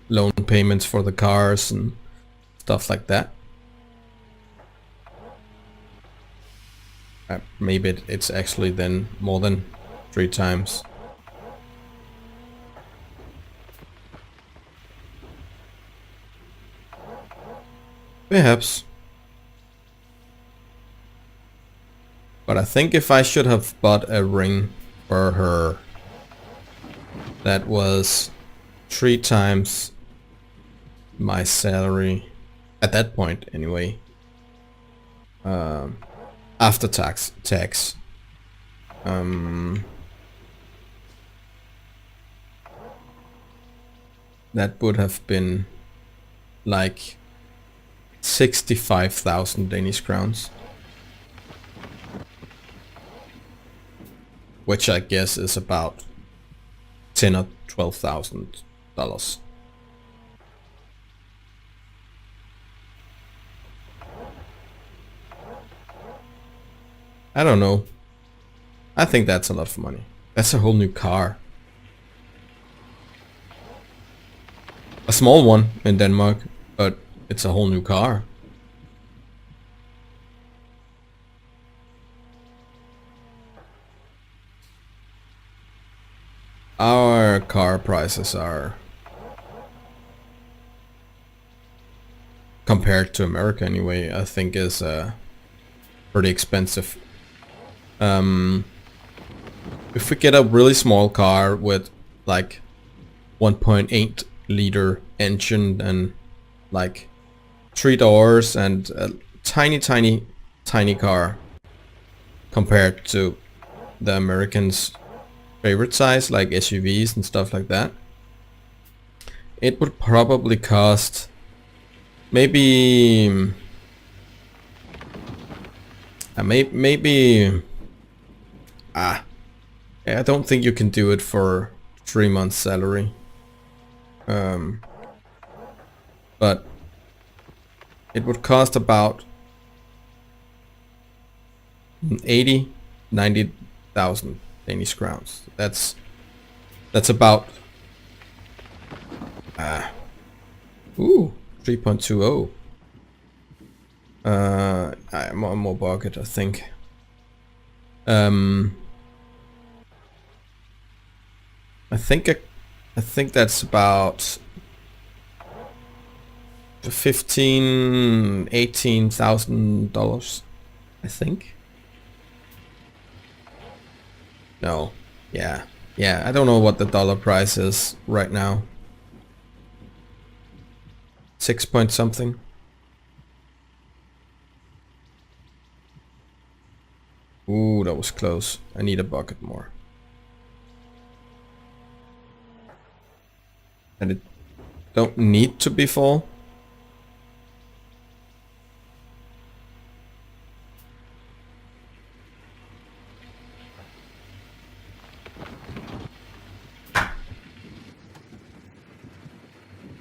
loan payments for the cars and stuff like that. Maybe it's actually then more than 3 times. Perhaps. But I think if I should have bought a ring for her that was 3 times my salary at that point anyway, after tax, that would have been like 65,000 Danish crowns, which I guess is about $10,000 or $12,000. I don't know. I think that's a lot of money. That's a whole new car. A small one in Denmark, but it's a whole new car. Our car prices are, compared to America anyway, I think is pretty expensive. If we get a really small car with like 1.8 liter engine and like 3 doors and a tiny car compared to the Americans' favorite size, like SUVs and stuff like that, it would probably cost maybe I don't think you can do it for 3 months salary. But it would cost about 90,000 Danish crowns. That's about 3.20. I'm on more bucket, I think. I think that's about 18,000 I think. No, yeah, I don't know what the dollar price is right now. 6 point something. Ooh, that was close. I need a bucket more. And it don't need to be full.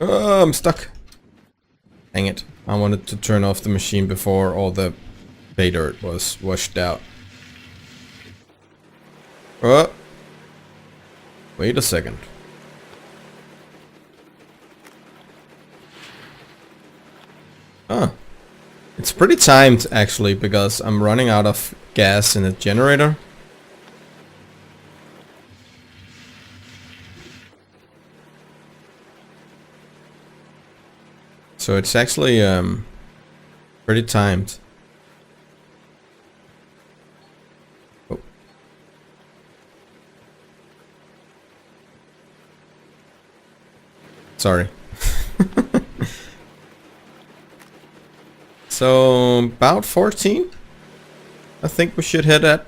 Oh, I'm stuck. Dang it. I wanted to turn off the machine before all the pay dirt was washed out. Oh. Wait a second. Huh. It's pretty timed actually, because I'm running out of gas in the generator. So it's actually pretty timed. Oh. Sorry. So about 14. I think we should hit that.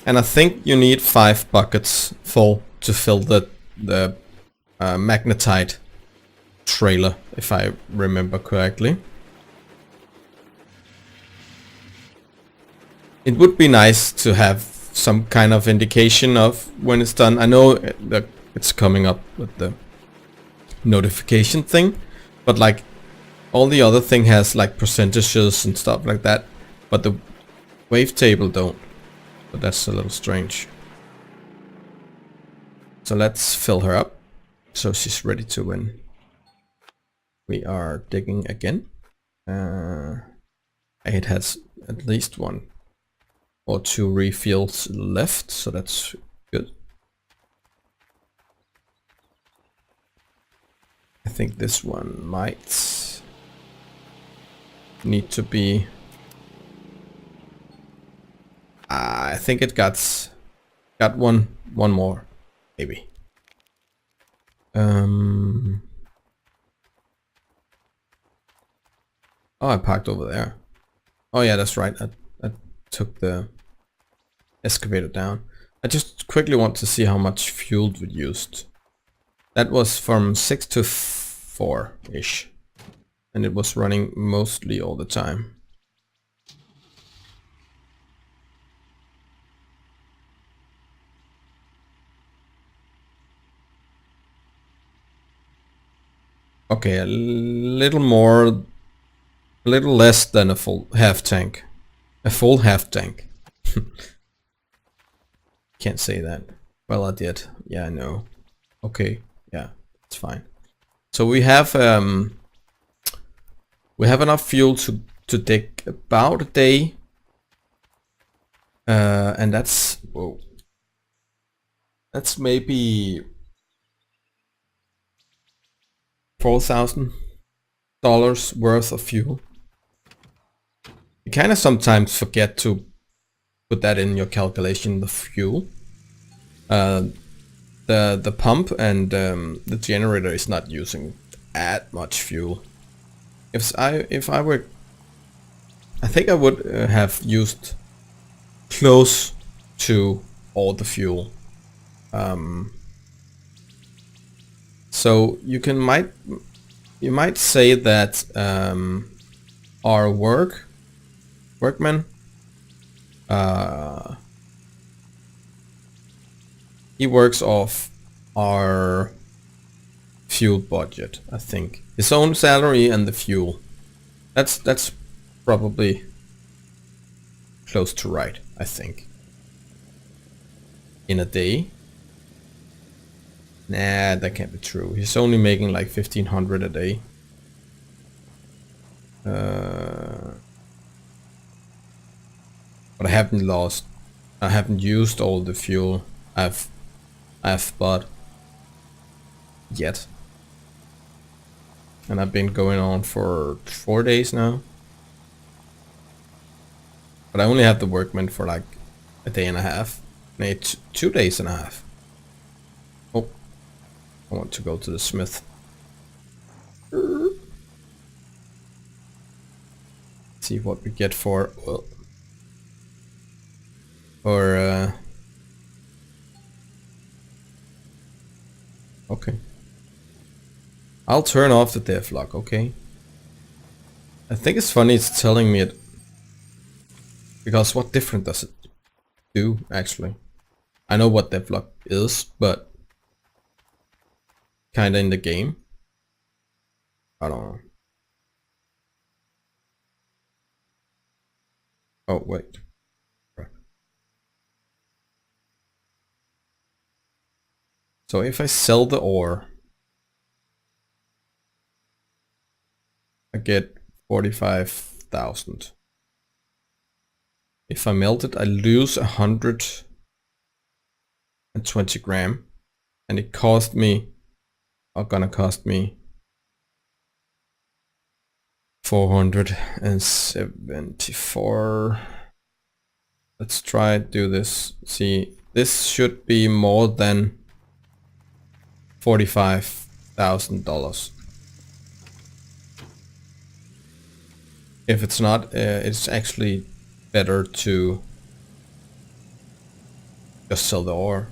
And I think you need 5 buckets full to fill the magnetite trailer, if I remember correctly. It would be nice to have some kind of indication of when it's done. I know that it's coming up with the notification thing, but like all the other thing has like percentages and stuff like that, but the wavetable don't. But that's a little strange. So let's fill her up so she's ready to win. We are digging again. It has at least 1 or 2 refills left, so that's good. think this one might need to be... I think it got one more, maybe. Oh, I parked over there. Oh yeah, that's right. I took the excavator down. I just quickly want to see how much fuel we used. That was from 6 to 4-ish. And it was running mostly all the time. Okay, a little less than a full half tank. A full half tank. Can't say that. Well, I did. Yeah, I know. Okay, yeah, it's fine. So we have enough fuel to dig about a day. And that's, whoa. That's maybe $4,000 worth of fuel. You kind of sometimes forget to put that in your calculation, the fuel. The pump and the generator is not using that much fuel. If I were, I think I would have used close to all the fuel. So you might say that our workman, he works off our fuel budget, I think. His own salary and the fuel. That's probably close to right, I think. In a day. Nah, that can't be true. He's only making like 1,500 a day. But I haven't used all the fuel I've bought yet. And I've been going on for 4 days now. But I only have the workman for like a day and a half. Maybe 2 days and a half. Oh, I want to go to the smith. See what we get for okay. I'll turn off the devlog, okay? I think it's funny it's telling me it, because what different does it do actually? I know what devlog is, but kinda in the game. I don't know. Oh wait. So if I sell the ore, I get 45,000. If I melt it, I lose 120 gram, and it cost me, gonna cost me 474. Let's try to do this. See, this should be more than $45,000. If it's not, it's actually better to just sell the ore.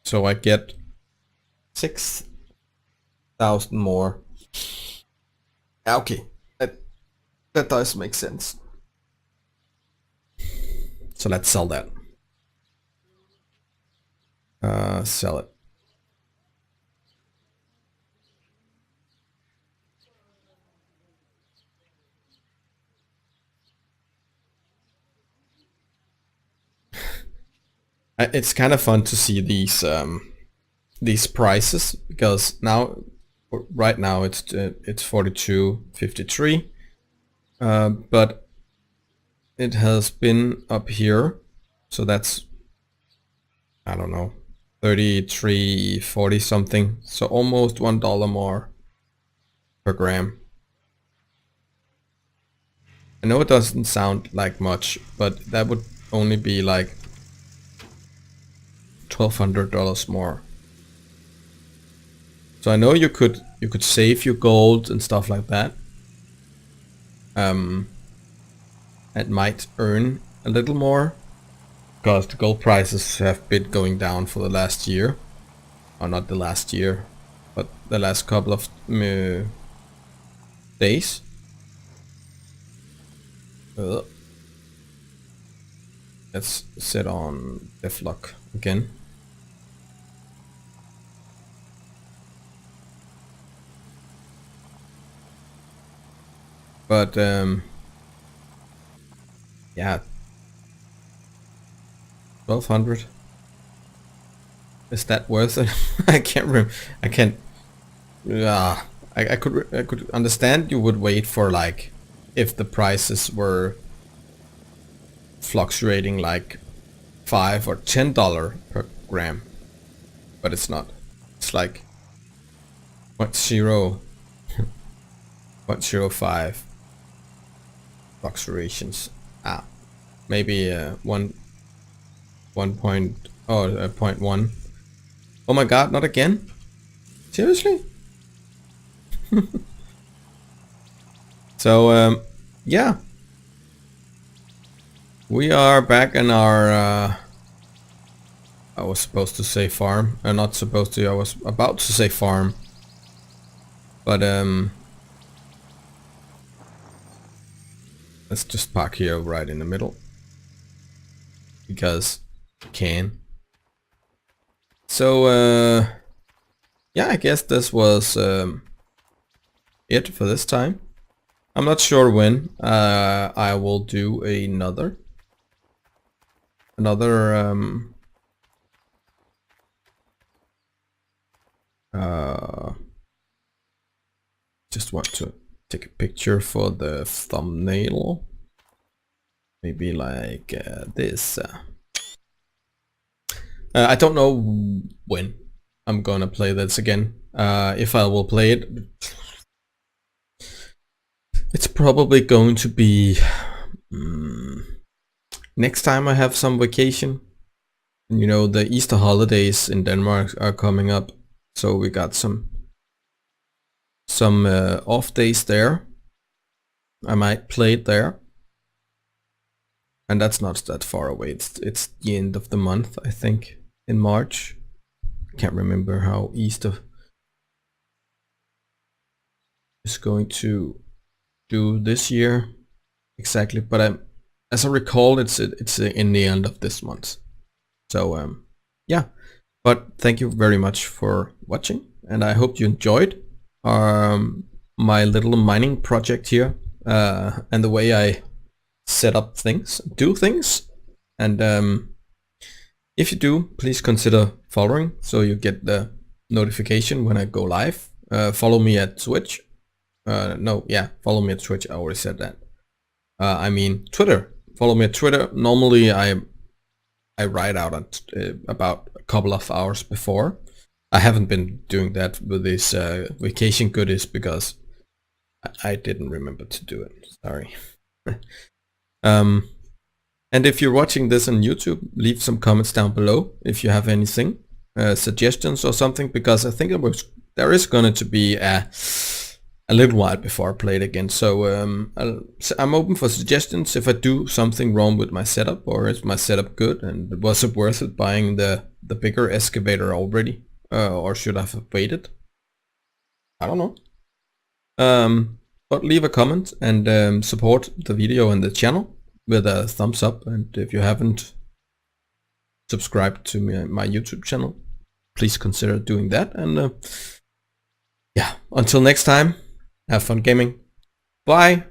So I get 6,000 more. Okay, that does make sense. So let's sell that. Sell it. It's kind of fun to see these these prices, because now, right now it's 42.53, but it has been up here, so that's, I don't know, 33.40 something, so almost $1 more per gram. I know it doesn't sound like much, but that would only be like $1,200 more. So I know you could save your gold and stuff like that. It might earn a little more, because the gold prices have been going down for the last year, or not the last year, but the last couple of days. Let's set on Deathlock again. But yeah, 1,200. Is that worth it? I can't remember. I can't. Yeah, I could understand you would wait for, like, if the prices were fluctuating like $5 or $10 per gram, but it's not. It's like 0.05 fluctuations. Maybe 0.1. Oh my god, not again? Seriously? So yeah, we are back in our I was supposed to say farm, not supposed to, I was about to say farm, but let's just park here right in the middle, because we can. So yeah, I guess this was it for this time. I'm not sure when I will do another just want to take a picture for the thumbnail, maybe like this. I don't know when I'm gonna play this again. If I will play it, it's probably going to be next time I have some vacation. You know, the Easter holidays in Denmark are coming up, so we got some off days there. I might play it there, and that's not that far away. It's the end of the month, I think, in March. Can't remember how Easter is going to do this year exactly, but as I recall, it's in the end of this month. So yeah, but thank you very much for watching, and I hope you enjoyed my little mining project here, and the way I set up things, do things. And if you do, please consider following, so you get the notification when I go live. Follow me at Twitch. Follow me at Twitch. I already said that. I mean Twitter. Follow me at Twitter. Normally I write out at about a couple of hours before. I haven't been doing that with these vacation goodies because I didn't remember to do it. Sorry. And if you're watching this on YouTube, leave some comments down below if you have anything, suggestions or something, because I think there is going to be a little while before I play it again. So I'm open for suggestions. If I do something wrong with my setup, or is my setup good, and was it worth it buying the bigger excavator already, or should I have waited? I don't know. But leave a comment and support the video and the channel with a thumbs up. And if you haven't subscribed to my YouTube channel, please consider doing that. And yeah, until next time, have fun gaming. Bye.